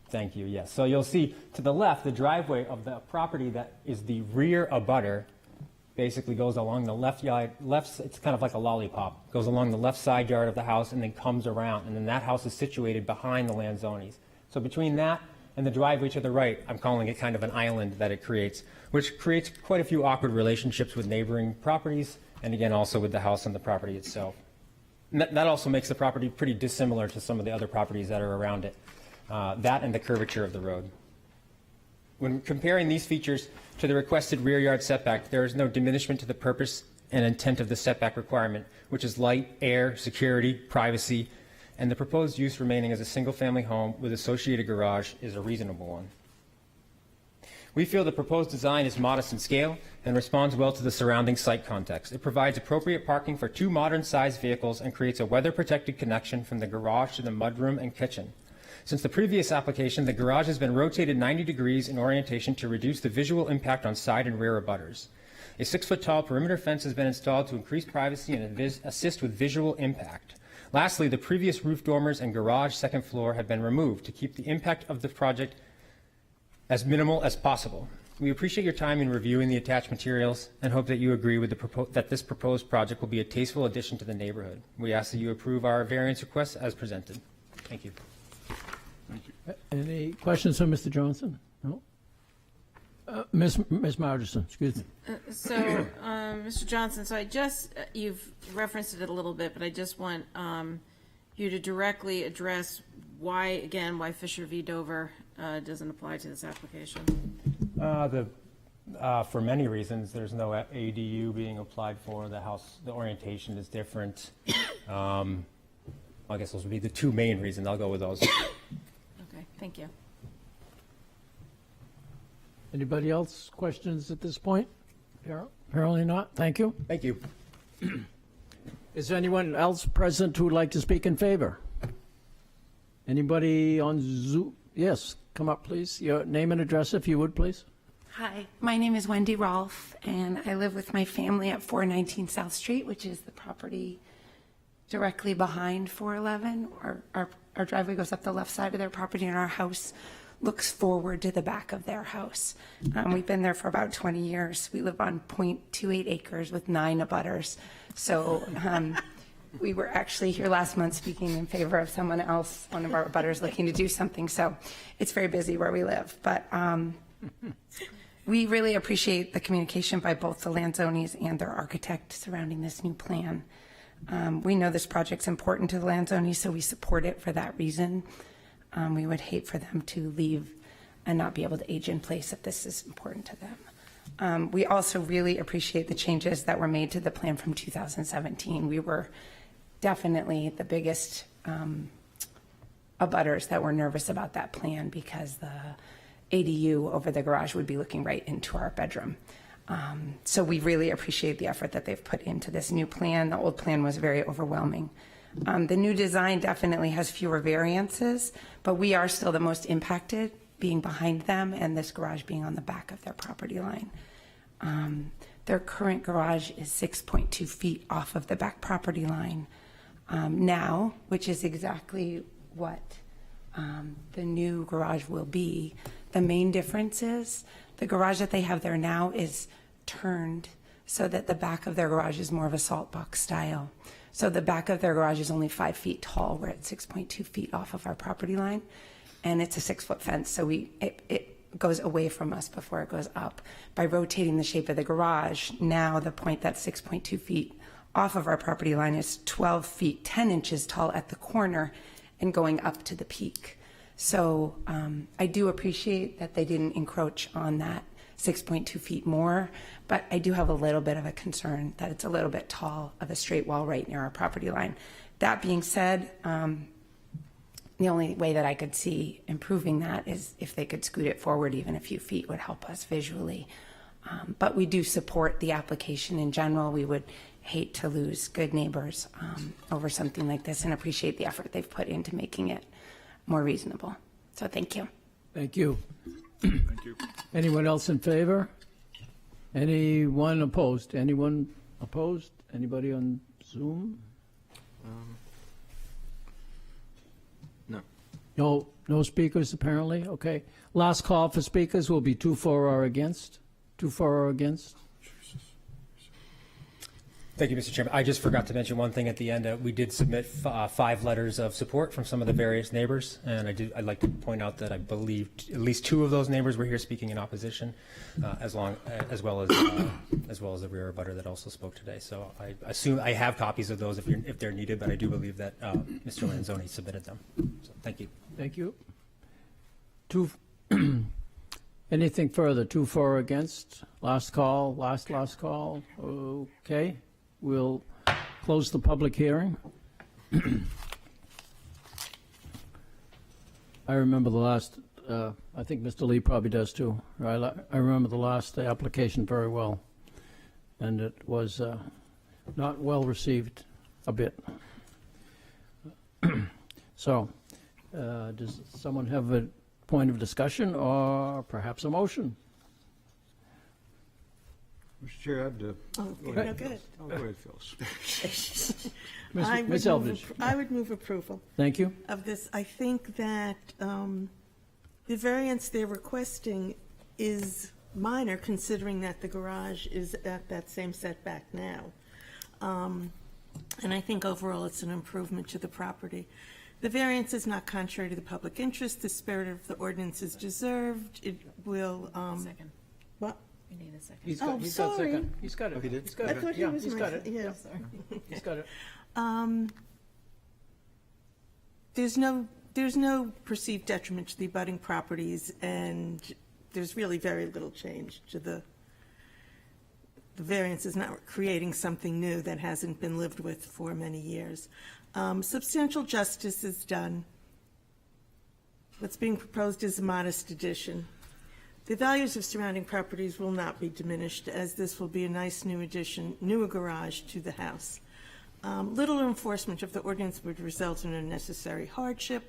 Speaker 15: Thank you, yes. So you'll see to the left, the driveway of the property that is the rear abutter basically goes along the left, it's kind of like a lollipop, goes along the left side yard of the house and then comes around, and then that house is situated behind the Lanzoni's. So between that and the driveway to the right, I'm calling it kind of an island that it creates, which creates quite a few awkward relationships with neighboring properties and again, also with the house and the property itself. And that also makes the property pretty dissimilar to some of the other properties that are around it, that and the curvature of the road. When comparing these features to the requested rear yard setback, there is no diminishment to the purpose and intent of the setback requirement, which is light, air, security, privacy, and the proposed use remaining as a single-family home with associated garage is a reasonable one. We feel the proposed design is modest in scale and responds well to the surrounding site context. It provides appropriate parking for 2 modern-sized vehicles and creates a weather-protected connection from the garage to the mudroom and kitchen. Since the previous application, the garage has been rotated 90 degrees in orientation to reduce the visual impact on side and rear abutters. A 6-foot-tall perimeter fence has been installed to increase privacy and assist with visual impact. Lastly, the previous roof dormers and garage second floor have been removed to keep the impact of the project as minimal as possible. We appreciate your time in reviewing the attached materials and hope that you agree with that this proposed project will be a tasteful addition to the neighborhood. We ask that you approve our variance requests as presented. Thank you.
Speaker 2: Any questions from Mr. Johnson? No? Ms. Margerson, excuse me.
Speaker 6: Mr. Johnson, so you've referenced it a little bit, but I just want you to directly address why Fisher v. Dover doesn't apply to this application.
Speaker 15: For many reasons, there's no ADU being applied for. The house, the orientation is different. I guess those would be the 2 main reasons. I'll go with those.
Speaker 6: Okay, thank you.
Speaker 2: Anybody else questions at this point? Apparently not. Thank you.
Speaker 15: Thank you.
Speaker 2: Is there anyone else present who would like to speak in favor? Anybody on Zoom? Yes, come up, please. Your name and address, if you would, please.
Speaker 16: Hi, my name is Wendy Rolfe, and I live with my family at 419 South Street, which is the property directly behind 411. Our driveway goes up the left side of their property, and our house looks forward to the back of their house. We've been there for about 20 years. We live on 0.28 acres with 9 abutters. So we were actually here last month speaking in favor of someone else, one of our abutters looking to do something. So it's very busy where we live. But we really appreciate the communication by both the Lanzonis and their architect surrounding this new plan. We know this project's important to the Lanzonis, so we support it for that reason. We would hate for them to leave and not be able to age in place if this is important to them. We also really appreciate the changes that were made to the plan from 2017. We were definitely the biggest abutters that were nervous about that plan because the ADU over the garage would be looking right into our bedroom. So we really appreciate the effort that they've put into this new plan. The old plan was very overwhelming. The new design definitely has fewer variances, but we are still the most impacted, being behind them and this garage being on the back of their property line. Their current garage is 6.2 feet off of the back property line now, which is exactly what the new garage will be. The main difference is the garage that they have there now is turned so that the back of their garage is more of a salt box style. So the back of their garage is only 5 feet tall. We're at 6.2 feet off of our property line, and it's a 6-foot fence. So it goes away from us before it goes up. By rotating the shape of the garage, now the point that's 6.2 feet off of our property line is 12 feet 10 inches tall at the corner and going up to the peak. So I do appreciate that they didn't encroach on that 6.2 feet more, but I do have a little bit of a concern that it's a little bit tall of a straight wall right near our property line. That being said, the only way that I could see improving that is if they could scoot it forward even a few feet would help us visually. But we do support the application in general. We would hate to lose good neighbors over something like this and appreciate the effort they've put into making it more reasonable. So thank you.
Speaker 2: Thank you.
Speaker 4: Thank you.
Speaker 2: Anyone else in favor? Anyone opposed? Anyone opposed? Anybody on Zoom?
Speaker 3: No.
Speaker 2: No speakers apparently? Okay. Last call for speakers will be 2 for or against. 2 for or against.
Speaker 15: Thank you, Mr. Chairman. I just forgot to mention one thing at the end. We did submit 5 letters of support from some of the various neighbors, and I'd like to point out that I believe at least 2 of those neighbors were here speaking in opposition, as well as the rear abutter that also spoke today. So I assume I have copies of those if they're needed, but I do believe that Mr. Lanzoni submitted them. So thank you.
Speaker 2: Thank you. Anything further? 2 for or against? Last call, last call. Okay. We'll close the public hearing. I remember the last, I think Mr. Lee probably does too. Right? I remember the last application very well. And it was not well received a bit. So, does someone have a point of discussion or perhaps a motion?
Speaker 5: Mr. Chair, I'd,
Speaker 1: Okay, no, good.
Speaker 5: Go ahead, Phyllis.
Speaker 1: I would move approval.
Speaker 2: Thank you.
Speaker 1: Of this. I think that the variance they're requesting is minor, considering that the garage is at that same setback now. And I think overall it's an improvement to the property. The variance is not contrary to the public interest. The spirit of the ordinance is deserved. It will.
Speaker 6: Second.
Speaker 1: What?
Speaker 6: We need a second.
Speaker 2: He's got
Speaker 1: sorry.
Speaker 2: second. He's got it. He's got
Speaker 1: I
Speaker 2: it.
Speaker 1: thought he
Speaker 2: Yeah,
Speaker 1: was
Speaker 2: he's
Speaker 1: my
Speaker 2: got it.
Speaker 1: Yeah,
Speaker 2: Yeah.
Speaker 1: sorry.
Speaker 2: He's got it.
Speaker 1: There's no perceived detriment to the abutting properties, and there's really very little change to the variance is not creating something new that hasn't been lived with for many years. Substantial justice is done. What's being proposed is a modest addition. The values of surrounding properties will not be diminished, as this will be a nice new addition, newer garage to the house. Little enforcement of the ordinance would result in a necessary hardship.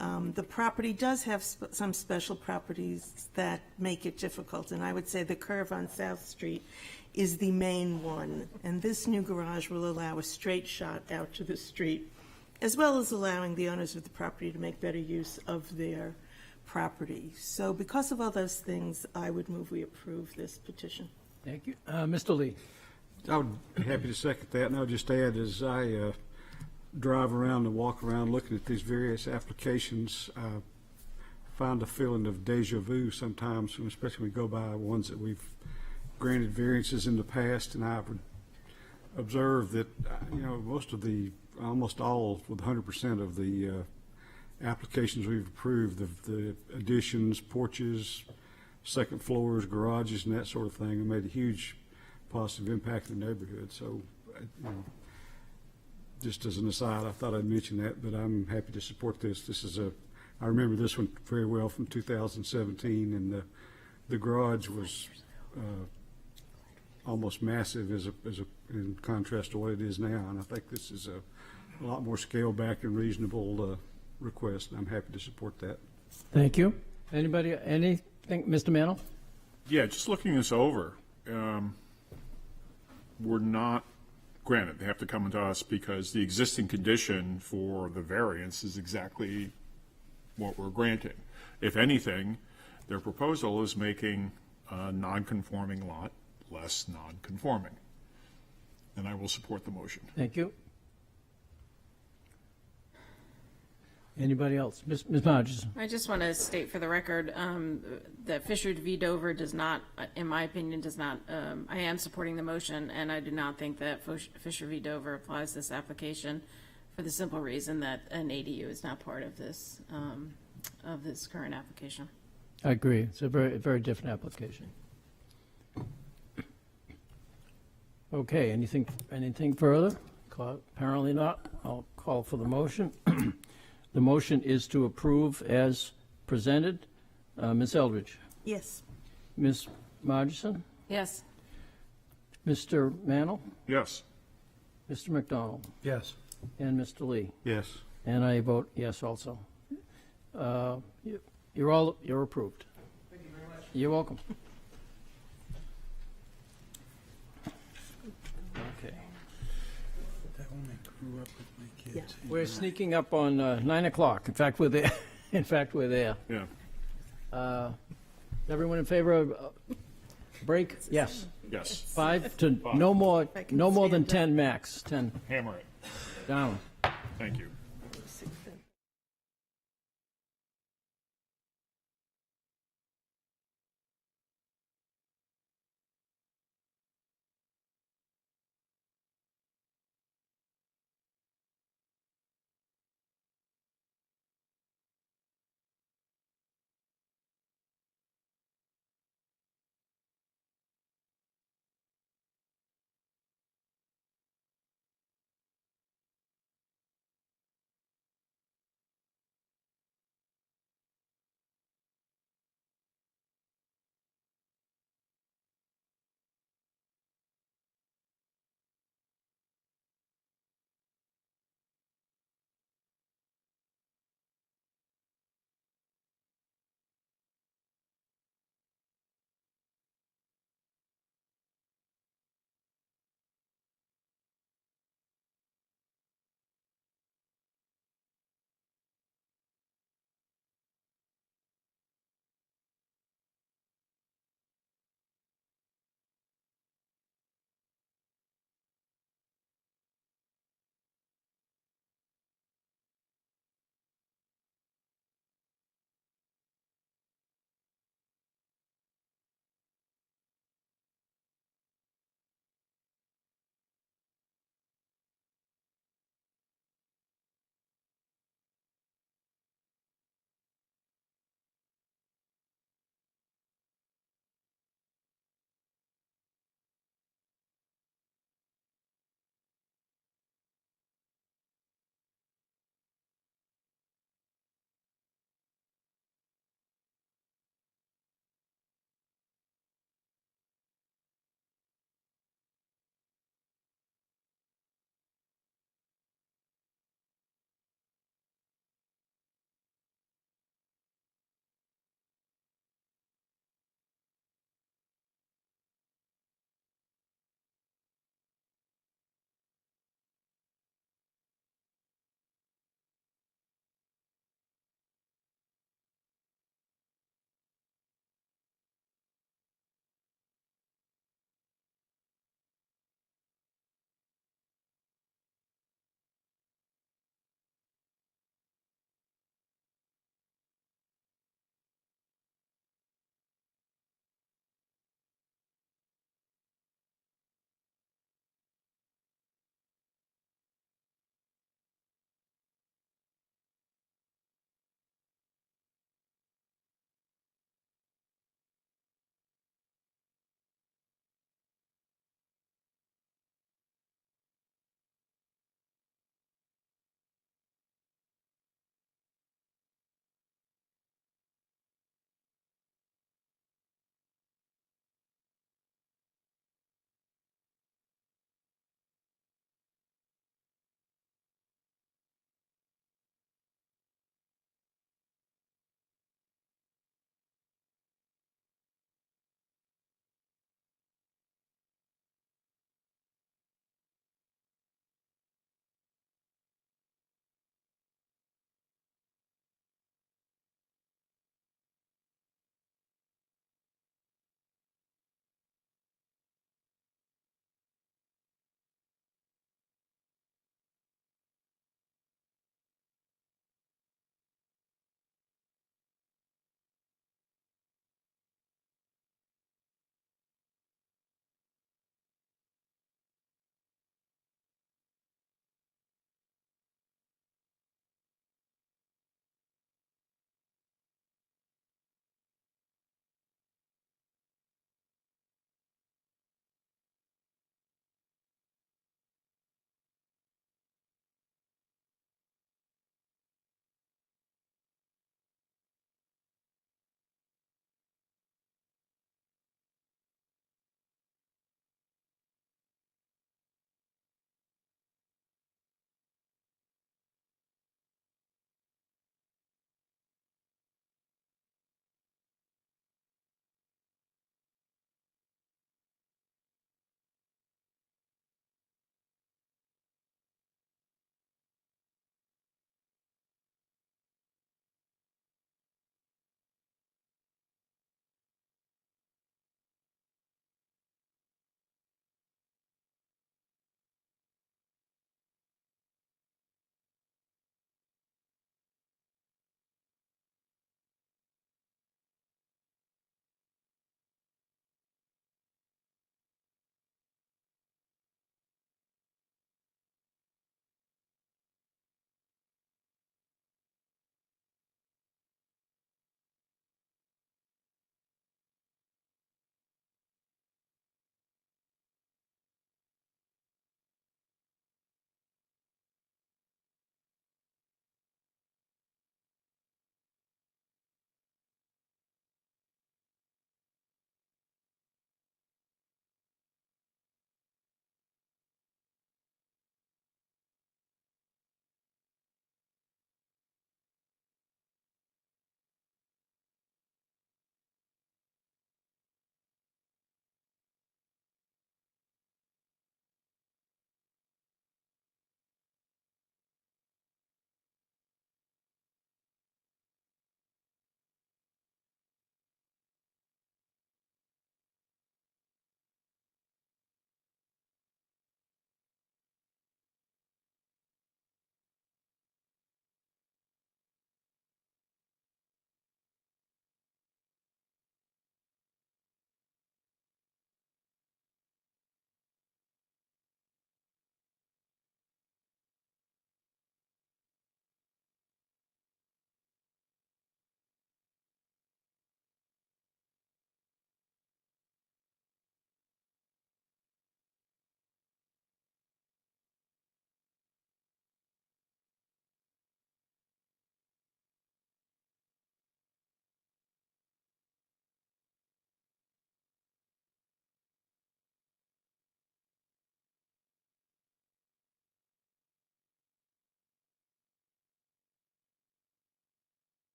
Speaker 1: The property does have some special properties that make it difficult, and I would say the curve on South Street is the main one, and this new garage will allow a straight shot out to the street, as well as allowing the owners of the property to make better use of their property. So because of all those things, I would move we approve this petition.
Speaker 2: Thank you. Mr. Lee.
Speaker 5: I would be happy to second that, and I'll just add, as I drive around and walk around looking at these various applications, I find a feeling of deja vu sometimes, especially when we go by ones that we've granted variances in the past, and I would observe that, almost all, with 100% of the applications we've approved, the additions, porches, second floors, garages, and that sort of thing, have made a huge positive impact in the neighborhood. So, just as an aside, I thought I'd mention that, but I'm happy to support this. I remember this one very well from 2017, and the garage was almost massive in contrast to what it is now, and I think this is a lot more scaled back and reasonable request, and I'm happy to support that.
Speaker 2: Thank you. Anybody, anything, Mr. Mantle?
Speaker 4: Yeah, just looking this over, we're not, granted, they have to come to us because the existing condition for the variance is exactly what we're granting. If anything, their proposal is making a non-conforming lot less non-conforming. And I will support the motion.
Speaker 2: Thank you. Anybody else? Ms. Hodges?
Speaker 6: I just want to state for the record that Fisher v. Dover does not, in my opinion, I am supporting the motion, and I do not think that Fisher v. Dover applies this application for the simple reason that an ADU is not part of this current application.
Speaker 2: I agree. It's a very, very different application. Okay, anything further? Apparently not. I'll call for the motion. The motion is to approve as presented. Ms. Eldridge?
Speaker 1: Yes.
Speaker 2: Ms. Margison?
Speaker 6: Yes.
Speaker 2: Mr. Mantle?
Speaker 4: Yes.
Speaker 2: Mr. McDonald?
Speaker 11: Yes.
Speaker 2: And Mr. Lee?
Speaker 5: Yes.
Speaker 2: And I vote yes also. You're approved. Thank you very much. You're welcome. Okay.
Speaker 11: That one I grew up with my kids.
Speaker 2: We're sneaking up on 9 o'clock. In fact, we're there. We're there.
Speaker 4: Yeah.
Speaker 2: Everyone in favor of break? Yes.
Speaker 4: Yes.
Speaker 2: 5 to, no more, no more than 10 max, 10
Speaker 4: Hammer it.
Speaker 2: down.
Speaker 4: Thank you.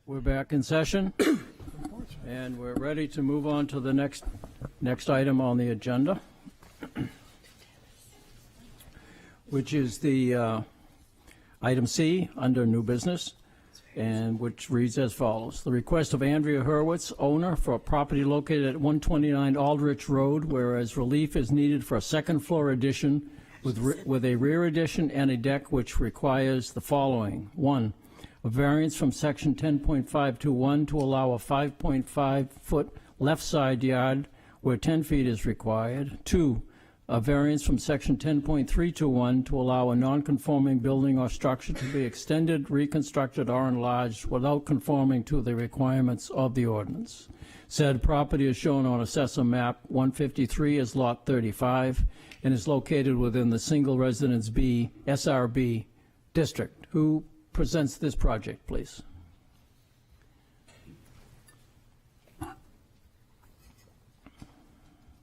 Speaker 2: We're back in session, and we're ready to move on to the next item on the agenda, which is the item C under new business, and which reads as follows. The request of Andrea Hurwitz, owner, for a property located at 129 Aldrich Road, whereas relief is needed for a second-floor addition with a rear addition and a deck, which requires the following. 1, a variance from section 10.521 to allow a 5.5-foot left side yard where 10 feet is required. 2, a variance from section 10.321 to allow a non-conforming building or structure to be extended, reconstructed, or enlarged without conforming to the requirements of the ordinance. Said property is shown on Assessor Map 153 as Lot 35 and is located within the Single Residence B SRB district. Who presents this project, please?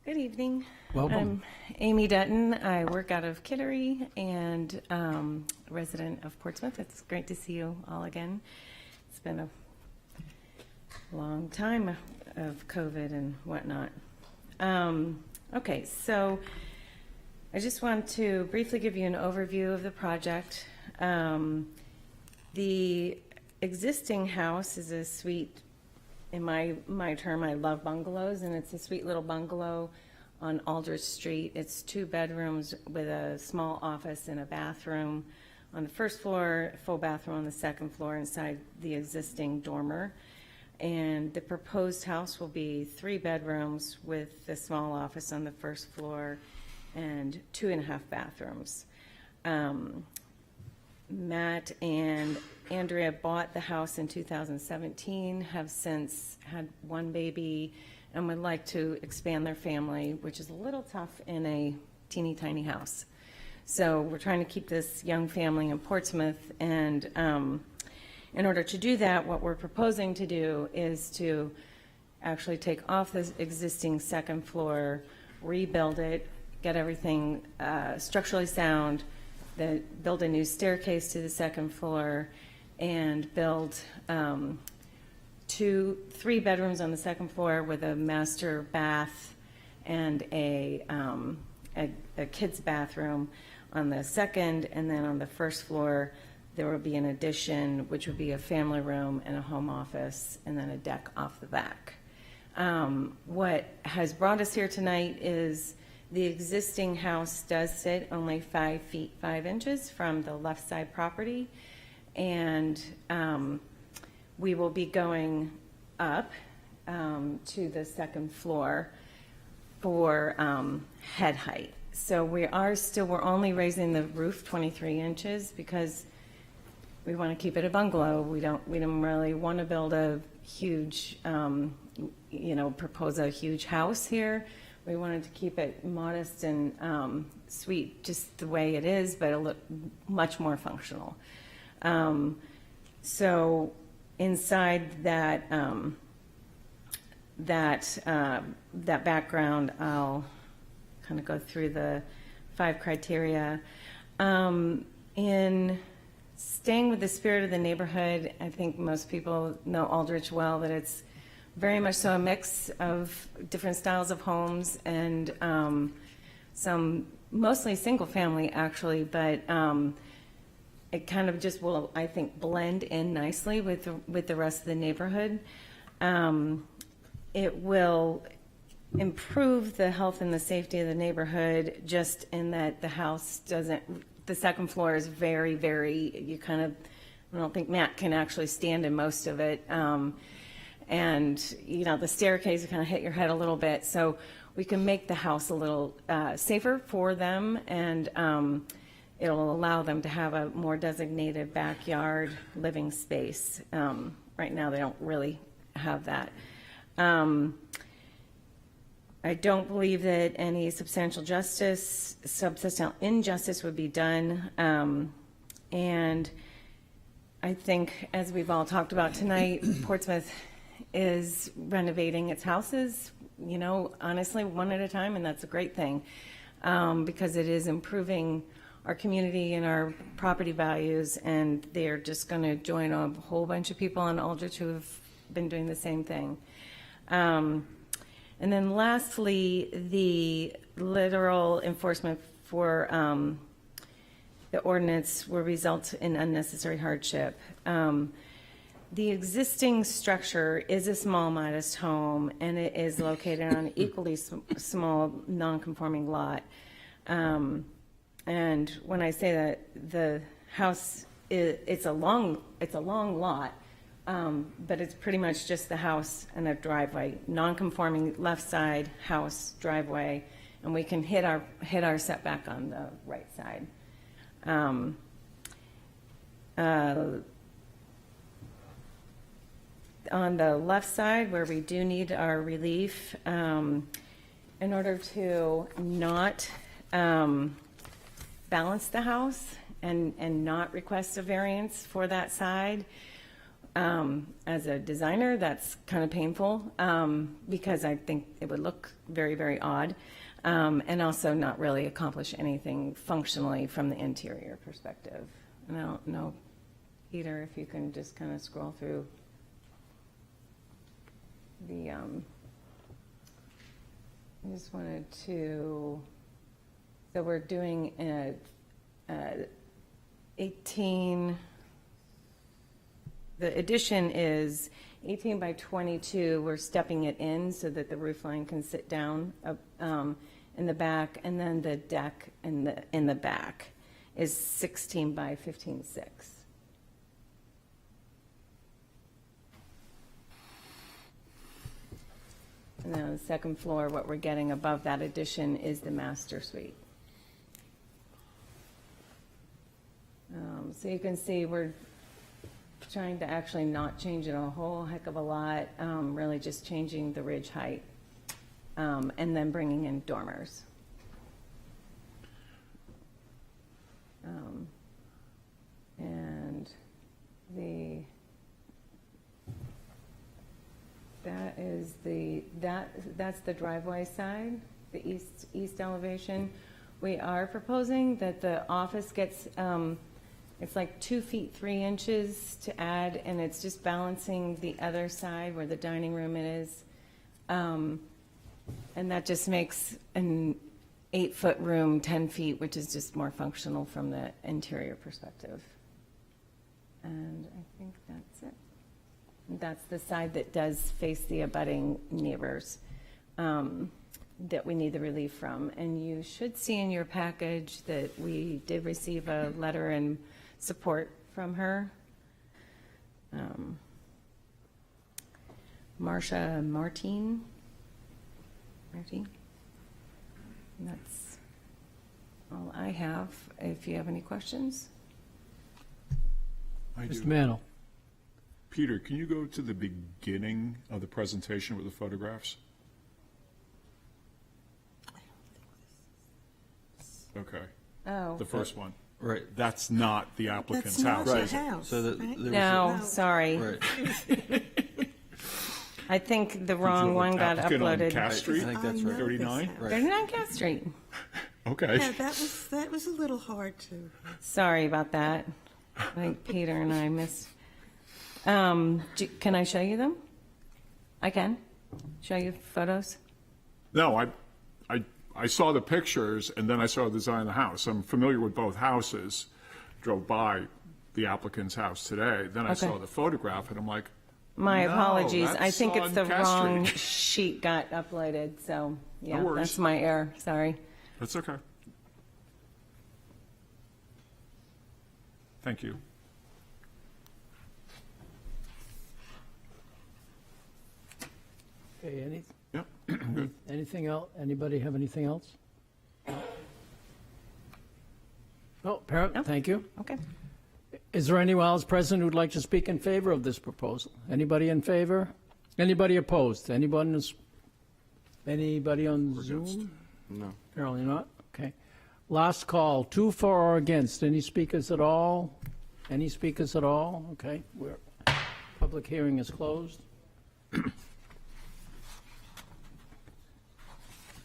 Speaker 17: Good evening.
Speaker 2: Welcome.
Speaker 17: I'm Amy Dutton. I work out of Kittery and resident of Portsmouth. It's great to see you all again. It's been a long time of COVID and whatnot. Okay, so I just want to briefly give you an overview of the project. The existing house is a sweet, in my term, I love bungalows, and it's a sweet little bungalow on Aldrich Street. It's 2 bedrooms with a small office and a bathroom on the first floor, full bathroom on the second floor inside the existing dormer. And the proposed house will be 3 bedrooms with a small office on the first floor and 2.5 bathrooms. Matt and Andrea bought the house in 2017, have since had 1 baby, and would like to expand their family, which is a little tough in a teeny tiny house. So we're trying to keep this young family in Portsmouth, and in order to do that, what we're proposing to do is to actually take off this existing second floor, rebuild it, get everything structurally sound, build a new staircase to the second floor, and build 3 bedrooms on the second floor with a master bath and a kid's bathroom on the second, and then on the first floor there will be an addition, which would be a family room and a home office, and then a deck off the back. What has brought us here tonight is the existing house does sit only 5 feet 5 inches from the left side property, and we will be going up to the second floor for head height. So we're only raising the roof 23 inches because we want to keep it a bungalow. We don't really want to build a huge, propose a huge house here. We wanted to keep it modest and sweet, just the way it is, but it'll look much more functional. So inside that background, I'll kind of go through the 5 criteria. In staying with the spirit of the neighborhood, I think most people know Aldrich well, that it's very much so a mix of different styles of homes and some mostly single family actually, but it kind of just will, I think, blend in nicely with the rest of the neighborhood. It will improve the health and the safety of the neighborhood, just in that the second floor is very, very, I don't think Matt can actually stand in most of it. And, the staircase, you kind of hit your head a little bit. So we can make the house a little safer for them, and it'll allow them to have a more designated backyard living space. Right now, they don't really have that. I don't believe that any substantial injustice would be done. And I think, as we've all talked about tonight, Portsmouth is renovating its houses, honestly, one at a time, and that's a great thing, because it is improving our community and our property values, and they're just going to join a whole bunch of people in Aldrich who have been doing the same thing. And then lastly, the literal enforcement for the ordinance will result in unnecessary hardship. The existing structure is a small, modest home, and it is located on an equally small, non-conforming lot. And when I say that, the house it's a long lot, but it's pretty much just the house and a driveway, non-conforming left side house driveway, and we can hit our setback on the right side. On the left side, where we do need our relief, in order to not balance the house and not request a variance for that side, as a designer, that's kind of painful, because I think it would look very, very odd, and also not really accomplish anything functionally from the interior perspective. And I don't know, Peter, if you can just kind of scroll through the, I just wanted to, so we're doing a 18, the addition is 18 by 22. We're stepping it in so that the roof line can sit down in the back, and then the deck in the back is 16 by 15.6. And then on the second floor, what we're getting above that addition is the master suite. So you can see we're trying to actually not change it a whole heck of a lot, really just changing the ridge height, and then bringing in dormers. And that's the driveway side, the east elevation. We are proposing that the office gets, it's like 2 feet 3 inches to add, and it's just balancing the other side where the dining room is. And that just makes an 8-foot room 10 feet, which is just more functional from the interior perspective. And I think that's it. That's the side that does face the abutting neighbors that we need the relief from. And you should see in your package that we did receive a letter in support from her. Marcia Martin. And that's all I have. If you have any questions.
Speaker 4: I do.
Speaker 2: Mr. Mantle.
Speaker 4: Peter, can you go to the beginning of the presentation with the photographs? Okay.
Speaker 17: Oh.
Speaker 4: The first one.
Speaker 3: Right.
Speaker 4: That's not the applicant's
Speaker 1: That's not
Speaker 4: house.
Speaker 1: the
Speaker 4: is it?
Speaker 1: house,
Speaker 3: So that
Speaker 1: right?
Speaker 3: there was
Speaker 17: No,
Speaker 1: No.
Speaker 17: sorry.
Speaker 3: Right.
Speaker 17: I think the wrong one got
Speaker 4: Applicant on
Speaker 17: uploaded.
Speaker 4: Cass Street?
Speaker 3: I think that's
Speaker 1: I know
Speaker 3: right.
Speaker 4: 39?
Speaker 1: this house.
Speaker 3: Right.
Speaker 17: 39 Cass Street.
Speaker 4: Okay.
Speaker 1: Yeah, that was a little hard to.
Speaker 17: Sorry about that. I think Peter and I missed. Can I show you them? I can show you photos.
Speaker 4: No, I saw the pictures, and then I saw the design of the house. I'm familiar with both houses. Drove by the applicant's house today. Then I
Speaker 17: Okay.
Speaker 4: saw the photograph, and I'm like,
Speaker 17: My
Speaker 4: no,
Speaker 17: apologies. I
Speaker 4: that's
Speaker 17: think it's
Speaker 4: on
Speaker 17: the
Speaker 4: Cass
Speaker 17: wrong
Speaker 4: Street.
Speaker 17: sheet got uploaded. So yeah,
Speaker 4: worries.
Speaker 17: that's my error. Sorry.
Speaker 4: That's okay. Thank you.
Speaker 2: Okay,
Speaker 4: Yep. Good.
Speaker 2: anything else? Anybody have anything else? Oh, apparently, thank you.
Speaker 17: Okay.
Speaker 2: Is there anyone else present who'd like to speak in favor of this proposal? Anybody in favor? Anybody opposed? Anybody on Zoom?
Speaker 3: No.
Speaker 2: Apparently not. Okay. Last call, 2 for or against. Any speakers at all? Any speakers at all? Okay. Public hearing is closed.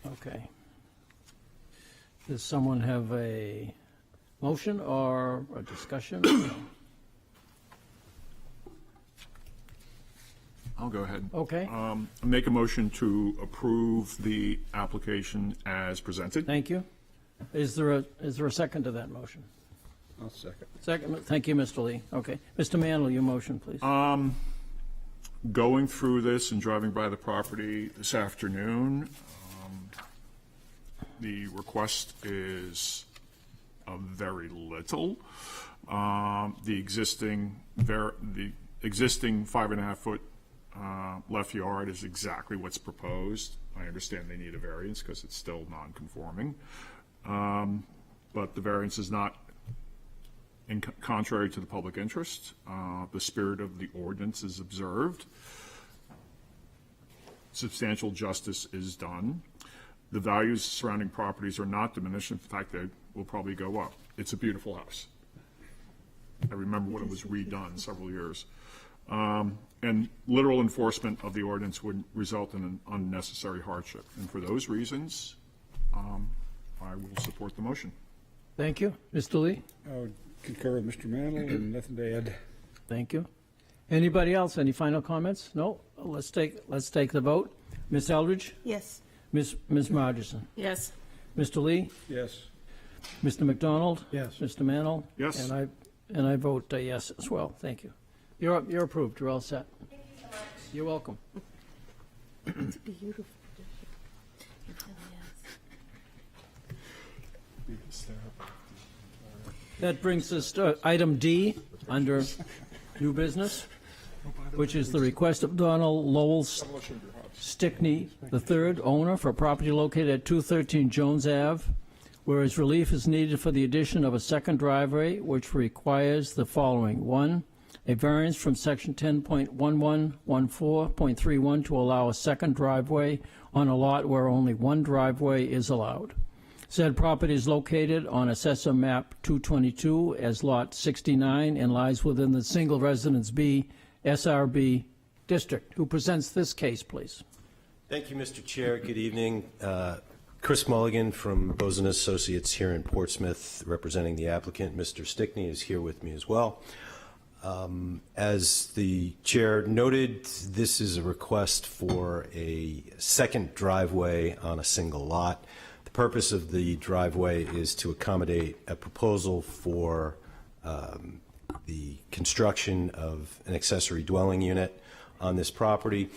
Speaker 2: Okay. Does someone have a Motion or a discussion?
Speaker 4: I'll go ahead.
Speaker 2: Okay.
Speaker 4: Make a motion to approve the application as presented.
Speaker 2: Thank you. Is there a second to that motion?
Speaker 5: I'll second.
Speaker 2: Second, thank you, Mr. Lee. Okay. Mr. Manley, your motion, please.
Speaker 4: Going through this and driving by the property this afternoon, the request is of very little. The existing 5.5-foot left yard is exactly what's proposed. I understand they need a variance because it's still non-conforming. But the variance is not contrary to the public interest. The spirit of the ordinance is observed. Substantial justice is done. The values surrounding properties are not diminished. In fact, they will probably go up. It's a beautiful house. I remember when it was redone several years. And literal enforcement of the ordinance would result in an unnecessary hardship. And for those reasons, I will support the motion.
Speaker 2: Thank you. Mr. Lee?
Speaker 5: I would concur with Mr. Mantle and nothing to add.
Speaker 2: Thank you. Anybody else? Any final comments? No? Let's take the vote. Ms. Eldridge?
Speaker 1: Yes.
Speaker 2: Ms. Margerson?
Speaker 6: Yes.
Speaker 2: Mr. Lee?
Speaker 5: Yes.
Speaker 2: Mr. McDonald?
Speaker 5: Yes.
Speaker 2: Mr. Mantle?
Speaker 4: Yes.
Speaker 2: And I vote yes as well. Thank you. You're approved. You're all set. Thank you so much. You're welcome.
Speaker 1: It's beautiful.
Speaker 2: That brings us to item D under new business, which is the request of Donald Lowell Stickney III, owner, for property located at 213 Jones Ave, whereas relief is needed for the addition of a second driveway, which requires the following. 1, a variance from section 10.1114.31 to allow a second driveway on a lot where only one driveway is allowed. Said property is located on Assessor Map 222 as Lot 69 and lies within the Single Residence B SRB district. Who presents this case, please?
Speaker 7: Thank you, Mr. Chair. Good evening. Chris Mulligan from Bozen Associates here in Portsmouth, representing the applicant. Mr. Stickney is here with me as well. As the chair noted, this is a request for a second driveway on a single lot. The purpose of the driveway is to accommodate a proposal for the construction of an accessory dwelling unit on this property.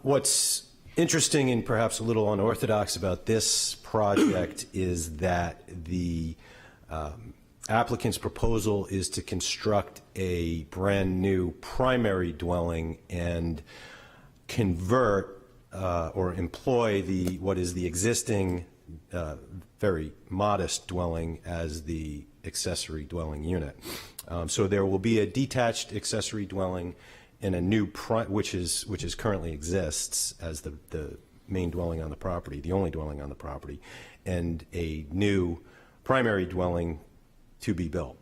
Speaker 7: What's interesting and perhaps a little unorthodox about this project is that the applicant's proposal is to construct a brand new primary dwelling and convert or employ what is the existing very modest dwelling as the accessory dwelling unit. So there will be a detached accessory dwelling and a new which currently exists as the main dwelling on the property, the only dwelling on the property, and a new primary dwelling to be built.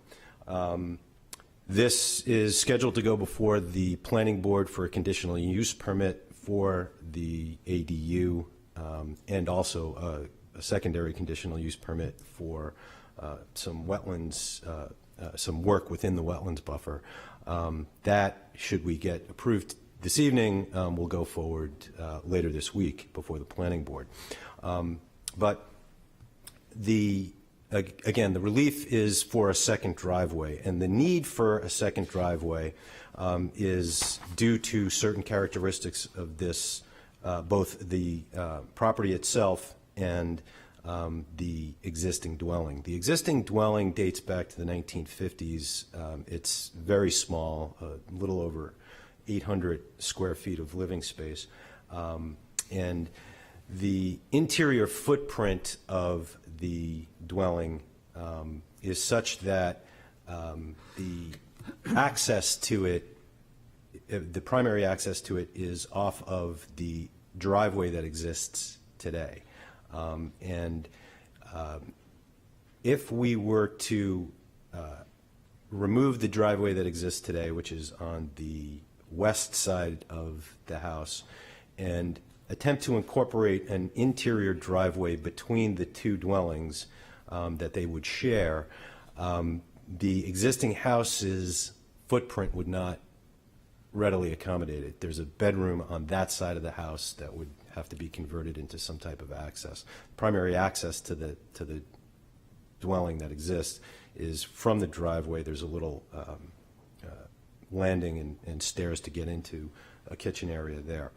Speaker 7: This is scheduled to go before the planning board for a conditional use permit for the ADU and also a secondary conditional use permit for some wetlands, some work within the wetlands buffer. That, should we get approved this evening, will go forward later this week before the planning board. But again, the relief is for a second driveway, and the need for a second driveway is due to certain characteristics of this, both the property itself and the existing dwelling. The existing dwelling dates back to the 1950s. It's very small, a little over 800 square feet of living space. And the interior footprint of the dwelling is such that the access to it, the primary access to it, is off of the driveway that exists today. If we were to remove the driveway that exists today, which is on the west side of the house, and attempt to incorporate an interior driveway between the two dwellings, that they would share, the existing house's footprint would not readily accommodate it. There's a bedroom on that side of the house that would have to be converted into some type of access. Primary access to the dwelling that exists is from the driveway. There's a little landing and stairs to get into a kitchen area there.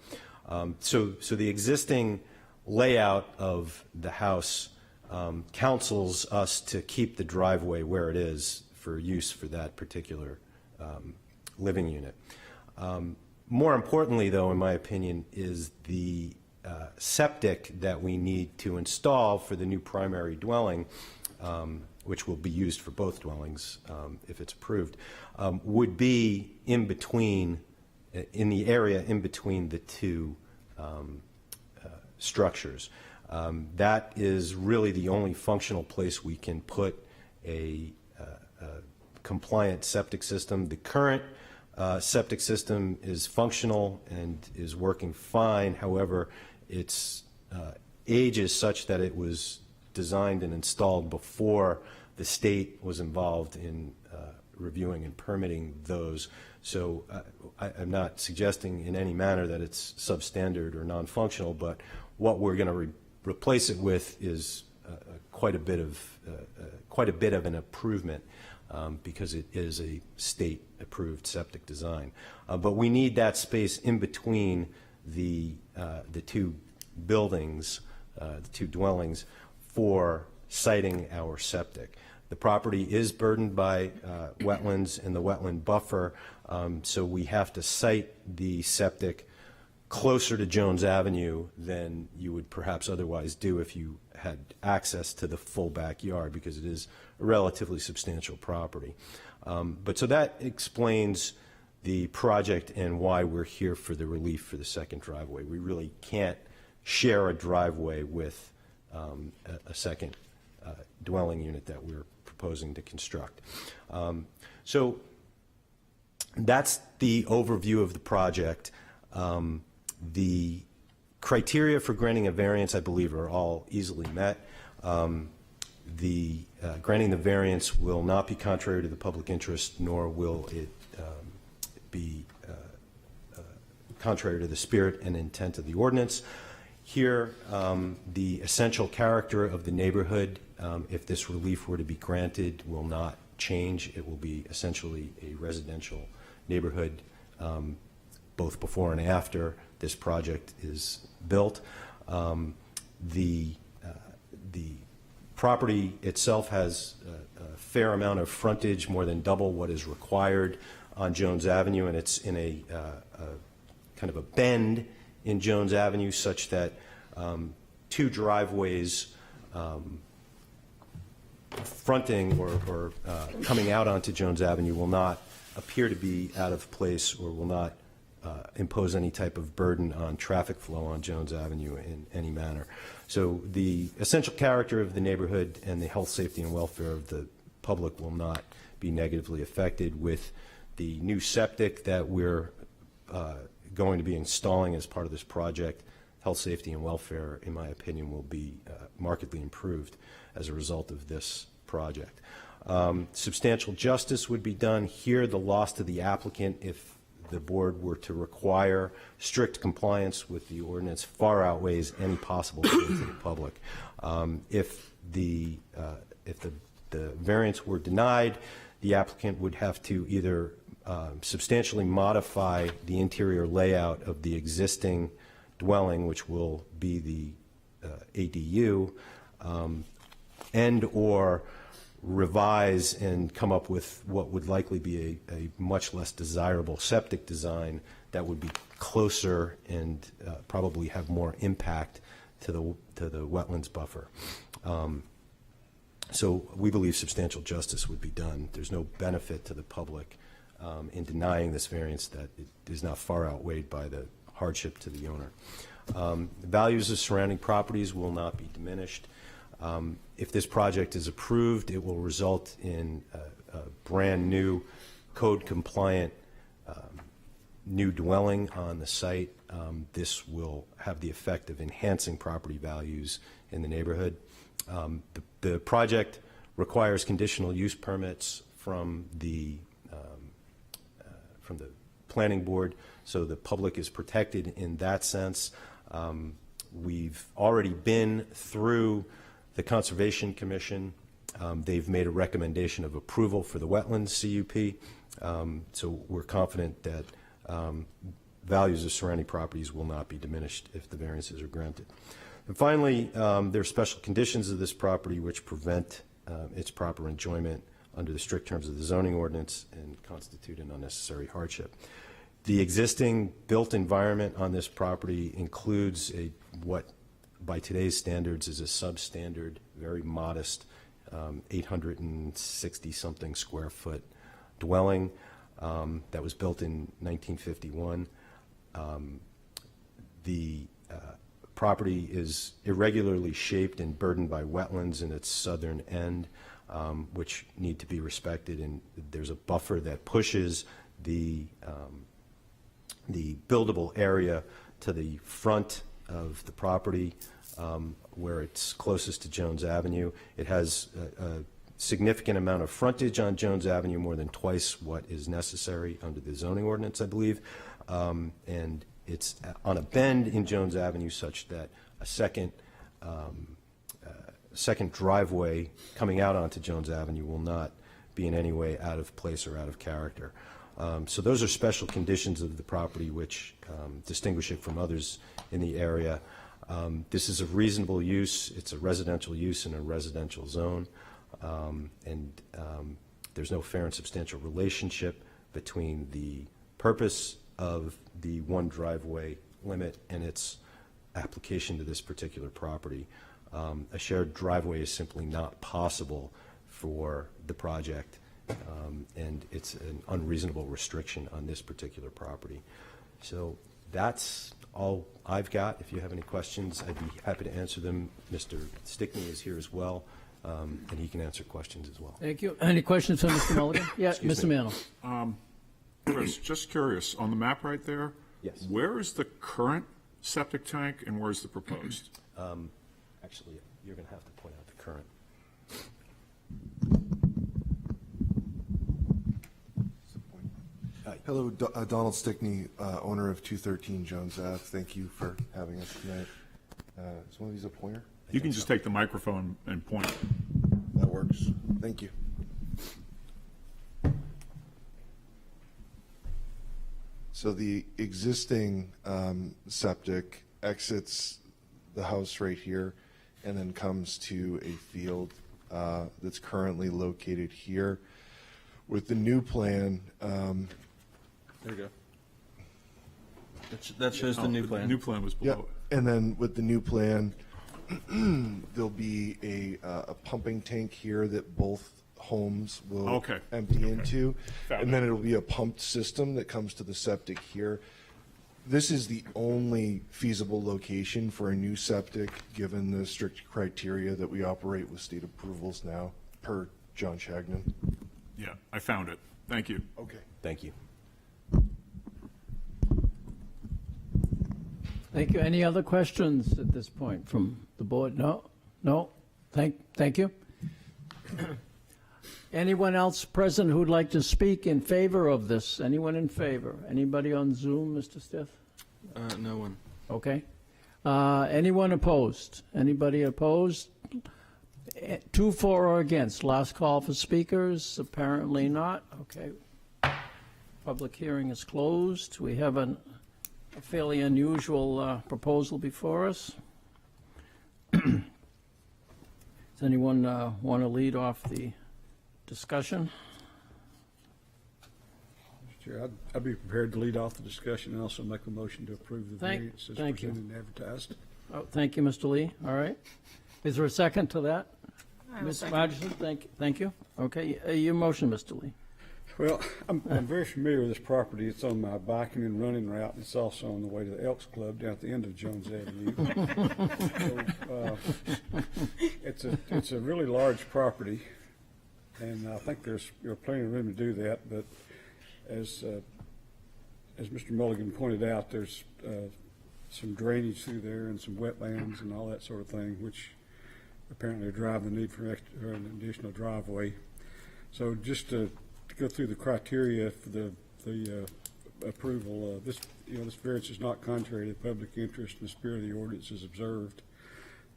Speaker 7: So the existing layout of the house counsels us to keep the driveway where it is for use for that particular living unit. More importantly, though, in my opinion, is the septic that we need to install for the new primary dwelling, which will be used for both dwellings if it's approved, would be in between, in the area in between the two structures. That is really the only functional place we can put a compliant septic system. The current septic system is functional and is working fine. However, its age is such that it was designed and installed before the state was involved in reviewing and permitting those. So I'm not suggesting in any manner that it's substandard or non-functional, but what we're going to replace it with is quite a bit of an improvement because it is a state-approved septic design. But we need that space in between the two buildings, the two dwellings, for siting our septic. The property is burdened by wetlands and the wetland buffer, so we have to site the septic closer to Jones Avenue than you would perhaps otherwise do if you had access to the full backyard, because it is a relatively substantial property. But so that explains the project and why we're here for the relief for the second driveway. We really can't share a driveway with a second dwelling unit that we're proposing to construct. So that's the overview of the project. The criteria for granting a variance, I believe, are all easily met. Granting the variance will not be contrary to the public interest, nor will it be contrary to the spirit and intent of the ordinance. Here, the essential character of the neighborhood, if this relief were to be granted, will not change. It will be essentially a residential neighborhood, both before and after this project is built. The property itself has a fair amount of frontage, more than double what is required on Jones Avenue, and it's in a kind of a bend in Jones Avenue, such that two driveways fronting or coming out onto Jones Avenue will not appear to be out of place or will not impose any type of burden on traffic flow on Jones Avenue in any manner. So the essential character of the neighborhood and the health, safety, and welfare of the public will not be negatively affected. With the new septic that we're going to be installing as part of this project, health, safety, and welfare, in my opinion, will be markedly improved as a result of this project. Substantial justice would be done here. The loss to the applicant, if the board were to require strict compliance with the ordinance, far outweighs any possible gain to the public. If the variance were denied, the applicant would have to either substantially modify the interior layout of the existing dwelling, which will be the ADU, and or revise and come up with what would likely be a much less desirable septic design that would be closer and probably have more impact to the wetlands buffer. So we believe substantial justice would be done. There's no benefit to the public in denying this variance that it is not far outweighed by the hardship to the owner. The values of surrounding properties will not be diminished. If this project is approved, it will result in a brand new code compliant new dwelling on the site. This will have the effect of enhancing property values in the neighborhood. The project requires conditional use permits from the planning board, so the public is protected in that sense. We've already been through the Conservation Commission. They've made a recommendation of approval for the wetlands CUP, so we're confident that values of surrounding properties will not be diminished if the variances are granted. And finally, there are special conditions of this property which prevent its proper enjoyment under the strict terms of the zoning ordinance and constitute an unnecessary hardship. The existing built environment on this property includes what by today's standards is a substandard, very modest 860-something square foot dwelling that was built in 1951. The property is irregularly shaped and burdened by wetlands in its southern end, which need to be respected, and there's a buffer that pushes the buildable area to the front of the property where it's closest to Jones Avenue. It has a significant amount of frontage on Jones Avenue, more than twice what is necessary under the zoning ordinance, I believe, and it's on a bend in Jones Avenue such that a second driveway coming out onto Jones Avenue will not be in any way out of place or out of character. So those are special conditions of the property which distinguish it from others in the area. This is a reasonable use. It's a residential use in a residential zone, and there's no fair and substantial relationship between the purpose of the one driveway limit and its application to this particular property. A shared driveway is simply not possible for the project, and it's an unreasonable restriction on this particular property. So that's all I've got. If you have any questions, I'd be happy to answer them. Mr. Stickney is here as well, and he can answer questions as well.
Speaker 2: Thank you. Any questions for Mr. Mulligan? Yeah,
Speaker 7: Excuse
Speaker 2: Mr.
Speaker 7: me.
Speaker 2: Mantle.
Speaker 4: Chris, just curious, on the map right there?
Speaker 7: Yes.
Speaker 4: Where is the current septic tank and where's the proposed?
Speaker 7: Actually, you're going to have to point out the current.
Speaker 18: Hello, Donald Stickney, owner of 213 Jones Ave. Thank you for having us tonight. Is one of these a pointer?
Speaker 4: You can just take the microphone and point.
Speaker 18: That works. Thank you. So the existing septic exits the house right here and then comes to a field that's currently located here. With the new plan,
Speaker 3: There you go. That shows the new plan.
Speaker 4: The new plan was
Speaker 18: yeah,
Speaker 4: below it.
Speaker 18: and then with the new plan, there'll be a pumping tank here that both homes will empty into, and then it'll be a pumped system that comes to the septic here. This is the only feasible location for a new septic, given the strict criteria that we operate with state approvals now, per John Shagnon.
Speaker 4: Yeah, I found it. Thank you.
Speaker 18: Okay.
Speaker 7: Thank you.
Speaker 2: Thank you. Any other questions at this point from the board? No? No? Thank you. Anyone else present who'd like to speak in favor of this? Anyone in favor? Anybody on Zoom, Mr. Stiff?
Speaker 3: No one.
Speaker 2: Okay. Anyone opposed? Anybody opposed? 2 for or against? Last call for speakers? Apparently not. Okay. Public hearing is closed. We have a fairly unusual proposal before us. Does anyone want to lead off the discussion?
Speaker 5: Chair, I'd be prepared to lead off the discussion and also make a motion to approve the variance as
Speaker 2: thank you.
Speaker 5: presented and advertised.
Speaker 2: Oh, thank you, Mr. Lee. All right. Is there a second to that?
Speaker 6: I will
Speaker 2: Ms.
Speaker 6: second.
Speaker 2: Rogerson, thank you. Okay, your motion, Mr. Lee.
Speaker 5: Well, I'm very familiar with this property. It's on my biking and running route, and it's also on the way to the Elks Club down at the end of Jones Avenue. So, it's a really large property, and I think there's plenty of room to do that. But as Mr. Mulligan pointed out, there's some drainage through there and some wetlands and all that sort of thing, which apparently drive the need for an additional driveway. So just to go through the criteria for the approval, this variance is not contrary to public interest and the spirit of the ordinance is observed.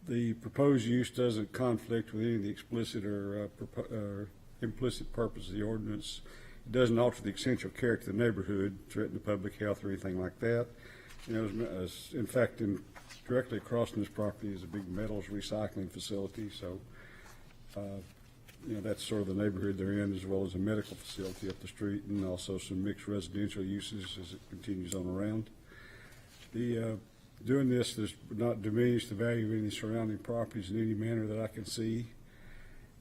Speaker 5: The proposed use doesn't conflict with any of the explicit or implicit purpose of the ordinance. It doesn't alter the essential character of the neighborhood, threaten the public health or anything like that. In fact, directly across from this property is a big metals recycling facility, so that's sort of the neighborhood they're in, as well as a medical facility up the street, and also some mixed residential uses as it continues on around. Doing this does not diminish the value of any surrounding properties in any manner that I can see,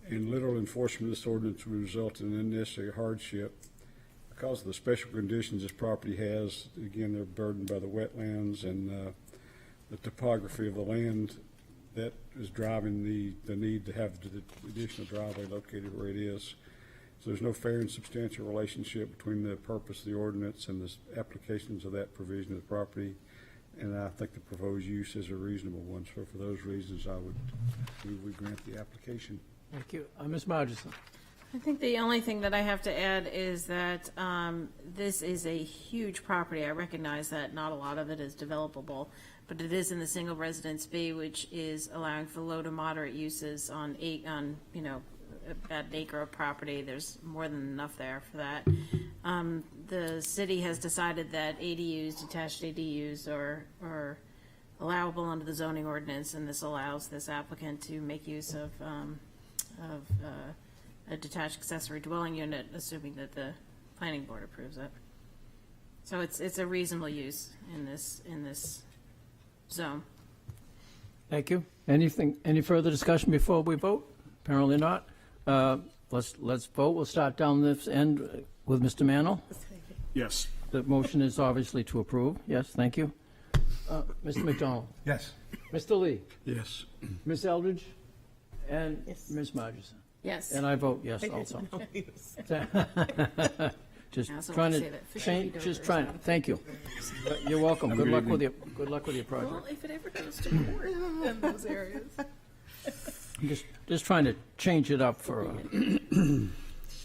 Speaker 5: and literal enforcement of this ordinance would result in unnecessary hardship. Because of the special conditions this property has, again, they're burdened by the wetlands and the topography of the land that is driving the need to have the additional driveway located where it is. So there's no fair and substantial relationship between the purpose of the ordinance and the applications of that provision of the property. And I think the proposed use is a reasonable one. So for those reasons, we would grant the application.
Speaker 2: Thank you. Ms. Margison.
Speaker 6: I think the only thing that I have to add is that this is a huge property. I recognize that not a lot of it is developable, but it is in the single residence B, which is allowing for low to moderate uses on about an acre of property. There's more than enough there for that. The city has decided that ADUs, detached ADUs, are allowable under the zoning ordinance, and this allows this applicant to make use of a detached accessory dwelling unit, assuming that the planning board approves it. So it's a reasonable use in this zone.
Speaker 2: Thank you. Any further discussion before we vote? Apparently not. Let's vote. We'll start down this end with Mr. Mantle.
Speaker 4: Yes.
Speaker 2: The motion is obviously to approve. Yes, thank you. Mr. McDonald?
Speaker 11: Yes.
Speaker 2: Mr. Lee?
Speaker 5: Yes.
Speaker 2: Ms. Eldridge? And Ms. Margison?
Speaker 6: Yes.
Speaker 2: And I vote yes also. Just
Speaker 6: I also
Speaker 2: trying
Speaker 6: want
Speaker 2: to
Speaker 6: to say that Fisher
Speaker 2: change,
Speaker 6: v.
Speaker 2: just
Speaker 6: Dover
Speaker 2: trying,
Speaker 6: is not a-
Speaker 2: thank you. You're welcome. Good luck with your project.
Speaker 17: Well, if it ever goes to court in those areas.
Speaker 2: Just trying to change it up for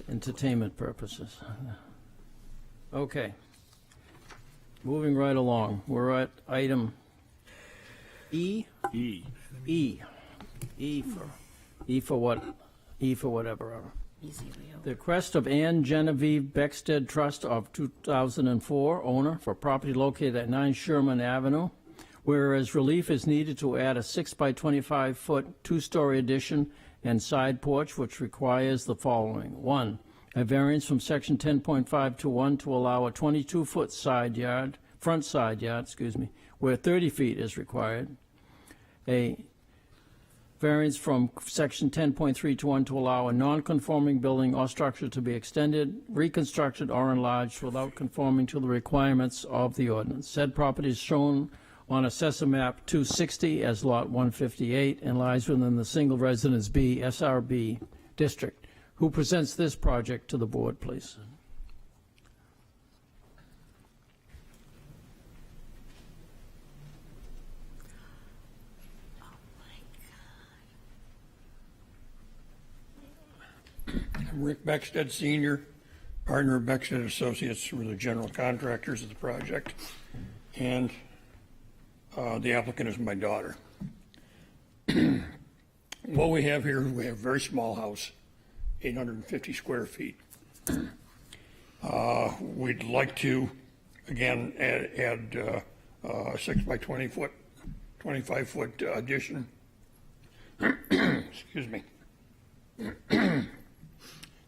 Speaker 2: entertainment purposes. Okay. Moving right along. We're at item E. E for what? E for whatever. The Crest of Anne Genevieve Beckstead Trust of 2004, owner, for property located at 9 Sherman Avenue, whereas relief is needed to add a 6 by 25 foot two-story addition and side porch, which requires the following. 1, a variance from section 10.521 to allow a 22-foot front side yard, where 30 feet is required. A variance from section 10.321 to allow a non-conforming building or structure to be extended, reconstructed, or enlarged without conforming to the requirements of the ordinance. Said property is shown on Assessor Map 260 as Lot 158 and lies within the Single Residence B SRB district. Who presents this project to the board, please?
Speaker 19: I'm Rick Beckstead Sr., partner of Beckstead Associates, who are the general contractors of the project, and the applicant is my daughter. What we have here, we have a very small house, 850 square feet. We'd like to, again, add a 6 by 20 foot, 25 foot addition. Excuse me.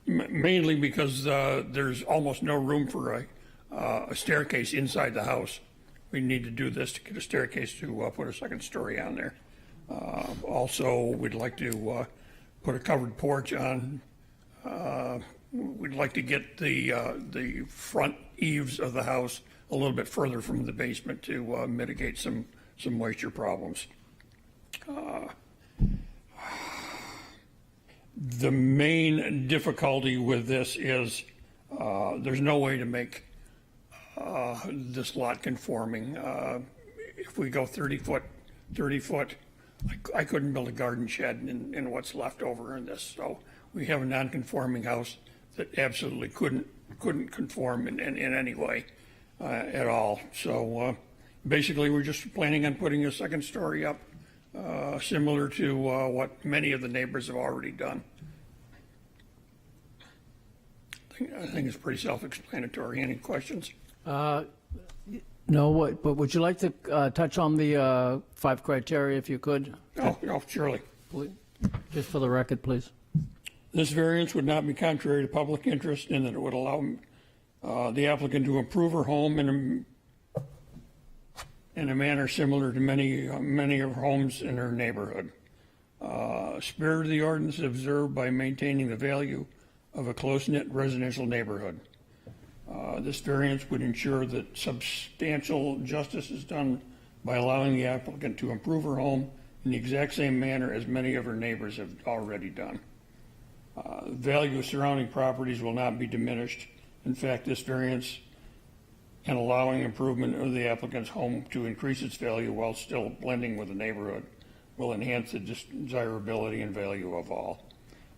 Speaker 19: Mainly because there's almost no room for a staircase inside the house. We need to do this to get a staircase to put a second story on there. Also, we'd like to put a covered porch on. We'd like to get the front eaves of the house a little bit further from the basement to mitigate some moisture problems. The main difficulty with this is there's no way to make this lot conforming. If we go 30 foot, I couldn't build a garden shed in what's left over in this. So we have a non-conforming house that absolutely couldn't conform in any way at all. So basically, we're just planning on putting a second story up, similar to what many of the neighbors have already done. I think it's pretty self-explanatory. Any questions?
Speaker 2: No, but would you like to touch on the 5 criteria if you could?
Speaker 19: No, surely.
Speaker 2: Just for the record, please.
Speaker 19: This variance would not be contrary to public interest in that it would allow the applicant to improve her home in a manner similar to many of her homes in her neighborhood. Spirit of the ordinance is observed by maintaining the value of a close-knit residential neighborhood. This variance would ensure that substantial justice is done by allowing the applicant to improve her home in the exact same manner as many of her neighbors have already done. Value of surrounding properties will not be diminished. In fact, this variance and allowing improvement of the applicant's home to increase its value while still blending with the neighborhood will enhance the desirability and value of all.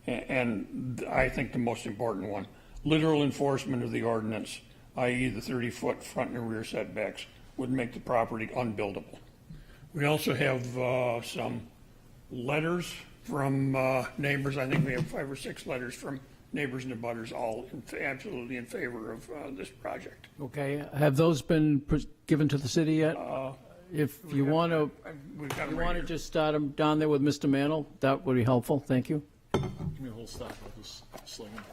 Speaker 19: And I think the most important one, literal enforcement of the ordinance, i.e. the 30-foot front and rear setbacks, would make the property unbuildable. We also have some letters from neighbors. I think we have 5 or 6 letters from neighbors and abutters, all absolutely in favor of this project.
Speaker 2: Okay, have those been given to the city yet? If you want to just start them down there with Mr. Mantle, that would be helpful. Thank you.
Speaker 4: Give me a whole stack. I'll just sling them.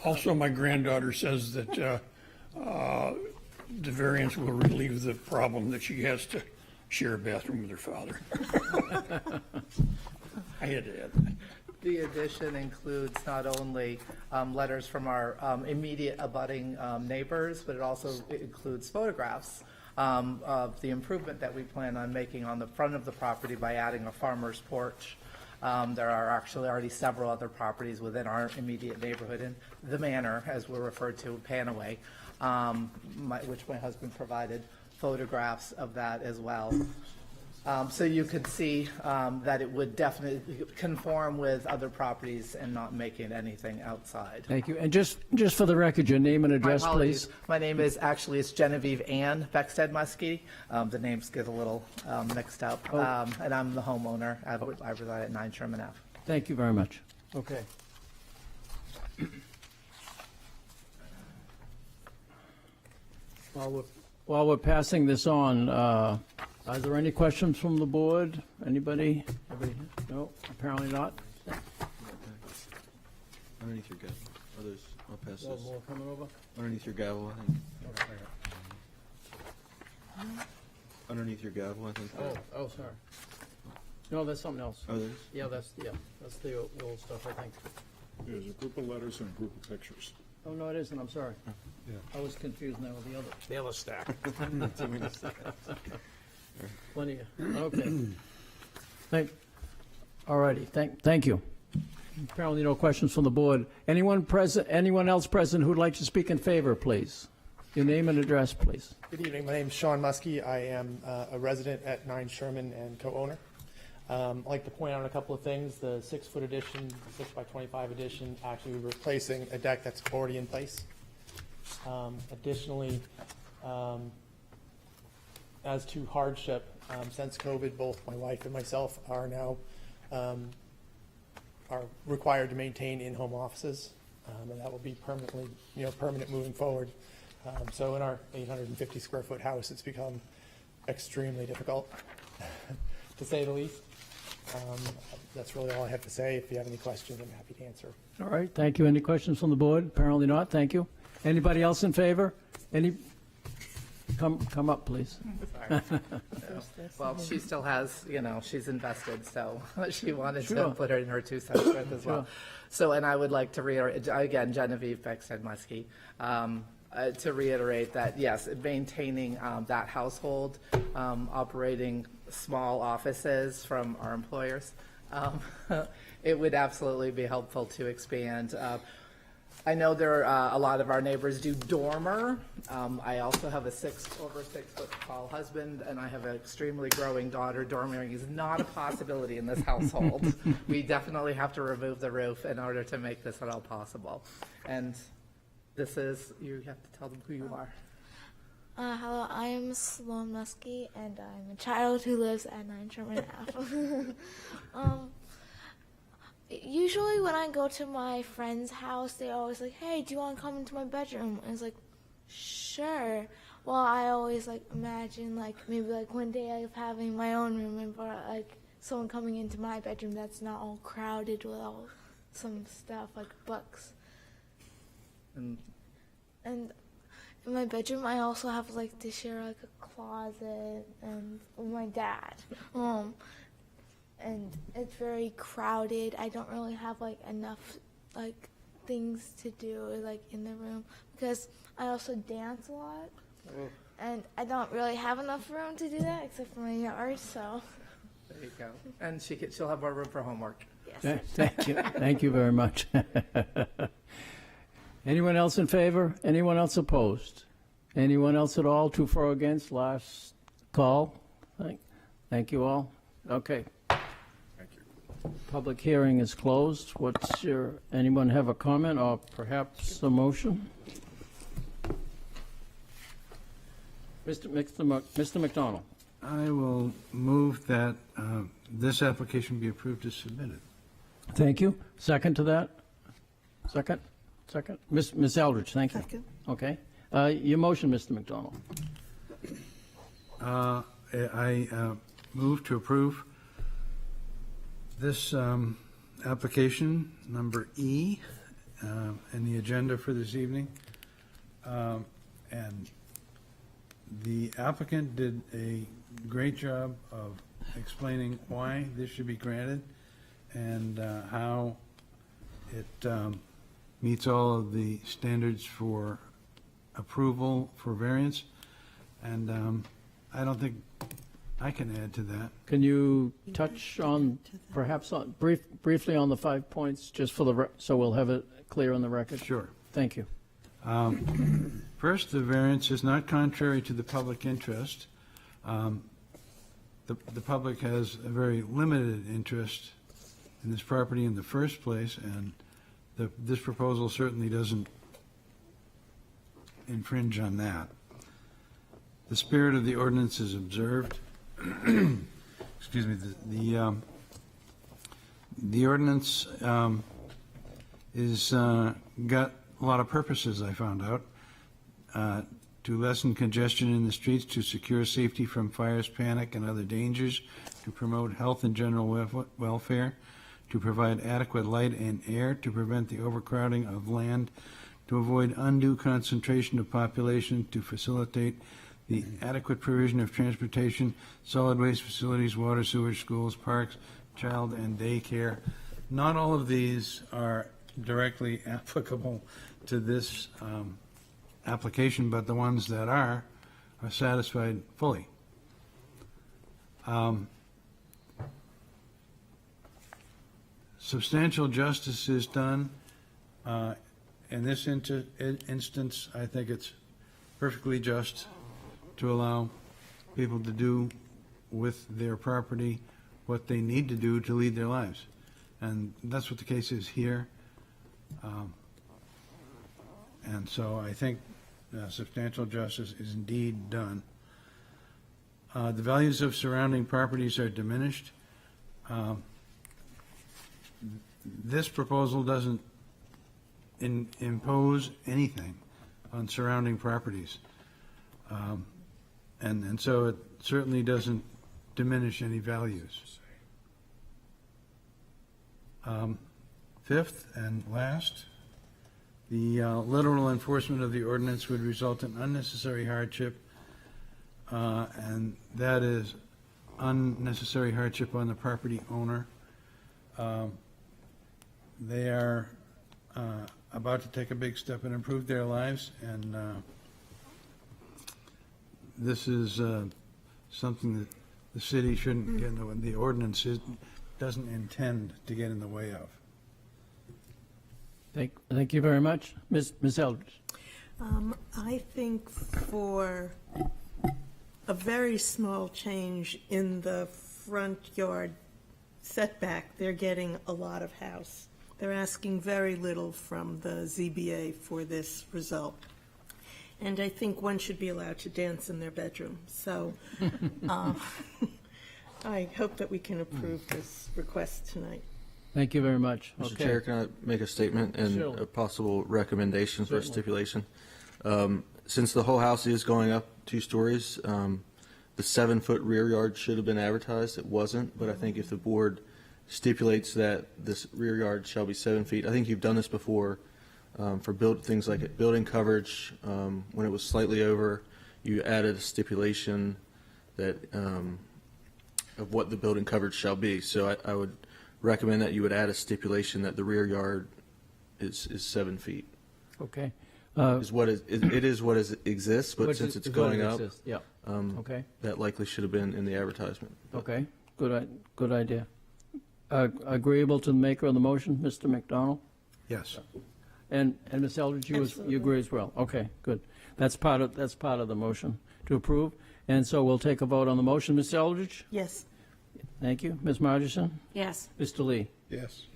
Speaker 19: Also, my granddaughter says that the variance will relieve the problem that she has to share a bathroom with her father. I had to add that.
Speaker 20: The addition includes not only letters from our immediate abutting neighbors, but it also includes photographs of the improvement that we plan on making on the front of the property by adding a farmer's porch. There are actually already several other properties within our immediate neighborhood in the manor, as we're referred to, Panaway, which my husband provided photographs of that as well. So you could see that it would definitely conform with other properties and not make it anything outside.
Speaker 2: Thank you. And just for the record, your name and address,
Speaker 20: My apologies.
Speaker 2: please.
Speaker 20: My name is it's Genevieve Ann Beckstead Muskie. The names get a little mixed up. And I'm the homeowner. I reside at 9 Sherman Ave.
Speaker 2: Thank you very much. Okay. While we're passing this on, are there any questions from the board? Anybody? No, apparently not.
Speaker 3: Underneath your gavel. Others, I'll pass
Speaker 2: One
Speaker 3: this.
Speaker 2: more coming over.
Speaker 3: Underneath your gavel, I think. Underneath your gavel, I think.
Speaker 2: Oh, sorry. No, that's something else.
Speaker 3: Oh, there is?
Speaker 2: Yeah, that's the old stuff, I think.
Speaker 4: There's a group of letters and a group of pictures.
Speaker 2: Oh, no, it isn't, I'm sorry. I was confused now with the other.
Speaker 8: The other stack.
Speaker 2: Plenty of, okay. All righty, thank you. Apparently no questions from the board. Anyone else present who'd like to speak in favor, please? Your name and address, please.
Speaker 21: Good evening. My name is Sean Muskie. I am a resident at 9 Sherman and co-owner. I'd like to point out a couple of things. The 6-foot addition, 6 by 25 addition, actually replacing a deck that's already in place. Additionally, as to hardship, since COVID, both my wife and myself are now are required to maintain in-home offices, and that will be permanent moving forward. So in our 850 square foot house, it's become extremely difficult, to say the least. That's really all I have to say. If you have any questions, I'm happy to answer.
Speaker 2: All right, thank you. Any questions from the board? Apparently not, thank you. Anybody else in favor? Come up, please.
Speaker 20: Sorry. Well, she still has, she's invested, so she wanted to put her in her 2 cents worth as well. So, and I would like to reiterate, again, Genevieve Beckstead Muskie, to reiterate that, yes, maintaining that household, operating small offices from our employers, it would absolutely be helpful to expand. I know there are a lot of our neighbors do dormer. I also have a over 6 foot tall husband, and I have an extremely growing daughter. Dormering is not a possibility in this household. We definitely have to remove the roof in order to make this at all possible. And this is, you have to tell them who you are.
Speaker 9: Hello, I am Sloan Muskie, and I'm a child who lives at 9 Sherman Ave. Usually when I go to my friend's house, they're always like, hey, do you want to come into my bedroom? And it's like, sure. Well, I always like imagine like maybe like one day of having my own room and for like someone coming into my bedroom that's not all crowded with all some stuff like books. And in my bedroom, I also have like to share like a closet and with my dad. And it's very crowded. I don't really have like enough like things to do like in the room because I also dance a lot, and I don't really have enough room to do that except for my yard. So
Speaker 20: there you go. And she'll have more room for homework.
Speaker 2: Yes. Thank you. Thank you very much. Anyone else in favor? Anyone else opposed? Anyone else at all? Too far against? Last call. Thank you all. Okay. Public hearing is closed. Anyone have a comment or perhaps a motion? Mr. McDonald.
Speaker 11: I will move that this application be approved as submitted.
Speaker 2: Thank you. Second to that? Second? Ms. Eldridge, thank you.
Speaker 1: Second.
Speaker 2: Okay. Your motion, Mr. McDonald.
Speaker 11: I move to approve this application, number E, in the agenda for this evening. And the applicant did a great job of explaining why this should be granted and how it meets all of the standards for approval for variance. And I don't think I can add to that.
Speaker 2: Can you touch on, perhaps briefly on the 5 points, just for so we'll have it clear on the record?
Speaker 11: Sure.
Speaker 2: Thank you.
Speaker 11: First, the variance is not contrary to the public interest. The public has a very limited interest in this property in the first place, and this proposal certainly doesn't infringe on that. The spirit of the ordinance is observed. Excuse me. The ordinance is got a lot of purposes, I found out. To lessen congestion in the streets, to secure safety from fires, panic, and other dangers, to promote health and general welfare, to provide adequate light and air, to prevent the overcrowding of land, to avoid undue concentration of population, to facilitate the adequate provision of transportation, solid waste facilities, water, sewage, schools, parks, child and daycare. Not all of these are directly applicable to this application, but the ones that are satisfied fully. Substantial justice is done. In this instance, I think it's perfectly just to allow people to do with their property what they need to do to lead their lives. And that's what the case is here. And so I think substantial justice is indeed done. The values of surrounding properties are diminished. This proposal doesn't impose anything on surrounding properties. And so it certainly doesn't diminish any values. Fifth and last, the literal enforcement of the ordinance would result in unnecessary hardship, and that is unnecessary hardship on the property owner. They are about to take a big step and improve their lives, and this is something that the city shouldn't get in the way. The ordinance doesn't intend to get in the way of.
Speaker 2: Thank you very much. Ms. Eldridge.
Speaker 1: I think for a very small change in the front yard setback, they're getting a lot of house. They're asking very little from the ZBA for this result. And I think one should be allowed to dance in their bedroom. So I hope that we can approve this request tonight.
Speaker 2: Thank you very much.
Speaker 3: Mr.
Speaker 2: Okay.
Speaker 3: Chair, can I make a statement and
Speaker 2: Sure.
Speaker 3: a possible recommendation for a
Speaker 2: Certainly.
Speaker 3: stipulation? Since the whole house is going up 2 stories, the 7-foot rear yard should have been advertised. It wasn't, but I think if the board stipulates that this rear yard shall be 7 feet, I think you've done this before for things like building coverage. When it was slightly over, you added a stipulation that of what the building coverage shall be. So I would recommend that you would add a stipulation that the rear yard is 7 feet.
Speaker 2: Okay.
Speaker 3: It is what exists, but
Speaker 2: What's
Speaker 3: since
Speaker 2: it-
Speaker 3: it's
Speaker 2: is what
Speaker 3: going
Speaker 2: it
Speaker 3: up,
Speaker 2: exists, yeah. Okay.
Speaker 3: that likely should have been in the advertisement.
Speaker 2: Okay, good idea. Agreeable to the maker of the motion, Mr. McDonald?
Speaker 11: Yes.
Speaker 2: And Ms. Eldridge, you agree as well? Okay, good. That's part of the motion to approve. And so we'll take a vote on the motion. Ms. Eldridge?
Speaker 1: Yes.
Speaker 2: Thank you. Ms. Margison?
Speaker 6: Yes.
Speaker 2: Mr. Lee?
Speaker 5: Yes.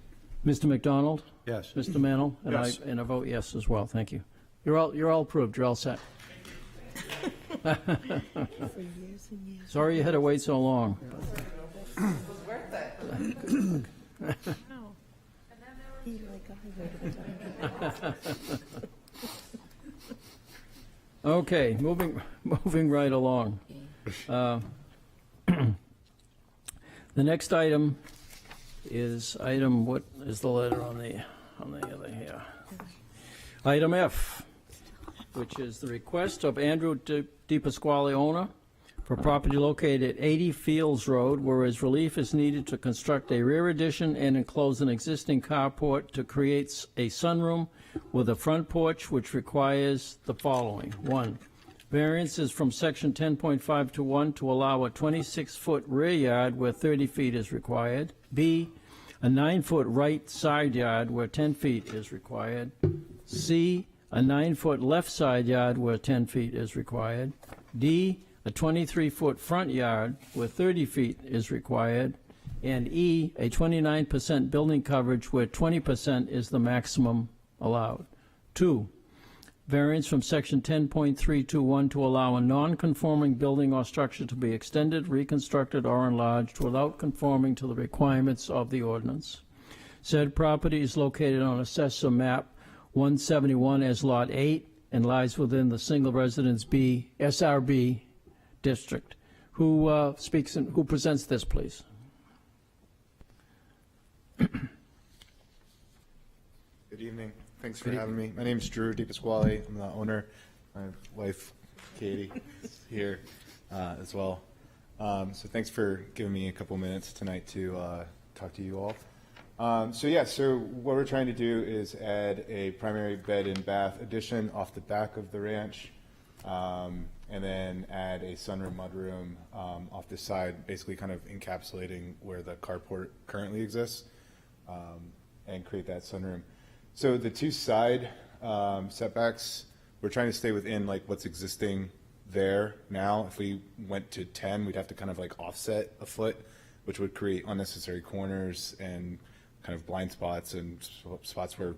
Speaker 2: Mr. McDonald?
Speaker 11: Yes.
Speaker 2: Mr. Mannell?
Speaker 11: Yes.
Speaker 2: And I vote yes as well. Thank you. You're all approved. You're all set.
Speaker 1: For years and years.
Speaker 2: Sorry you had to wait so long.
Speaker 20: Worth it.
Speaker 1: He like I would have done.
Speaker 2: Okay, moving right along. The next item is what is the letter on the other here? Item F, which is the request of Andrew DePasquale, owner, for property located at 80 Fields Road, whereas relief is needed to construct a rear addition and enclose an existing carport to create a sunroom with a front porch, which requires the following. 1, variances from section 10.521 to allow a 26-foot rear yard where 30 feet is required. B, a 9-foot right side yard where 10 feet is required. C, a 9-foot left side yard where 10 feet is required. D, a 23-foot front yard where 30 feet is required. And E, a 29% building coverage where 20% is the maximum allowed. 2, variance from section 10.321 to allow a non-conforming building or structure to be extended, reconstructed, or enlarged without conforming to the requirements of the ordinance. Said property is located on Assessor Map 171 as Lot 8 and lies within the Single Residence B SRB district. Who presents this, please?
Speaker 12: Good evening. Thanks for having me. My name is Drew DePasquale. I'm the owner. My wife, Katie, is here as well. So thanks for giving me a couple minutes tonight to talk to you all. So what we're trying to do is add a primary bed and bath addition off the back of the ranch, and then add a sunroom, mudroom off the side, basically kind of encapsulating where the carport currently exists, and create that sunroom. So the 2 side setbacks, we're trying to stay within like what's existing there now. If we went to 10, we'd have to kind of like offset a foot, which would create unnecessary corners and kind of blind spots and spots where,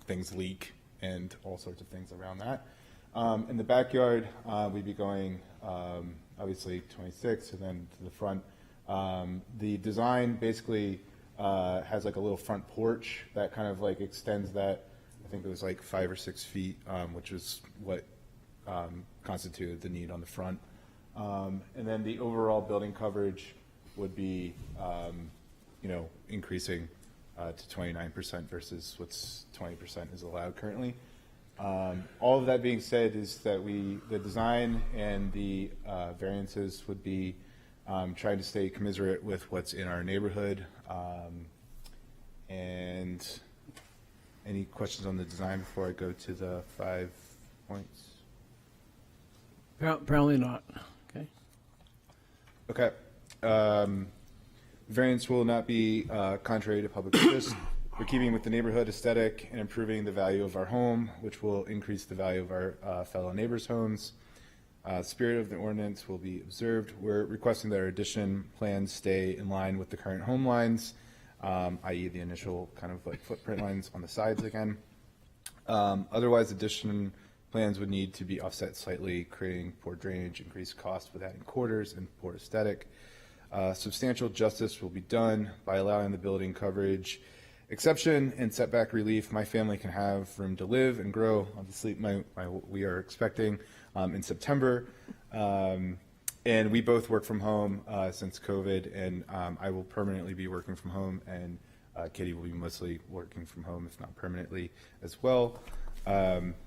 Speaker 12: things leak and all sorts of things around that. In the backyard, we'd be going obviously 26 and then to the front. The design basically has like a little front porch that kind of like extends that. I think it was like 5 or 6 feet, which is what constituted the need on the front. And then the overall building coverage would be, increasing to 29% versus what's 20% is allowed currently. All of that being said is that the design and the variances would be trying to stay commensurate with what's in our neighborhood. And any questions on the design before I go to the 5 points?
Speaker 2: Apparently not. Okay.
Speaker 12: Okay. Variance will not be contrary to public interest. We're keeping with the neighborhood aesthetic and improving the value of our home, which will increase the value of our fellow neighbors' homes. Spirit of the ordinance will be observed. We're requesting that our addition plans stay in line with the current home lines, i.e. the initial kind of like footprint lines on the sides again. Otherwise, addition plans would need to be offset slightly, creating poor drainage, increased cost with adding quarters, and poor aesthetic. Substantial justice will be done by allowing the building coverage exception and setback relief. My family can have room to live and grow. Obviously, we are expecting in September. And we both work from home since COVID, and I will permanently be working from home, and Katie will be mostly working from home, if not permanently as well.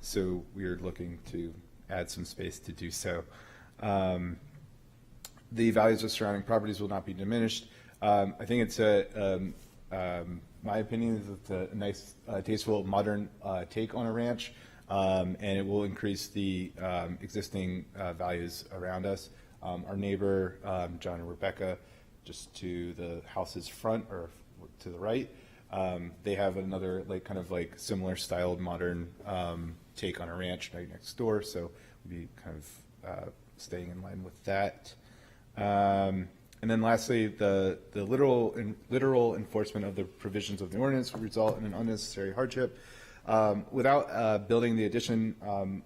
Speaker 12: So we are looking to add some space to do so. The values of surrounding properties will not be diminished. I think it's my opinion is it's a nice, tasteful, modern take on a ranch, and it will increase the existing values around us. Our neighbor, John and Rebecca, just to the house's front or to the right, they have another kind of similar styled modern take on a ranch right next door, so we'll be kind of staying in line with that. And then lastly, the literal enforcement of the provisions of the ordinance will result in an unnecessary hardship. Without building the addition,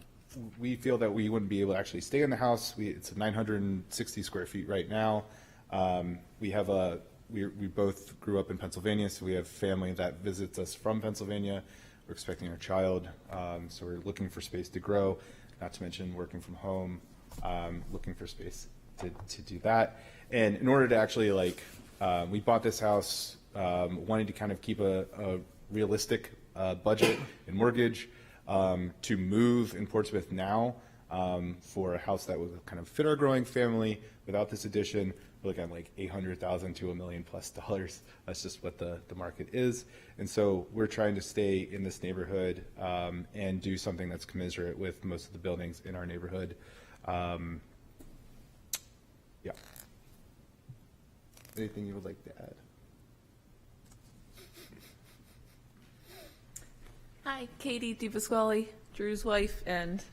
Speaker 12: we feel that we wouldn't be able to actually stay in the house. It's 960 square feet right now. We both grew up in Pennsylvania, so we have family that visits us from Pennsylvania. We're expecting our child, so we're looking for space to grow, not to mention working from home, looking for space to do that. And in order to actually we bought this house wanting to kind of keep a realistic budget and mortgage to move in Portsmouth now for a house that would kind of fit our growing family. Without this addition, we're looking at $800,000 to $1 million plus. That's just what the market is. And so we're trying to stay in this neighborhood and do something that's commensurate with most of the buildings in our neighborhood. Yeah. Anything you would like to add?
Speaker 10: Hi, Katie DiPasquale, Drew's wife and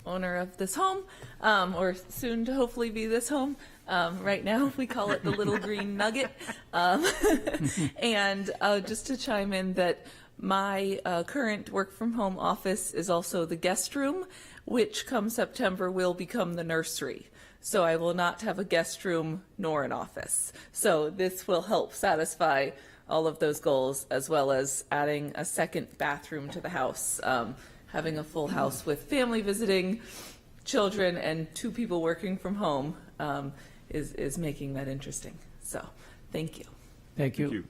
Speaker 10: owner of this home, or soon to hopefully be this home. Right now, we call it the Little Green Nugget. And just to chime in that my current work from home office is also the guest room, which come September will become the nursery. So I will not have a guest room nor an office. So this will help satisfy all of those goals, as well as adding a second bathroom to the house. Having a full house with family visiting, children, and 2 people working from home is making that interesting. So thank you.
Speaker 2: Thank you.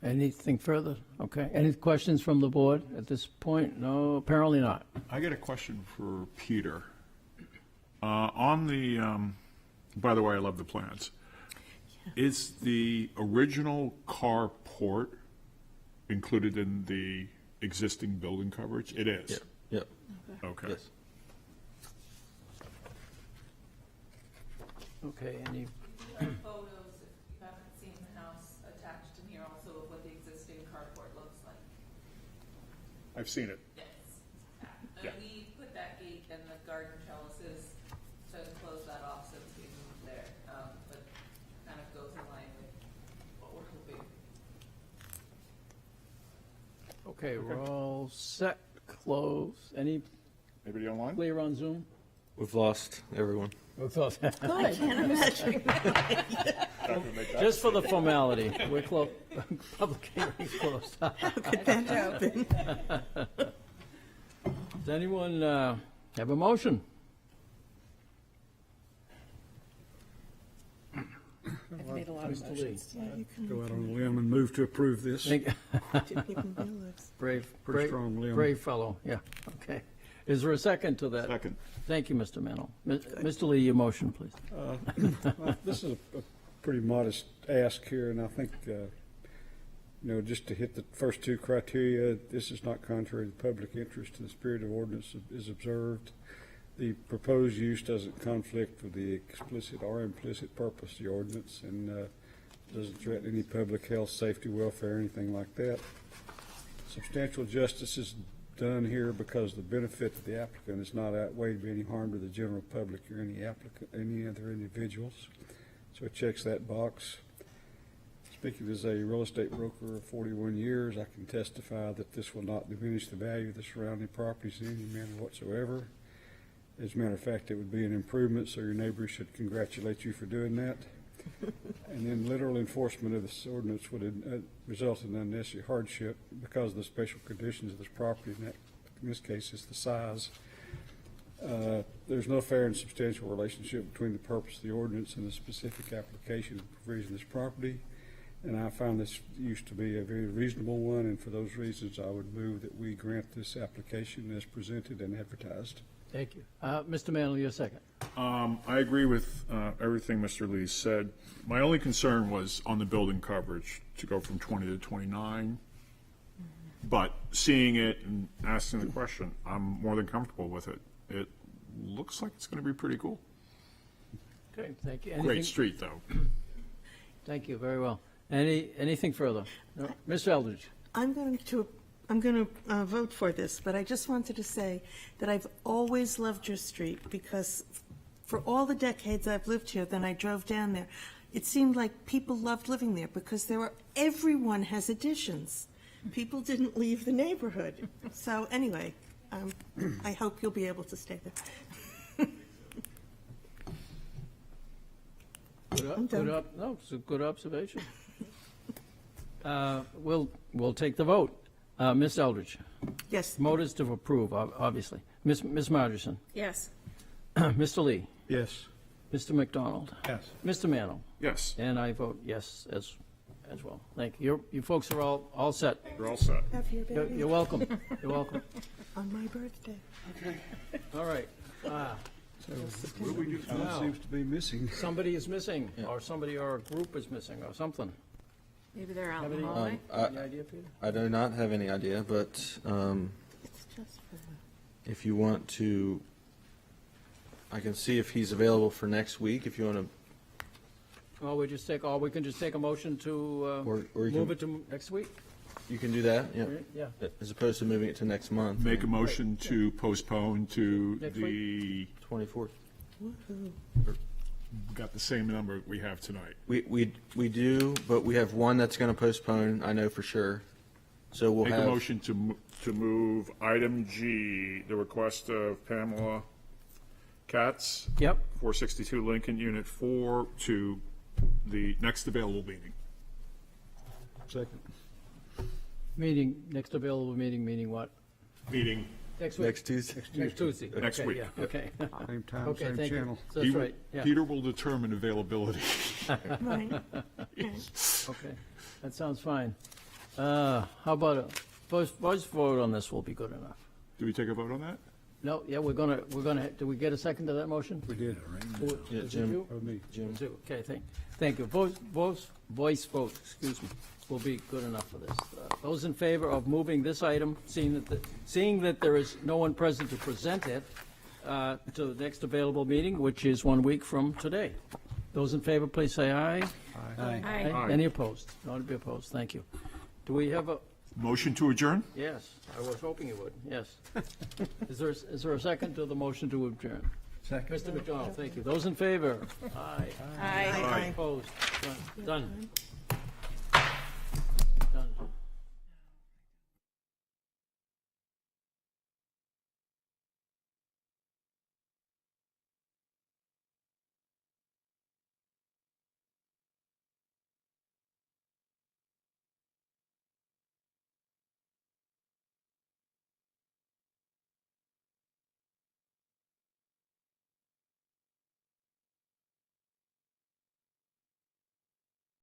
Speaker 2: Anything further? Okay. Any questions from the board at this point? No, apparently not.
Speaker 4: I got a question for Peter. By the way, I love the plans. Is the original carport included in the existing building coverage? It is?
Speaker 3: Yep.
Speaker 4: Okay.
Speaker 3: Yes.
Speaker 2: Okay, any?
Speaker 10: Photos, if you haven't seen the house, attached in here also of what the existing carport looks like.
Speaker 4: I've seen it.
Speaker 10: Yes.
Speaker 4: Yeah.
Speaker 10: And we put that gate and the garden trellises to close that off since we moved there, but kind of goes in line with what we're hoping.
Speaker 2: Okay, we're all set, closed.
Speaker 4: Anybody online?
Speaker 2: Clear on Zoom?
Speaker 3: We've lost everyone.
Speaker 1: I can't imagine.
Speaker 2: Just for the formality, we're closed. Public hearing closed.
Speaker 1: How could that happen?
Speaker 2: Does anyone have a motion?
Speaker 20: I've made a lot of
Speaker 2: Mr. Lee.
Speaker 20: motions.
Speaker 1: Yeah, you can.
Speaker 5: Go out on a limb and move to approve this.
Speaker 2: Think-
Speaker 1: Didn't even realize.
Speaker 5: Pretty strong limb.
Speaker 2: Brave fellow, yeah, okay. Is there a second to that?
Speaker 4: Second.
Speaker 2: Thank you, Mr. Mennel. Mr. Lee, your motion, please.
Speaker 5: This is a pretty modest ask here, and I think, just to hit the first 2 criteria, this is not contrary to public interest, and the spirit of ordinance is observed. The proposed use doesn't conflict with the explicit or implicit purpose of the ordinance, and doesn't threaten any public health, safety, welfare, anything like that. Substantial justice is done here because the benefit to the applicant is not outweighed by any harm to the general public or any other individuals. So it checks that box. Speaking as a real estate broker of 41 years, I can testify that this will not diminish the value of the surrounding properties in any manner whatsoever. As a matter of fact, it would be an improvement, so your neighbors should congratulate you for doing that. And then literal enforcement of this ordinance would result in unnecessary hardship because of the special conditions of this property, and that, in this case, is the size. There's no fair and substantial relationship between the purpose of the ordinance and the specific application and provision of this property. And I found this used to be a very reasonable one, and for those reasons, I would move that we grant this application as presented and advertised.
Speaker 2: Thank you. Mr. Manley, your second.
Speaker 4: I agree with everything Mr. Lee said. My only concern was on the building coverage to go from 20 to 29. But seeing it and asking the question, I'm more than comfortable with it. It looks like it's going to be pretty cool.
Speaker 2: Okay, thank you.
Speaker 4: Great street, though.
Speaker 2: Thank you, very well. Anything further? No? Mr. Eldridge?
Speaker 1: I'm going to vote for this, but I just wanted to say that I've always loved your street because for all the decades I've lived here, then I drove down there. It seemed like people loved living there because everyone has additions. People didn't leave the neighborhood. So anyway, I hope you'll be able to stay there.
Speaker 2: No, it's a good observation. We'll take the vote. Ms. Eldridge?
Speaker 1: Yes.
Speaker 2: Vote is to approve, obviously. Ms. Margerson?
Speaker 6: Yes.
Speaker 2: Mr. Lee?
Speaker 5: Yes.
Speaker 2: Mr. McDonald?
Speaker 4: Yes.
Speaker 2: Mr. Manno?
Speaker 4: Yes.
Speaker 2: And I vote yes as well. Thank you. You folks are all set.
Speaker 4: You're all set.
Speaker 1: Have your baby.
Speaker 2: You're welcome. You're welcome.
Speaker 1: On my birthday.
Speaker 2: Okay. All right.
Speaker 5: What do we do? One seems to be missing.
Speaker 2: Somebody is missing, or somebody or a group is missing, or something.
Speaker 6: Maybe they're out
Speaker 2: Have
Speaker 6: in the
Speaker 2: any-
Speaker 6: hallway.
Speaker 2: Any idea, Peter?
Speaker 3: I do not have any idea, but
Speaker 1: It's just for
Speaker 3: if you want to, I can see if he's available for next week, if you want to.
Speaker 2: Well, we can just take a motion to
Speaker 3: Or you
Speaker 2: move
Speaker 3: can-
Speaker 2: it to next week?
Speaker 3: You can do that, yeah.
Speaker 2: Yeah.
Speaker 3: As opposed to moving it to next month.
Speaker 4: Make a motion to postpone to
Speaker 2: Next
Speaker 4: the,
Speaker 3: 24th.
Speaker 4: got the same number we have tonight.
Speaker 3: We do, but we have one that's going to postpone, I know for sure. So we'll
Speaker 4: Make
Speaker 3: have.
Speaker 4: a motion to move item G, the request of Pamela Katz.
Speaker 2: Yep.
Speaker 4: 462 Lincoln, Unit 4, to the next available meeting.
Speaker 5: Second.
Speaker 2: Next available meeting what?
Speaker 4: Meeting.
Speaker 2: Next week?
Speaker 3: Next Tuesday.
Speaker 2: Next Tuesday.
Speaker 4: Next
Speaker 2: Okay,
Speaker 4: week.
Speaker 2: yeah, okay.
Speaker 5: Same time,
Speaker 2: Okay,
Speaker 5: same
Speaker 2: thank you.
Speaker 5: channel.
Speaker 2: That's right, yeah.
Speaker 4: Peter will determine availability.
Speaker 1: Right.
Speaker 2: Okay, that sounds fine. How about a voice vote on this will be good enough.
Speaker 4: Do we take a vote on that?
Speaker 2: No, yeah, we're gonna, do we get a second to that motion?
Speaker 5: We did.
Speaker 3: Yeah,
Speaker 2: Is it
Speaker 3: Jim.
Speaker 2: you?
Speaker 5: Or me.
Speaker 2: Jim. Okay, thank you. Voice vote, excuse me, will be good enough for this. Those in favor of moving this item, seeing that there is no one present to present it, to the next available meeting, which is 1 week from today. Those in favor, please say aye.
Speaker 5: Aye.
Speaker 6: Aye.
Speaker 2: Any opposed? Not to be opposed, thank you. Do we have a,
Speaker 4: Motion to adjourn?
Speaker 2: yes, I was hoping you would, yes. Is there a second to the motion to adjourn?
Speaker 11: Second.
Speaker 2: Mr. McDonald, thank you. Those in favor? Aye.
Speaker 6: Aye.
Speaker 2: Opposed? Done.